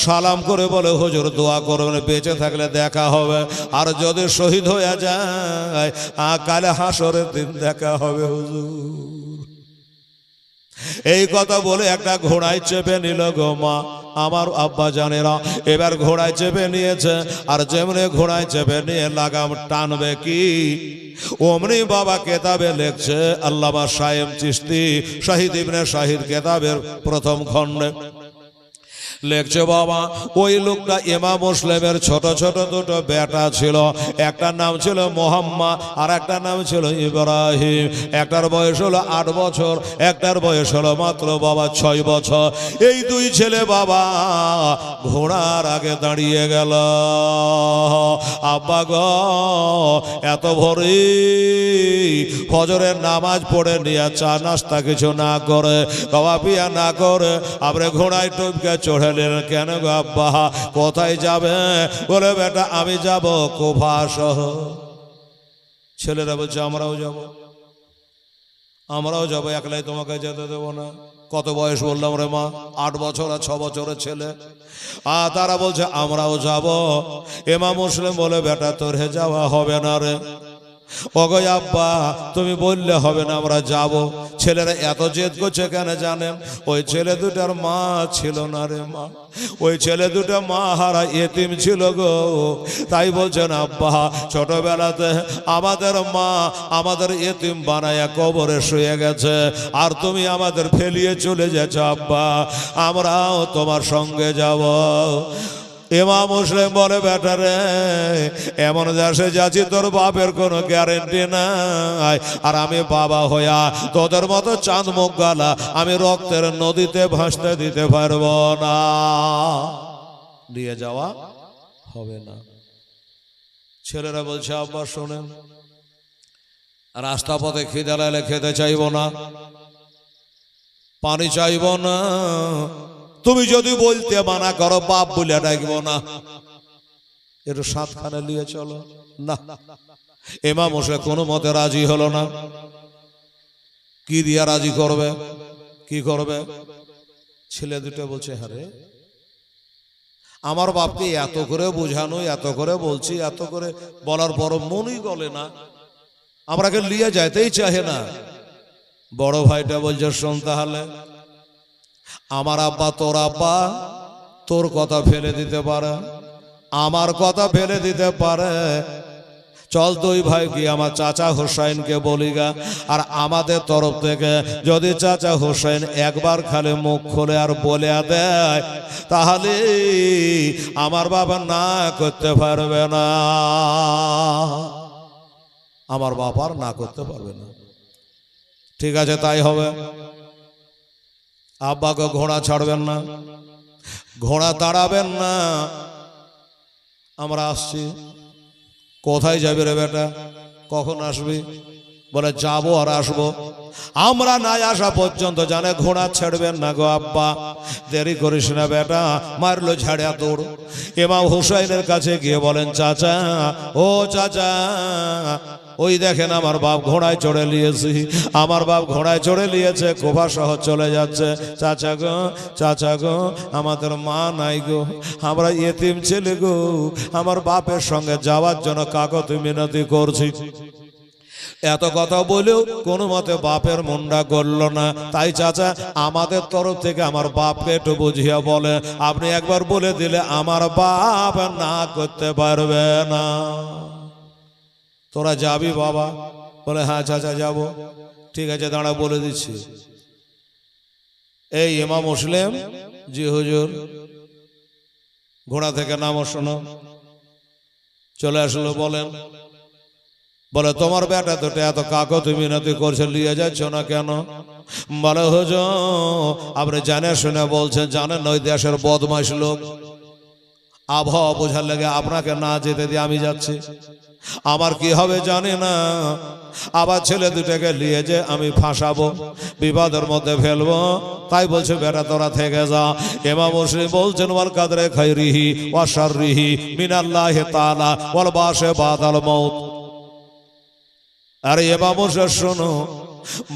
সালাম করে বলে, হুজুর দোয়া করবেন, বেঁচে থাকলে দেখা হবে, আর যদি শহীদ হয়ে যায় কালে হাসরের দিন দেখা হবে হুজুর। এই কথা বলে একটা ঘোড়ায় চেপে নিল গো মা আমার আব্বা জানেরা। এবার ঘোড়ায় চেপে নিয়েছে, আর যেমনি ঘোড়ায় চেপে নিয়ে লাগাম টানবে কি অমনি বাবা কেতাবে লেখছে, আল্লামা সায়েম চিশতি শাহিদ ইবনে শাহিদ কেতাবের প্রথম খণ্ডে লেখছে, বাবা ওই লোকটা ইমাম মুসলিমের ছোট ছোট দুটো বেটা ছিল, একটার নাম ছিল মোহাম্মদ আর একটার নাম ছিল ইব্রাহিম। একটার বয়স হলো 8 বছর, একটার বয়স হলো মাত্র বাবা 6 বছর। এই দুই ছেলে বাবা ঘোড়ার আগে দাঁড়িয়ে গেল। আব্বা গো এত ভোরে ফজরের নামাজ পড়ে নিয়ে চা নাস্তা কিছু না করে, খাওয়া পিয়া না করে আপনি ঘোড়ায় টপকে চড়ে কেন গো আব্বা? কোথায় যাবে? বলে বেটা আমি যাব কুফা শহর। ছেলেরা বলছে আমরাও যাব, আমরাও যাবো, একলাই তোমাকে যেতে দেবো না। কত বয়স বললাম রে মা? 8 বছর আর 6 বছরের ছেলে। আর তারা বলছে আমরাও যাব। ইমাম মুসলিম বলে বেটা তোর হে যাওয়া হবে না রে। ওগো আব্বা তুমি বললে হবে না, আমরা যাব। ছেলেরা এত জেদ করছে কেন জানেন? ওই ছেলে দুটার মা ছিল না রে মা, ওই ছেলে দুটা মা হারা এতিম ছিল গো। তাই বলছেন আব্বা ছোটবেলাতে আমাদের মা আমাদের এতিম বানায়া কবরে শুয়ে গেছে, আর তুমি আমাদের ফেলিয়ে চলে যাচ্ছ আব্বা, আমরাও তোমার সঙ্গে যাব। ইমাম মুসলিম বলে বেটা রে এমন দেশে যাচ্ছি তোর বাপের কোনো গ্যারেন্টি নাই, আর আমি বাবা হইয়া তোদের মতো চাঁদ মুখ গালা আমি রক্তের নদীতে ভাসতে দিতে পারবো না, নিয়ে যাওয়া হবে না। ছেলেরা বলছে আব্বা শোনেন, রাস্তা পথে খিদে লাগলে খেতে চাইবো না, পানি চাইবো না, তুমি যদি বলতে মানা করো বাপ বলে ডাকবো না, একটু সাতখানে নিয়ে চলো না। ইমাম মুসলিম কোনো মতে রাজি হলো না। কি দিয়া রাজি করবে? কি করবে? ছেলে দুটো বলছে হ্যাঁ আমার বাপকে এত করে বোঝানো, এত করে বলছি, এত করে বলার পর মনই গলে না, আমরাকে লিয়ে যাইতেই চাহে না। বড় ভাইটা বলছে শোন তাহলে, আমার আব্বা তোর আব্বা তোর কথা ফেলে দিতে পারে, আমার কথা ফেলে দিতে পারে, চল দুই ভাই কি আমার চাচা হোসাইনকে বলিগা, আর আমাদের তরফ থেকে যদি চাচা হোসেন একবার খালি মুখ খুলে আর বলে দেয় তাহলে আমার বাবা না করতে পারবে না, আমার বাবার না করতে পারবে না। ঠিক আছে তাই হবে। আব্বাকে ঘোড়া ছাড়বেন না, ঘোড়া দাঁড়াবেন না, আমরা আসছি। কোথায় যাবি রে বেটা? কখন আসবি? বলে যাবো আর আসবো, আমরা না আসা পর্যন্ত জানে ঘোড়া ছাড়বেন না গো আব্বা, দেরি করিস না বেটা। মারলো ঝাড়িয়া দৌড়। ইমাম হুসাইনের কাছে গিয়ে বলেন চাচা, ও চাচা ওই দেখেন আমার বাপ ঘোড়ায় চড়ে নিয়েছি, আমার বাপ ঘোড়ায় চড়ে নিয়েছে, কুফা শহর চলে যাচ্ছে। চাচা গো আমাদের মা নাই গো, আমরা এতিম ছেলে গো, আমার বাপের সঙ্গে যাওয়ার জন্য কাকতি মিনতি করছি। এত কথা বলেও কোনো মতে বাপের মনটা গড়ল না। তাই চাচা আমাদের তরফ থেকে আমার বাপকে একটু বুঝিয়ে বলে, আপনি একবার বলে দিলে আমার বাপ না করতে পারবে না। তোরা যাবি বাবা? বলে হ্যাঁ চাচা যাব। ঠিক আছে দাঁড়া বলে দিচ্ছি। এই ইমাম মুসলিম, জি হুজুর। ঘোড়া থেকে নামো, শোনো। চলে আসলো। বলেন। বলে তোমার বেটা দুটো এত কাকতি মিনতি করছে, নিয়ে যাচ্ছ না কেন? বলে হুজুর আপনি জানে শুনে বলছেন, জানেন ওই দেশের বদমাইশ লোক, আবহাওয়া বোঝার লেগে আপনাকে না যেতে দিয়ে আমি যাচ্ছি, আমার কি হবে জানি না। আবার ছেলে দুটাকে নিয়ে যে আমি ফাঁসাবো, বিবাদের মধ্যে ফেলবো, তাই বলছে বেটা তোরা থেকে যা। ইমাম মুসলিম বলছেন ওয়াল কাদরে খাইরিহি ওয়া শাররিহি মিনাল্লাহি তাআলা ওয়াল বাসে বাদাল মাউত। আরে ইমাম মুসলিম শোনো,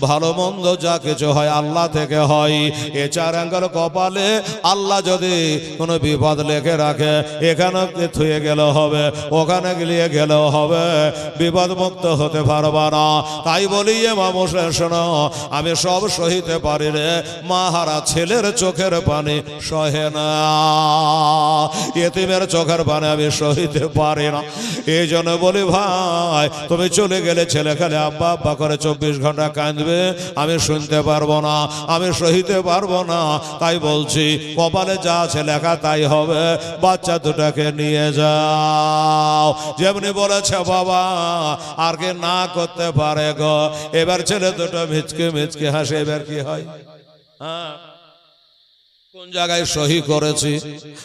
ভালো মন্দ যা কিছু হয় আল্লাহ থেকে হয়। এ চার আঙ্গুল কপালে আল্লাহ যদি কোনো বিপদ লেখে রাখে, এখানে থুয়ে গেলেও হবে, ওখানে গিয়ে গেলেও হবে, বিপদ মুক্ত হতে পারবা না। তাই বলি মানুষ শোনো, আমি সব সহিতে পারি রে, মাহারা ছেলের চোখের পানি সহে না, এতিমের চোখের পানি আমি সহিতে পারি না। এই জন্য বলি ভাই, তুমি চলে গেলে ছেলে খেলে আব্বা আব্বা করে 24 ঘন্টা কাঁদবে, আমি শুনতে পারবো না, আমি সহিতে পারবো না। তাই বলছি কপালে যা আছে লেখা তাই হবে, বাচ্চা দুটাকে নিয়ে যাও। যেমনি বলেছে বাবা, আর কে না করতে পারে গো। এবার ছেলে দুটো মিচকে মিচকে হাসে। এবার কি হয়? হ্যাঁ, কোন জায়গায় সহি করেছি,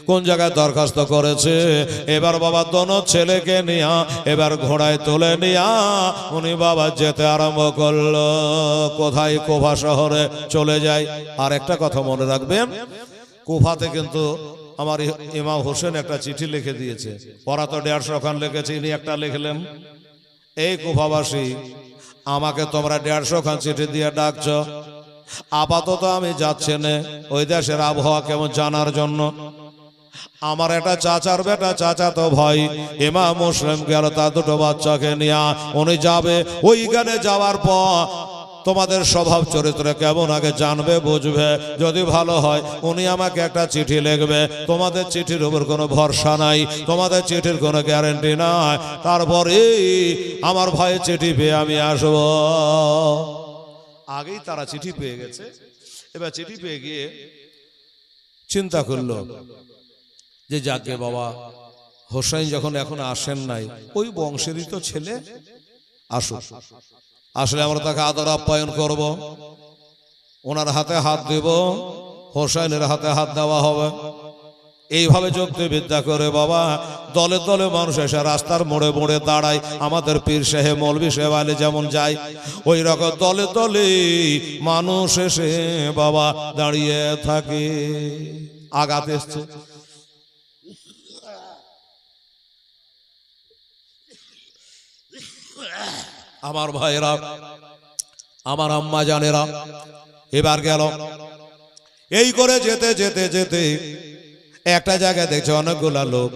কোন জায়গায় দরখাস্ত করেছে। এবার বাবা দোনো ছেলেকে নিয়া এবার ঘোড়ায় তুলে নিয়া উনি বাবা যেতে আরম্ভ করলো। কোথায়? কুফা শহরে চলে যায়। আর একটা কথা মনে রাখবেন, কুফাতে কিন্তু আমার ইমাম হোসেন একটা চিঠি লিখে দিয়েছে। ওরা তো 150 খান লিখেছে, ইনি একটা লিখলেন, এই কুফাবাসী আমাকে তোমরা 150 খান চিঠি দিয়ে ডাকছো, আপাতত আমি যাচ্ছি না ওই দেশের আবহাওয়া কেমন জানার জন্য। আমার একটা চাচার বেটা, চাচা তো ভাই ইমাম মুসলিম গেল তার দুটো বাচ্চাকে নিয়ে, উনি যাবে। ওইখানে যাওয়ার পর তোমাদের স্বভাব চরিত্র কেমন আগে জানবে, বুঝবে। যদি ভালো হয় উনি আমাকে একটা চিঠি লিখবে। তোমাদের চিঠির উপর কোনো ভরসা নাই, তোমাদের চিঠির কোনো গ্যারান্টি নাই। তারপরে আমার ভাই চিঠি পেয়ে আমি আসবো। আগেই তারা চিঠি পেয়ে গেছে। এবার চিঠি পেয়ে গিয়ে চিন্তা করলো যে যাকে বাবা হোসেন যখন এখন আসেন নাই, ওই বংশেরই তো ছেলে, আসুক, আসলে আমরা তাকে আদর আপ্যায়ন করব, ওনার হাতে হাত দেব, হোসেনের হাতে হাত দেওয়া হবে। এইভাবে যুক্তিবিদ্যা করে বাবা দলে দলে মানুষ এসে রাস্তার মোড়ে মোড়ে দাঁড়ায়। আমাদের পীর সাহেব মৌলভী সাহেব আলী যেমন যায়, ওই রকম দলে দলে মানুষ এসে বাবা দাঁড়িয়ে থাকে। আঘাত এসছে, আমার ভাইরা, আমার আম্মা জানেরা। এবার গেল, এই করে যেতে যেতে যেতে একটা জায়গায় দেখছে অনেকগুলা লোক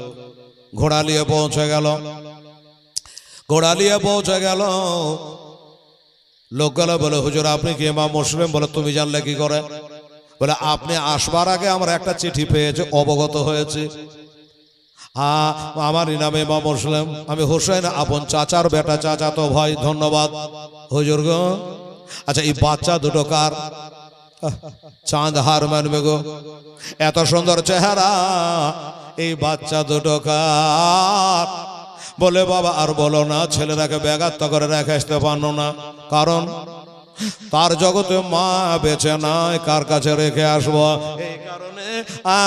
ঘোড়া নিয়ে পৌঁছে গেল। ঘোড়া নিয়ে পৌঁছে গেল, লোকগুলো বলে হুজুর আপনি কি ইমাম মুসলিম? বলে তুমি জানলে কি করে? বলে আপনি আসবার আগে আমরা একটা চিঠি পেয়েছি, অবগত হয়েছি। হ্যাঁ, আমার নামে ইমাম মুসলিম, আমি হোসেন আপন চাচার বেটা, চাচা তো ভাই। ধন্যবাদ হুজুর গো। আচ্ছা এই বাচ্চা দুটো কার? চাঁদ হার মানবে গো, এত সুন্দর চেহারা, এই বাচ্চা দুটো কার? বলে বাবা আর বলো না, ছেলেরাকে ব্যাঘাত করে রেখে আসতে পারলো না, কারণ তার জগতে মা বেঁচে নাই, কার কাছে রেখে আসবো? এই কারণে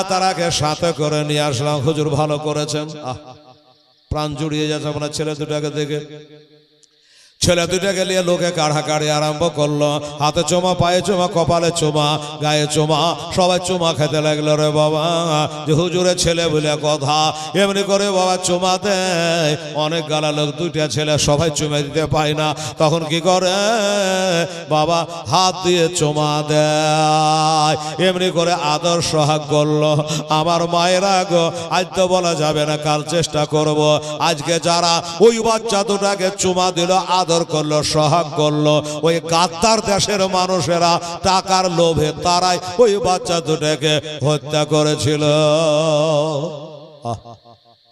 তারাকে সাথে করে নিয়ে আসলাম। হুজুর ভালো করেছেন। প্রাণ জুড়িয়ে যাচ্ছে আপনার ছেলে দুটাকে দেখে। ছেলে দুটাকে নিয়ে লোকে কাড়াকাড়ি আরম্ভ করলো। হাতে চুমা, পায়ে চুমা, কপালে চুমা, গায়ে চুমা, সবাই চুমা খেতে লাগলো। রে বাবা, যে হুজুরের ছেলে বলে কথা, এমনি করে বাবা চুমা দেয়। অনেক গালা লোক, দুইটা ছেলে সবাই চুমা দিতে পায় না, তখন কি করে বাবা হাত দিয়ে চুমা দেয়। এমনি করে আদর সোহাগ করলো। আমার মায়েরা গো, আজ তো বলা যাবে না, কাল চেষ্টা করব। আজকে যারা ওই বাচ্চা দুটাকে চুমা দিল, আদর করলো, সোহাগ করলো, ওই গাদ্দার দেশের মানুষেরা টাকার লোভে তারাই ওই বাচ্চা দুটাকে হত্যা করেছিল।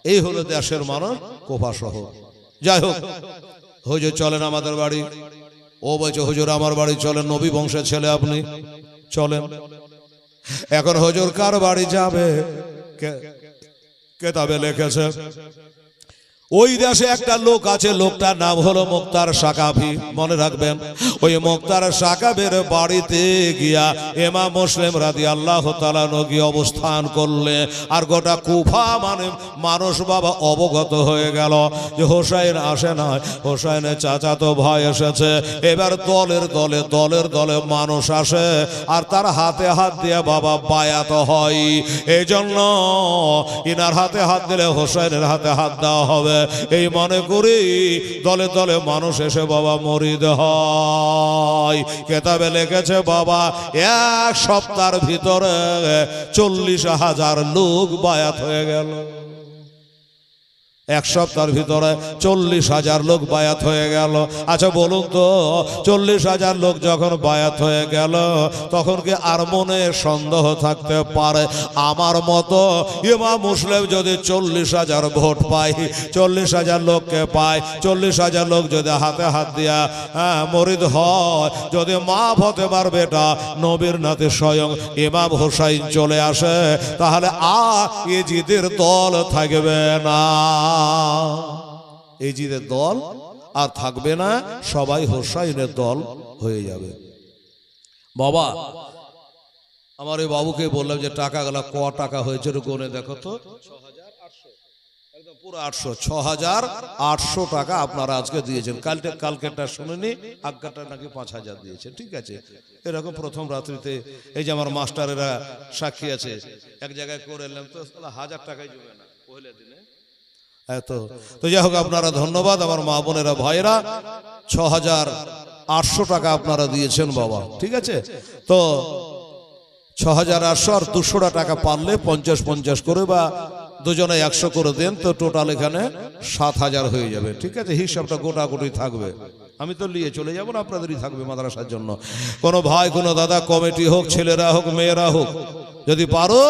এই হলো দেশের মানুষ, কুফা শহর। যাই হোক, হুজুর চলেন আমাদের বাড়ি। ও বলছে হুজুর আমার বাড়ি চলেন, নবী বংশের ছেলে আপনি, চলেন। এখন হুজুর কার বাড়ি যাবে? কেতাবে লিখেছে ওই দেশে একটা লোক আছে, লোকটার নাম হলো মুক্তার সাকাফি, মনে রাখবেন। ওই মুক্তার সাকাফের বাড়িতে গিয়া ইমাম মুসলিম রাদিয়াল্লাহু তাআলা গিয়ে অবস্থান করলে, আর গোটা কুফা মানে মানুষ বাবা অবগত হয়ে গেল যে হোসাইন আসে না, হোসাইনের চাচাতো ভাই এসেছে। এবার দলের দলে মানুষ আসে, আর তার হাতে হাত দিয়ে বাবা বায়াত হয়। এই জন্য ইনার হাতে হাত দিলে হোসাইনের হাতে হাত দেওয়া হবে, এই মনে করি দলে দলে মানুষ এসে বাবা মরিদ হয়। কেতাবে লিখেছে বাবা 1 সপ্তাহের ভিতরে 40,000 লোক বায়াত হয়ে গেল। 1 সপ্তাহের ভিতরে 40,000 লোক বায়াত হয়ে গেল। আচ্ছা বলুন তো, 40,000 লোক যখন বায়াত হয়ে গেল, তখন কি আর মনে সন্দেহ থাকতে পারে আমার মতো ইমাম মুসলিম যদি 40,000 ভোট পায়, 40,000 লোককে পায়, 40,000 লোক যদি হাতে হাত দিয়া মরিদ হয়, যদি মা ফাতেমার বেটা নবীর নাতি স্বয়ং ইমাম হোসাইন চলে আসে, তাহলে ইজিদের দল থাকবে না, ইজিদের দল আর থাকবে না, সবাই হোসাইনের দল হয়ে যাবে। বাবা আমার এই বাবুকে বললাম যে টাকাগুলো ক টাকা হয়েছে গুনে দেখো তো, 6,800, একদম পুরো 800, 6,800 টাকা আপনারা আজকে দিয়েছেন। কালকেরটা শুনেনি, আজ্ঞাটা নাকি 5,000 দিয়েছেন। ঠিক আছে, এরকম প্রথম রাত্রিতে এই যে আমার মাস্টারেরা সাক্ষী আছে, এক জায়গায় করে এলাম তো 1,000 টাকাই জমে না পহেলে দিনে। তো যাই হোক, আপনারা ধন্যবাদ আমার মা বোনেরা ভাইরা, 6,800 টাকা আপনারা দিয়েছেন বাবা। ঠিক আছে, তো 6,800 আর 200 টাকা পারলে 50-50 করে বা দুজনে 100 করে দেন, তো টোটাল এখানে 7,000 হয়ে যাবে। ঠিক আছে, হিসাবটা গোটাগুটি থাকবে, আমি তো নিয়ে চলে যাবো না, আপনাদেরই থাকবে মাদ্রাসার জন্য। কোনো ভাই কোনো দাদা, কমিটি হোক, ছেলেরা হোক, মেয়েরা হোক, যদি পারো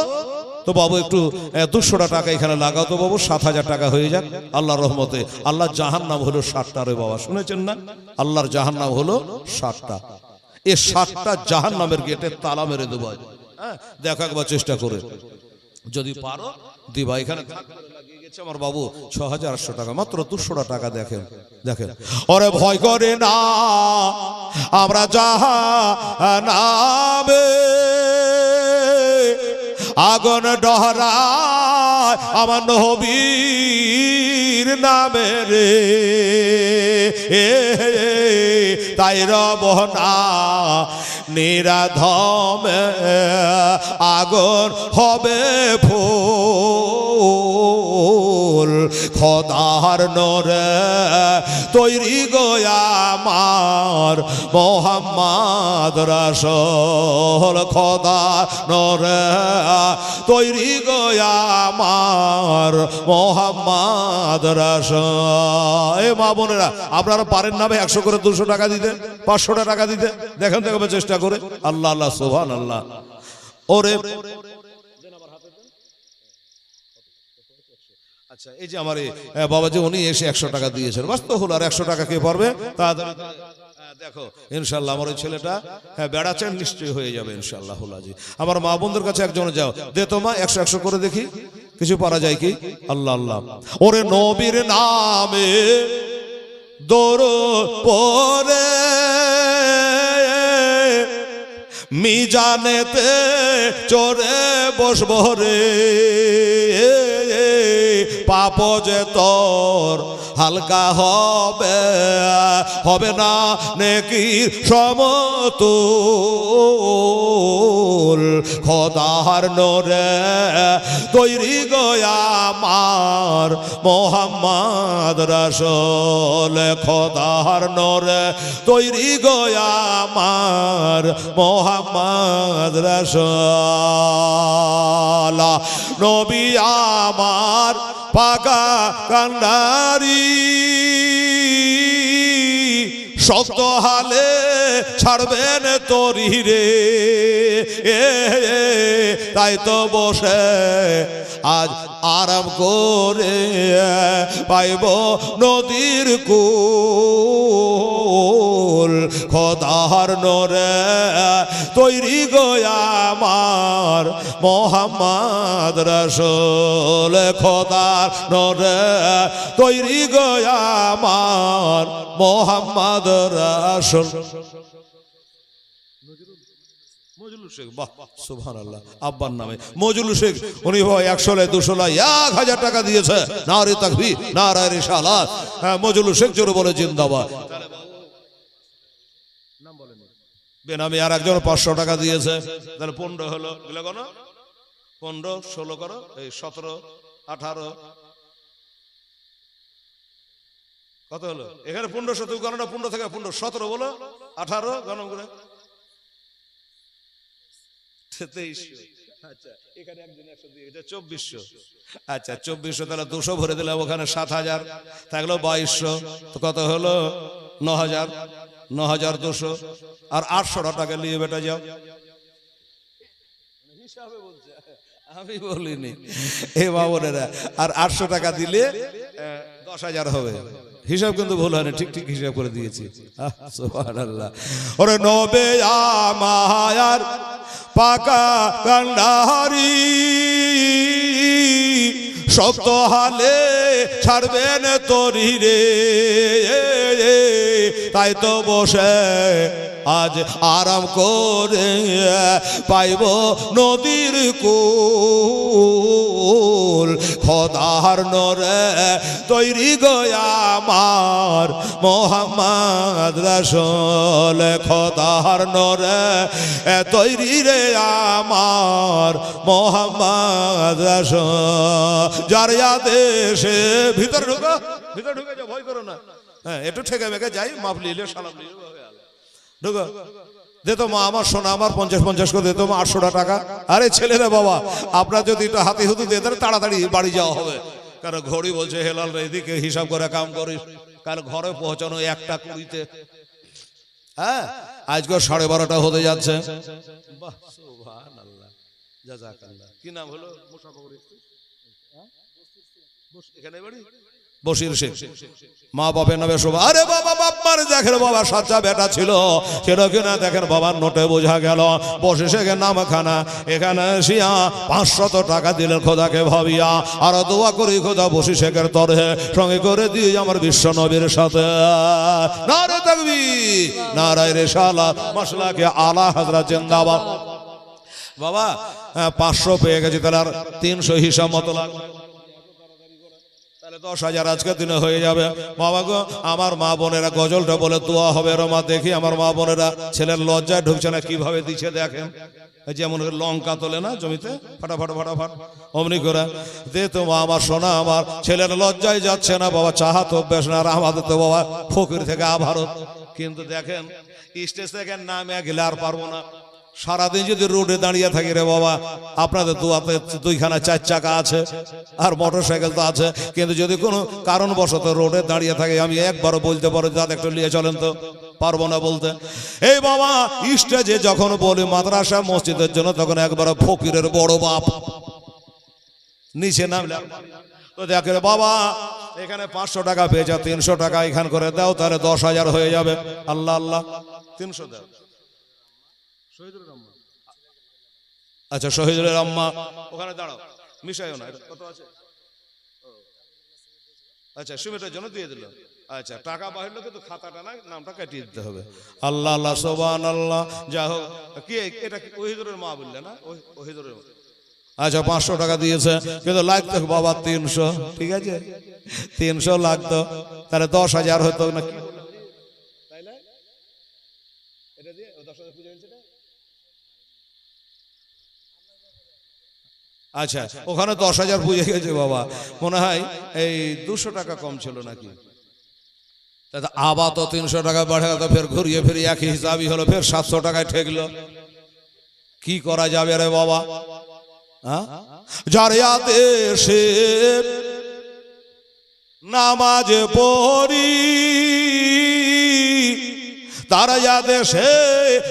তো বাবু একটু 200 টাকা এখানে লাগাও তো বাবু, 7,000 টাকা হয়ে যাক আল্লাহর রহমতে। আল্লাহর জাহান্নাম হলো 60টা রে বাবা, শুনেছেন না? আল্লাহর জাহান্নাম হলো 60টা। এই 60টা জাহান্নামের গেটে তালা মেরে দেবো। হ্যাঁ, দেখো একবার চেষ্টা করে, যদি পারো দিবা। এখানে লাগিয়ে গেছে আমার বাবু 6,800 টাকা, মাত্র 200 টাকা। দেখেন দেখেন, ওরে ভয় করে না আমরা জাহান্নামে আগুন ডহরায় আমার নবীর নামে রে, তাই রব না নিরাধমে আগুন হবে ফুল, খোদার নূরে তৈরি গো আমার মোহাম্মদ রাসূল, খোদার নূরে তৈরি গো আমার মোহাম্মদ রাসূল। এ মা বোনেরা, আপনারা পারেন না ভাই 100 করে 200 টাকা দিতে, 500 টাকা দিতে? দেখেন দেখবে চেষ্টা করে। আল্লাহ আল্লাহ সুবহানাল্লাহ। ওরে আচ্ছা, এই যে আমার বাবাজি উনি এসে 100 টাকা দিয়েছেন, বাস্তব হলো। আর 100 টাকা কে পারবে? তাড়াতাড়ি দেখো ইনশাল্লাহ আমার ওই ছেলেটা বেড়াচ্ছেন, নিশ্চয়ই হয়ে যাবে ইনশাল্লাহ। হুলাজি আমার মা বোনদের কাছে একজনে যাও, দে তো মা 100 করে দেখি কিছু পারা যায় কি। আল্লাহ আল্লাহ। ওরে নবীর নামে দরুদ পড়ে মিজানেতে চড়ে বসবো রে, পাপ যে তোর হালকা হবে, হবে না নেকির সমতুল, খোদার নূরে তৈরি গো আমার মোহাম্মদ রাসূল, খোদার নূরে তৈরি গো আমার মোহাম্মদ রাসূল। নবী আমার পাকা কান্ডারি, শক্ত হালে ছাড়বেন তরি রে, তাই তো বসে আজ আরাম করে পাইব নদীর কূল, খোদার নোরে তৈরি গো আমার মোহাম্মদ রাসূল খোদার নোরে তৈরি গো আমার মোহাম্মদ রাসূল মজলুল শেখ বাহ সুবহানাল্লাহ আব্বার নামে মজলুল শেখ উনি 100 লাই 200 লাই 1000 টাকা দিয়েছে নারে তাকবীর নারে রিসালাত মজলুল শেখ জোরে বলে জিন্দাবাদ নাম বলেন বেনামি আর একজন 500 টাকা দিয়েছে তাহলে 15 হলো এগুলো কোন 15 16 করো এই 17 18 কত হলো এখানে 15 শত গণনা 15 থেকে 15 17 বলো 18 গণনা করে 2300 আচ্ছা এখানে একজন 100 দিয়ে এটা 2400 আচ্ছা 2400 তাহলে 200 ভরে দিলাম ওখানে 7000 থাকলো 2200 তো কত হলো 9000 9200 আর 800 টাকা নিয়ে বেটা যাও হিসাবে বলছে আমি বলিনি এই বাবুরা আর 800 টাকা দিলে 10000 হবে হিসাব কিন্তু ভুল হয়নি ঠিক ঠিক হিসাব করে দিয়েছি সুবহানাল্লাহ ওরে নবে আমার পাকা কান্ডারি শক্ত হালে ছাড়বেন তরি রে তাই তো বসে আজ আরাম করে পাইব নদীর কুল খোদার নরে তৈরি গো আমার মোহাম্মদ রাসূল খোদার নরে তৈরি রে আমার মোহাম্মদ রাসূল যার আদেশে ভিতর ঢুকে যাও ভয় করো না হ্যাঁ একটু ঠেকে মেকে যাই মাপ লিলে সালাম লিলে ঢুকো দে তো মা আমার সোনা আমার 50 করে দে তো 800 টাকা আরে ছেলেরা বাবা আপনার যদি একটু হাতে হুতু দিয়ে দেন তাড়াতাড়ি বাড়ি যাওয়া হবে কারণ ঘড়ি বলছে হেলাল রে এদিকে হিসাব করে কাম করিস কারণ ঘরে পৌঁছানো 1:20 হ্যাঁ আজকে 12:30 হতে যাচ্ছে বাহ সুবহানাল্লাহ জাযাকাল্লাহ কি নাম হলো মুসাফির এখানে বাড়ি বশির শেখ মা বাপের নামে শোভা আরে বাবা বাপ মার দেখেন বাবা সাচ্চা বেটা ছিল সেটা কিনা দেখেন বাবার নোটে বোঝা গেল বশির শেখের নাম খানা এখানে শিয়া 500 টাকা দিলেন খোদাকে ভাবিয়া আর দোয়া করি খোদা বশির শেখের তরহে সঙ্গে করে দিয়ে আমার বিশ্ব নবীর সাথে নারে তাকবীর নারে রিসালাত মাশাআল্লাহ আলা হযরত জিন্দাবাদ বাবা 500 পেয়ে গেছি তাহলে আর 300 হিসাব মতো লাগবে 10,000 আজকের দিনে হয়ে যাবে বাবা গো আমার মা বোনেরা গজলটা বলে দোয়া হবে রমা দেখি আমার মা বোনেরা ছেলের লজ্জায় ঢুকছে না কিভাবে দিচ্ছে দেখেন যেমন লঙ্কা তোলে না জমিতে ফাটাফাট অমনি করে দে তো মা আমার সোনা আমার ছেলের লজ্জায় যাচ্ছে না বাবা চাহাত অভ্যাস না আর আমাদের তো বাবা ফকির থেকে আভারত কিন্তু দেখেন স্টেজ থেকে নামে গেলে আর পারবো না সারাদিন যদি রোডে দাঁড়িয়ে থাকি রে বাবা আপনাদের দুয়াতে 2খানা 4 চাকা আছে আর মোটরসাইকেল তো আছে কিন্তু যদি কোনো কারণবশত রোডে দাঁড়িয়ে থাকে আমি একবারও বলতে পারো দাদা একটু নিয়ে চলেন তো পারবো না বলতে এই বাবা স্টেজে যখন বলি মাদ্রাসা মসজিদের জন্য তখন একবার ফকিরের বড় বাপ নিচে নামলাম তো দেখে বাবা এখানে 500 টাকা পেয়েছে 300 টাকা এখান করে দাও তাহলে 10,000 হয়ে যাবে আল্লাহ আল্লাহ 300 দাও আচ্ছা শহীদুলের আম্মা ওখানে দাঁড়াও মিশাইও না কত আছে আচ্ছা সুমিটার জন্য দিয়ে দিল আচ্ছা টাকা বাহিরলো কিন্তু খাতাটা না নামটা কাটিয়ে দিতে হবে আল্লাহ আল্লাহ সুবহানাল্লাহ যা হোক কি এটা ওহিদুরের মা বললে না ওহিদুরের আচ্ছা 500 টাকা দিয়েছে কিন্তু লাগতো বাবা 300 ঠিক আছে 300 লাগতো তাহলে 10,000 হতো না কি তাই না এটা দিয়ে 10,000 পূজা হয়েছে না আচ্ছা ওখানে 10,000 পুজো গেছে বাবা মনে হয় এই 200 টাকা কম ছিল নাকি আবার তো 300 টাকা বাড়ে গেল ফের ঘুরিয়ে ফিরে একই হিসাবই হলো ফের 700 টাকায় ঠেকলো কি করা যাবে রে বাবা যার আদেশে নামাজ পড়ি তার আদেশে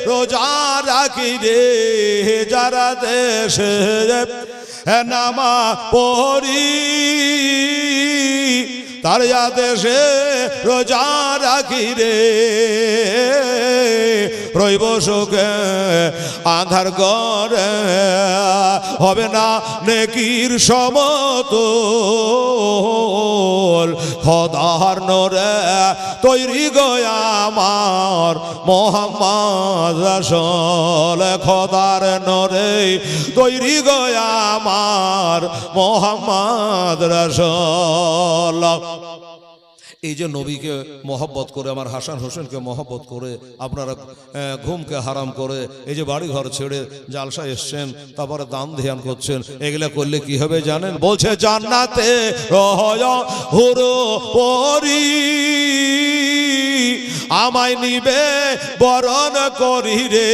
রোজা রাখি রে যার আদেশে নামাজ পড়ি তার আদেশে রোজা রাখি রে রইব সুখে আধার করে হবে না নেকির সমতুল খোদার নূরে তৈরি গয়া আমার মোহাম্মদ রাসূল খোদার নূরে তৈরি গয়া আমার মোহাম্মদ রাসূল। এই যে নবীকে মহব্বত করে আমার হাসান হোসেনকে মহব্বত করে আপনারা ঘুমকে হারাম করে এই যে বাড়ি ঘর ছেড়ে জালসা এসছেন তারপরে দান ধ্যান করছেন, এগুলা করলে কি হবে জানেন? বলছে জান্নাতে রহয় হুরু পরি আমায় নিবে বরণ করি রে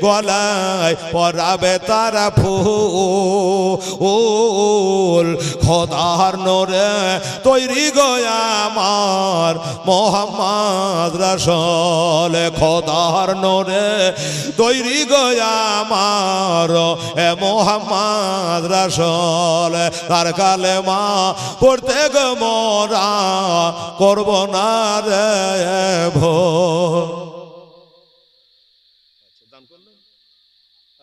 গলায় পরাবে তারা ফুল খোদার নূরে তৈরি গয়া আমার মোহাম্মদ রাসূল খোদার নূরে তৈরি গয়া আমার মোহাম্মদ রাসূল তার কালেমা পড়তে গো মোরা করব না রে ভো।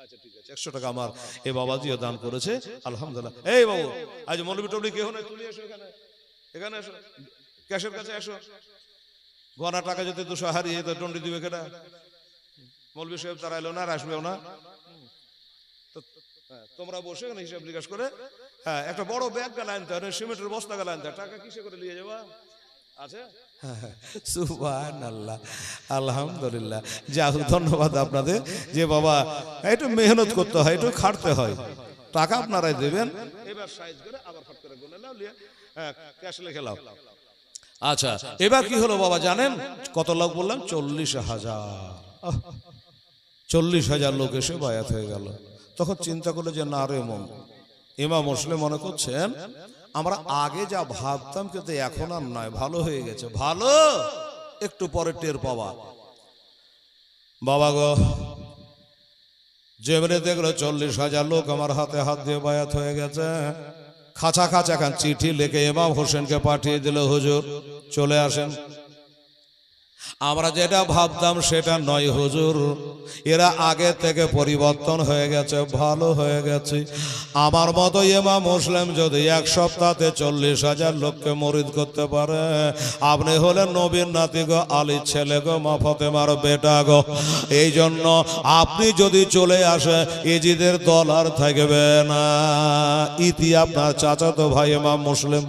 আচ্ছা ঠিক আছে, 100 টাকা আমার এই বাবাজিও দান করেছে আলহামদুলিল্লাহ। এই বাবু আজ মৌলবি টবলি কেউ না, তুলি এসো এখানে, এখানে এসো, ক্যাশের কাছে এসো। গনা টাকা যদি 200 হারিয়ে তো টন্ডি দিবে কেটা? মৌলবি সাহেব তারা এলো না, আর আসবেও না। তোমরা বসে এখানে হিসাব নিকাশ করে হ্যাঁ একটা বড় ব্যাগ গালা আনতে হয়, সিমেন্টের বস্তা গালা আনতে হয়, টাকা কিসে করে নিয়ে যাবা আছে? সুবহানাল্লাহ আলহামদুলিল্লাহ। যা হোক ধন্যবাদ আপনাদের যে বাবা একটু মেহনত করতে হয়, একটু খাটতে হয়, টাকা আপনারাই দেবেন। এবার সাইজ করে আবার ফট করে গুনে নাও, লিয়ে হ্যাঁ ক্যাশ লিখে নাও। আচ্ছা এবার কি হলো বাবা জানেন? কত লোক বললাম? 40,000। 40,000 লোক এসে বায়াত হয়ে গেল। তখন চিন্তা করলো যে না রে মন, ইমাম মুসলিম মনে করছেন আমরা আগে যা ভাবতাম কিন্তু এখন আর নয়, ভালো হয়ে গেছে। ভালো একটু পরে টের পাওয়া। বাবা গো যেমনি দেখলো 40,000 লোক আমার হাতে হাত দিয়ে বায়াত হয়ে গেছে, খাঁচা খাঁচা খান চিঠি লিখে ইমাম হোসেনকে পাঠিয়ে দিল, হুজুর চলে আসেন। আমরা যেটা ভাবতাম সেটা নয় হুজুর, এরা আগে থেকে পরিবর্তন হয়ে গেছে, ভালো হয়ে গেছে। আমার মতো ইমাম মুসলিম যদি 1 সপ্তাহে 40,000 লোককে মরিদ করতে পারে, আপনি হলেন নবীর নাতি গো, আলীর ছেলে গো, মা ফাতেমার বেটা গো। এই জন্য আপনি যদি চলে আসে ইজিদের দল আর থাকবে না। ইতি আপনার চাচাতো ভাই ইমাম মুসলিম।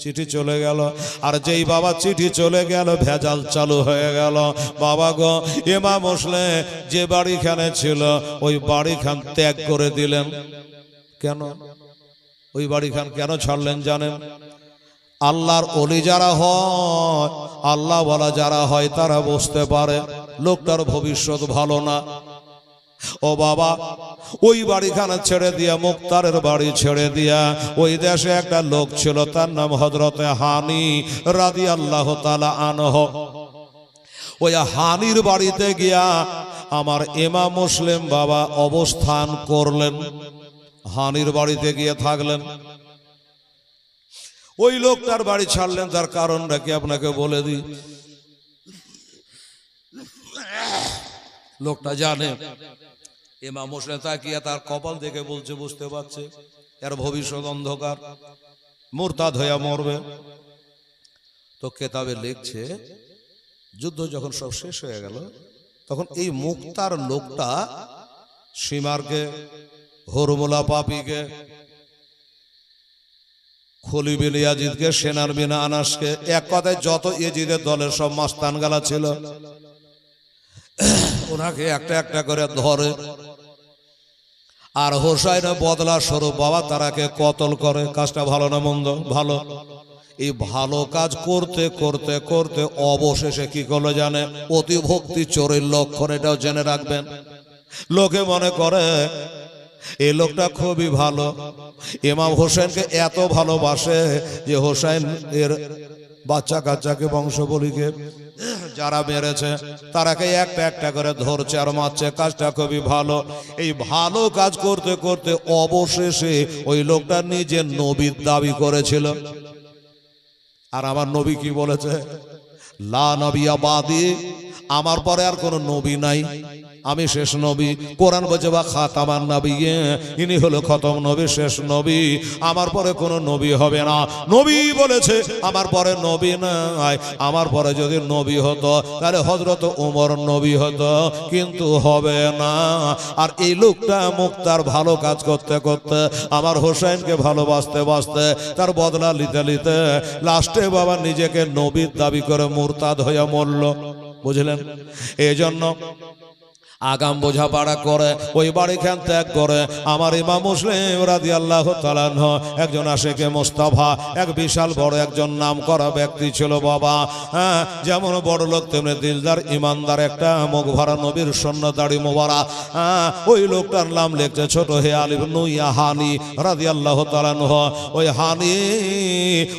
চিঠি চলে গেল, আর যেই বাবা চিঠি চলে গেল ভেজাল চালু হয়ে গেল। বাবা গো ইমাম মুসলিম যে বাড়িখানে ছিল ওই বাড়িখান ত্যাগ করে দিলেন। কেন ওই বাড়িখান কেন ছাড়লেন জানেন? আল্লাহর ওলি যারা হয়, আল্লাহ ওয়ালা যারা হয় তারা বুঝতে পারে লোকটার ভবিষ্যৎ ভালো না। ও বাবা ওই বাড়িখানা ছেড়ে দিয়া, মুক্তারের বাড়ি ছেড়ে দিয়া, ওই দেশে একটা লোক ছিল তার নাম হযরতে হানি রাদিয়াল্লাহু তাআলা আনহু। ওই হানির বাড়িতে গিয়া আমার ইমাম মুসলিম বাবা অবস্থান করলেন, হানির বাড়িতে গিয়ে থাকলেন। ওই লোকটার বাড়ি ছাড়লেন, তার কারণটা কি আপনাকে বলে দিই। লোকটা জানে ইমাম মুসলিম তাকিয়ে তার কপাল দেখে বলছে, বুঝতে পারছে এর ভবিষ্যৎ অন্ধকার, মুরতাদ হইয়া মরবে। তো কেতাবে লিখছে যুদ্ধ যখন সব শেষ হয়ে গেল তখন এই মুক্তার লোকটা সীমারকে, হরমুলা পাপিকে, খলিল বিন ইয়াজিদকে, সেনার বিন আনাসকে, এক কথায় যত ইয়াজিদের দলের সব মাস্তান গালা ছিল ওনাকে একটা একটা করে ধরে, আর হোসাইন বদলা স্বরূপ বাবা তারাকে কতল করে। কাজটা ভালো না মন্দ? ভালো। এই ভালো কাজ করতে করতে করতে অবশেষে কি করলো জানে? অতি ভক্তি চোরের লক্ষণ, এটাও জেনে রাখবেন। লোকে মনে করে এই লোকটা খুবই ভালো, ইমাম হোসেনকে এত ভালোবাসে যে হোসেন এর বাচ্চা কাচ্চাকে, বংশবলীকে যারা মেরেছে তারাকে একটা একটা করে ধরছে আর মারছে। কাজটা খুবই ভালো। এই ভালো কাজ করতে করতে অবশেষে ওই লোকটা নিজের নবীর দাবি করেছিল। আর আমার নবী কি বলেছে? লা নবিয়া বাদি, আমার পরে আর কোন নবী নাই, আমি শেষ নবী। কোরআন বলছে বা খাতামান নবী, ইনি হলো খতম নবী, শেষ নবী, আমার পরে কোনো নবী হবে না। নবী বলেছে আমার পরে নবী নাই, আমার পরে যদি নবী হতো তাহলে হযরত ওমর নবী হতো, কিন্তু হবে না। আর এই লোকটা মুক্তার ভালো কাজ করতে করতে, আমার হোসেনকে ভালোবাসতে বাসতে, তার বদলা নিতে নিতে লাস্টে বাবা নিজেকে নবীর দাবি করে মুরতাদ হয়ে মরল। বুঝলেন? এই জন্য আগাম বোঝাপড়া করে ওই বাড়িখান ত্যাগ করে আমার ইমাম মুসলিম রাদিয়াল্লাহু তাআলা আনহু একজন আশিকে মুস্তাফা, এক বিশাল বড় একজন নামকরা ব্যক্তি ছিল বাবা। হ্যাঁ, যেমন বড় লোক তেমনি দিলদার ইমানদার, একটা মুখ ভরা নবীর সন্ন দাড়ি মোবারক। হ্যাঁ, ওই লোকটার নাম লিখছে ছোট হে আলী ইবনে হানি রাদিয়াল্লাহু তাআলা আনহু।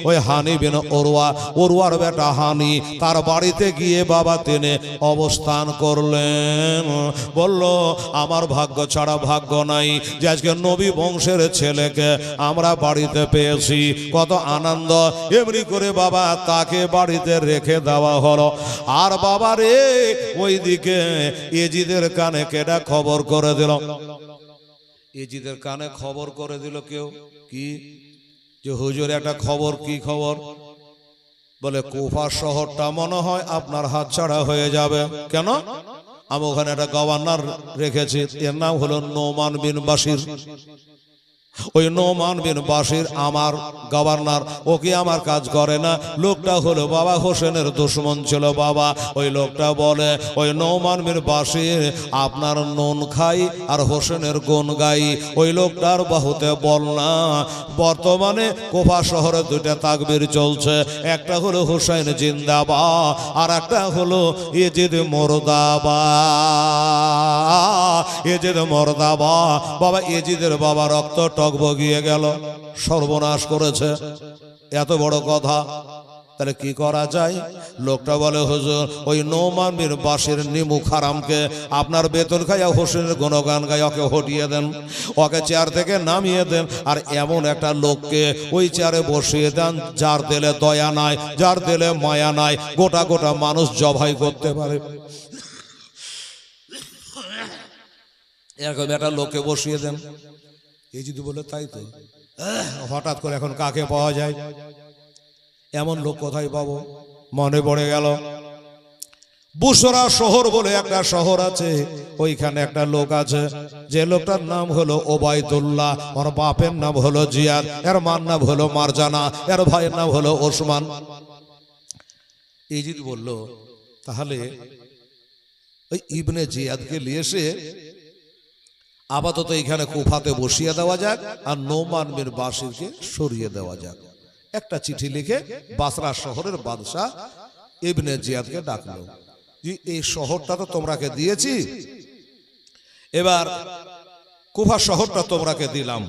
ওই হানি বিন ওরওয়ার বেটা হানি, তার বাড়িতে গিয়ে বাবা তিনি অবস্থান করলেন। বলল আমার ভাগ্য ছাড়া ভাগ্য নাই যে আজকে নবী বংশের ছেলেকে আমরা বাড়িতে পেয়েছি, কত আনন্দ। এমনি করে বাবা তাকে বাড়িতে রেখে দেওয়া হলো। আর বাবা রে, ওইদিকে এজিদের কানে কেডা খবর করে দিল? এজিদের কানে খবর করে দিল কেউ, কি যে হুজুর একটা খবর। কি খবর? বলে কুফা শহরটা মনে হয় আপনার হাতছাড়া হয়ে যাবে। কেন? আমি ওখানে একটা গভর্নর রেখেছি, এর নাম হলো নোমান বিন বাশির। ওই নোমান বিন বাশির আমার গভর্নর, ওকে আমার কাজ করে না। লোকটা হলো বাবা হোসেনের দুশমন ছিল বাবা। ওই লোকটা বলে ওই নোমান বিন বাশির আপনার নুন খাই আর হোসেনের গুণ গাই। ওই লোকটার বাহুতে বল না। বর্তমানে কুফা শহরে দুইটা তাকবীর চলছে, একটা হলো হোসেন জিন্দাবাদ আর একটা হলো ইজিদ মুর্দাবাদ। ইজিদ মুর্দাবাদ বাবা, ইজিদের বাবা রক্ত টক বগিয়ে গেল, সর্বনাশ করেছে। এত বড় কথা, তাহলে কি করা যায়? লোকটা বলে হুজুর ওই নোমান বিন বাশির নিমুখ হারামকে আপনার বেতন খাইয়া হোসেনের গুণগান গাই ওকে হটিয়ে দেন, ওকে চেয়ার থেকে নামিয়ে দেন, আর এমন একটা লোককে ওই চেয়ারে বসিয়ে দেন যার দিলে দয়া নাই, যার দিলে মায়া নাই, গোটা গোটা মানুষ জবাই করতে পারে। এরকম একটা লোককে বসিয়ে দেন। এই যদি বলে তাই তো, হঠাৎ করে এখন কাকে পাওয়া যায়? এমন লোক কোথায় পাবো? মনে পড়ে গেল বুসরা শহর বলে একটা শহর আছে, ওইখানে একটা লোক আছে, যে লোকটার নাম হলো ওবায়দুল্লাহ, ওর বাপের নাম হলো জিয়াদ, এর মার নাম হলো মারজানা, এর ভাইয়ের নাম হলো ওসমান। এই যদি বললো তাহলে ওই ইবনে জিয়াদকে নিয়ে এসে আপাতত এখানে কুফাতে বসিয়ে দেওয়া যাক, আর নোমান বিন বাশিরকে সরিয়ে দেওয়া যাক। একটা চিঠি লিখে বাসরা শহরের বাদশা ইবনে জিয়াদকে ডাকলো, যে এই শহরটা তো তোমরাকে দিয়েছি, এবার কুফা শহরটা তোমরাকে দিলাম,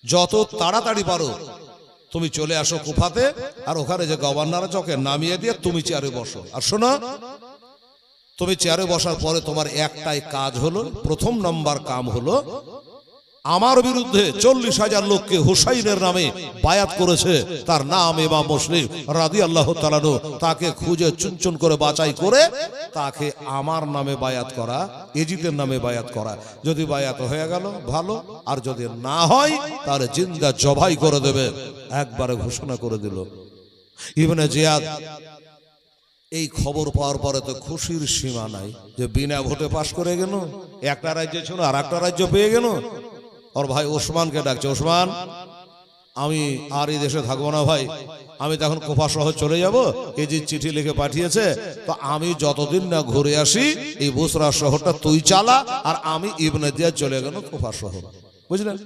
যত তাড়াতাড়ি পারো তুমি চলে আসো কুফাতে, আর ওখানে যে গভর্নর আছে ওকে নামিয়ে দিয়ে তুমি চেয়ারে বসো। আর শোনো, তুমি চেয়ারে বসার পরে তোমার একটাই কাজ হলো, প্রথম নম্বর কাম হলো আমার বিরুদ্ধে 40,000 লোককে হুসাইনের নামে বায়াত করেছে, তার নাম ইমাম মুসলিম রাদিয়াল্লাহু তাআলা আনহু, তাকে খুঁজে চুনচুন করে বাছাই করে তাকে আমার নামে বায়াত করা, এজিদের নামে বায়াত করা। যদি বায়াত হয়ে গেল ভালো, আর যদি না হয় তাহলে জিন্দা জবাই করে দেবে। একবারে ঘোষণা করে দিল। ইবনে জিয়াদ এই খবর পাওয়ার পরে তো খুশির সীমা নাই, যে বিনা ভোটে পাশ করে গেল, একটা রাজ্য ছিল আর একটা রাজ্য পেয়ে গেল। ওর ভাই ওসমানকে ডাকছে, ওসমান আমি আর এই দেশে থাকবো না ভাই, আমি তখন কুফা শহর চলে যাব, এই যে চিঠি লিখে পাঠিয়েছে, তো আমি যতদিন না ঘুরে আসি এই বুসরা শহরটা তুই চালা, আর আমি ইবনে জিয়াদ চলে গেল কুফা শহর। বুঝলেন?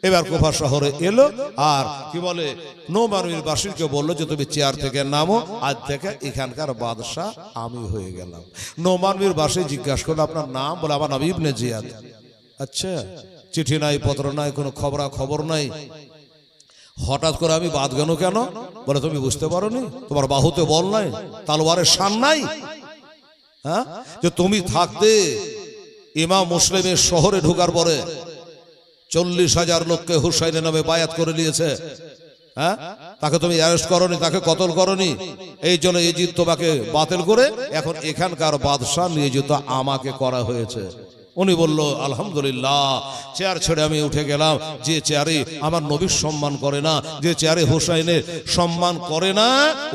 এবার কুফা শহরে এলো, আর কি বলে নোমান বিন বাশিরকে বললো যে তুমি চেয়ার থেকে নামো, আজ থেকে এখানকার বাদশাহ আমি হয়ে গেলাম। নোমান বিন বাশির জিজ্ঞাসা করলো আপনার নাম? বলে আমার নাম ইবনে জিয়াদ। আচ্ছা, চিঠি নাই, পত্র নাই, কোনো খবর নাই, হঠাৎ করে আমি বাদ গেল কেন? বলে তুমি বুঝতে পারোনি, তোমার বাহুতে বল নাই, তালওয়ারের শান নাই? হ্যাঁ, যে তুমি থাকতে ইমাম মুসলিমের শহরে ঢোকার পরে 40,000 লোককে হুসাইনের নামে বায়াত করে নিয়েছে। হ্যাঁ, তাকে তুমি অ্যারেস্ট করনি, তাকে কতল করনি, এই জন্য এই জিদ তোমাকে বাতিল করে এখন এখানকার বাদশা নিয়ে যেত আমাকে করা হয়েছে। উনি বলল আলহামদুলিল্লাহ, চেয়ার ছেড়ে আমি উঠে গেলাম। যে চেয়ারে আমার নবীর সম্মান করে না, যে চেয়ারে হুসাইনের সম্মান করে না,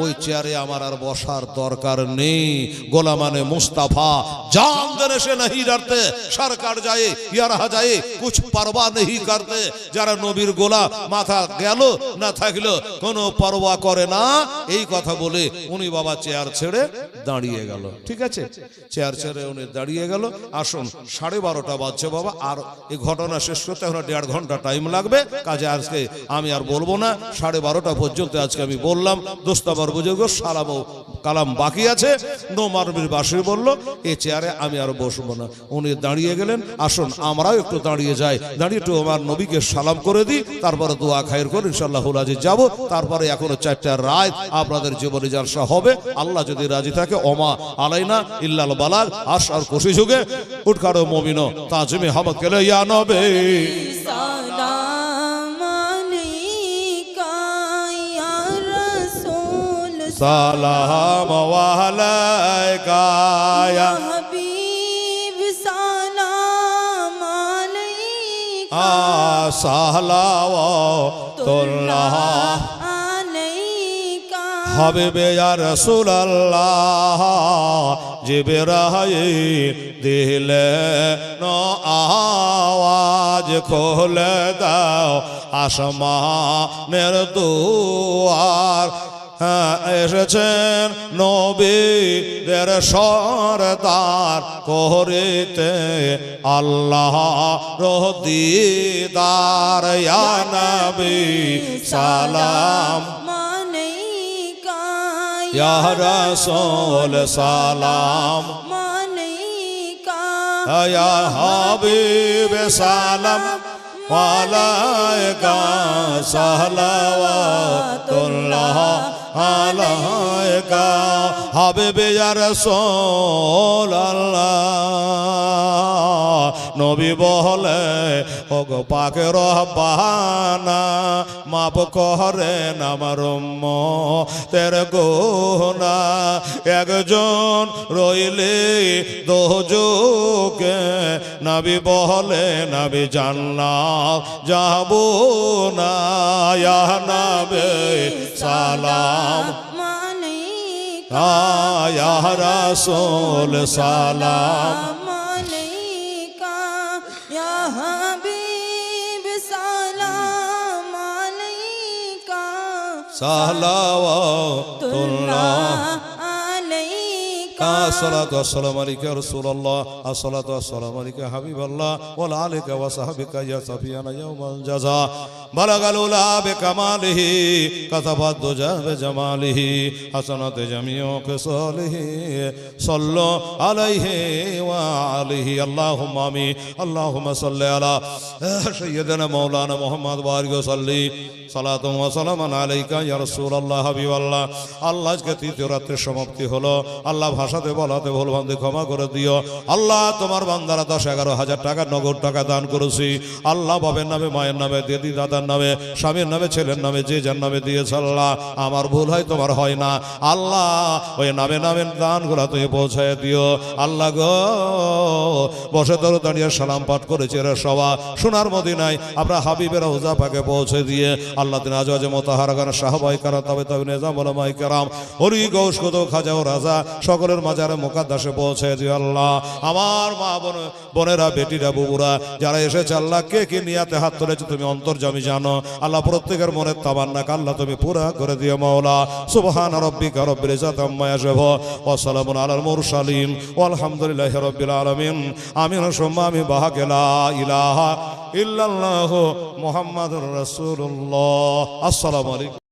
ওই চেয়ারে আমার আর বসার দরকার নেই। গোলামানে মুস্তাফা জান দেনে সে नहीं डरते, सर काट जाए या रहा जाए कुछ परवाह नहीं करते। যারা নবীর গোলাম মাথা গেল না থাকলো কোনো পরোয়া করে না, এই কথা বলে উনি বাবা চেয়ার ছেড়ে দাঁড়িয়ে গেল। ঠিক আছে, চেয়ার ছেড়ে উনি দাঁড়িয়ে গেল। আসুন 12:30 বাজছে বাবা, আর এই ঘটনা শেষ করতে এখন 1.5 ঘন্টা টাইম লাগবে। কাজে আজকে আমি আর বলবো না, 12:30 পর্যন্ত আজকে আমি বললাম। দোস্তাবার বুজুর্গ সালাম ও কালাম বাকি আছে। নোমারবির বাসী বলল এই চেয়ারে আমি আর বসবো না। উনি দাঁড়িয়ে গেলেন। আসুন আমরাও একটু দাঁড়িয়ে যাই, দাঁড়িয়ে একটু আমার নবীকে সালাম করে দিই, তারপরে দোয়া খায়ের করে ইনশাআল্লাহ রাজি যাব। তারপরে এখনো 4টা রাত আপনাদের জীবনে জালসা হবে, আল্লাহ যদি রাজি থাকে। ওমা আলাইনা ইল্লাল বালাগ। আর খুশি যুগে উঠকারো মুমিনো তাজমে হাম কেলে ইয়া নবী সালাম আলাইকা ইয়া রাসূল, সালাম আলাইকা ইয়া হাবিব, সালাম আলাইকা সালাওয়াতুল্লাহ আলাইকা হাবিবে ইয়া রাসূলুল্লাহ। জিবরাইল দিলে নো আওয়াজ খোলে দাও আসমানের দুয়ার। এসেছেন নবীদের সরদার করিতে আল্লাহ দিদার। ইয়া নবী সালাম আলাইকা ইয়া রাসূল সালাম আলাইকা ইয়া হাবিব সালাম আলাইকা সালাওয়াতুল্লাহ আলাইকা হাবিবে ইয়া রাসূলুল্লাহ। নবী বলে ওগো পাকে রব্বানা মাফ করেন আমার উম্মতের গুনাহ। একজন রইলে দোজকে নবী বলে নবী জান্নাত যাব না। ইয়া নবী সালাম আলাইকা ইয়া রাসূল সালাম আলাইকা ইয়া হাবিব, সালাম আলাইকা সালাওয়াতুল্লাহ আলাইকা আসসালাতু ওয়াসসালামু আলাইকা ইয়া রাসূলুল্লাহ, আসসালাতু ওয়াসসালামু আলাইকা হাবিবাল্লাহ ওয়া আলা আলিকা ওয়া সাহবিকা ইয়া সাফিয়ানা ইয়াউমাল জাযা। বালাগাল উলা বিকামালিহি কাতাবাদ দুজা বিজামালিহি হাসানাত জামিউ খিসালিহি সাল্লু আলাইহি ওয়া আলিহি আল্লাহুম্মা আমিন। আল্লাহুম্মা সাল্লি আলা সাইয়্যিদিনা মাওলানা মুহাম্মদ ওয়া আলিহি ওয়া সাল্লি সালাতু ওয়া সালামান আলাইকা ইয়া রাসূলুল্লাহ হাবিবাল্লাহ। আল্লাহ আজকে তৃতীয় রাত্রির সমাপ্তি হলো। আল্লাহ ভাষাতে বলাতে ভুল ভ্রান্তি ক্ষমা করে দিও। আল্লাহ তোমার বান্দারা 10-11 টাকা নগদ টাকা দান করেছি। আল্লাহ বাবার নামে, মায়ের নামে, দিদি দাদার নামে, স্বামীর নামে, ছেলের নামে, যে যার নামে দিয়েছে আল্লাহ আমার ভুল হয় তোমার হয় না। আল্লাহ ওই নামে নামে দানগুলা তুমি পৌঁছায় দিও। আল্লাহ গো বসে তোর দাঁড়িয়ে সালাম পাঠ করেছে এরা সবা সোনার মদিনায় আমরা হাবিবের রওজা পাকে পৌঁছে দিয়ে আল্লাহ দিন আজওয়াজে মোতাহারাগান সাহাবায়ে কেরাম তবে নিজাম উলামায়ে কেরাম ওলি গৌস কত খাজা ও রাজা সকলের মাজারে মুকাদ্দাসে পৌঁছে দিও। আল্লাহ আমার মা বোনেরা, বেটিরা, বুবুরা যারা এসেছে আল্লাহ কে কে নিয়াতে হাত তুলেছে তুমি অন্তর্যামী জানো। আল্লাহ প্রত্যেকের মনের তামান্নাকে আল্লাহ তুমি পুরা করে দিও মাওলা। সুবহান রাব্বিকা রব্বিল ইজ্জাতি আম্মা ইয়াসিফুন ওয়া সালামুন আলাল মুরসালিন ওয়ালহামদুলিল্লাহি রাব্বিল আলামিন। আমিন সুম্মা আমিন। বাহাকে লা ইলাহা ইল্লাল্লাহু মুহাম্মাদুর রাসূলুল্লাহ। আসসালামু আলাইকুম।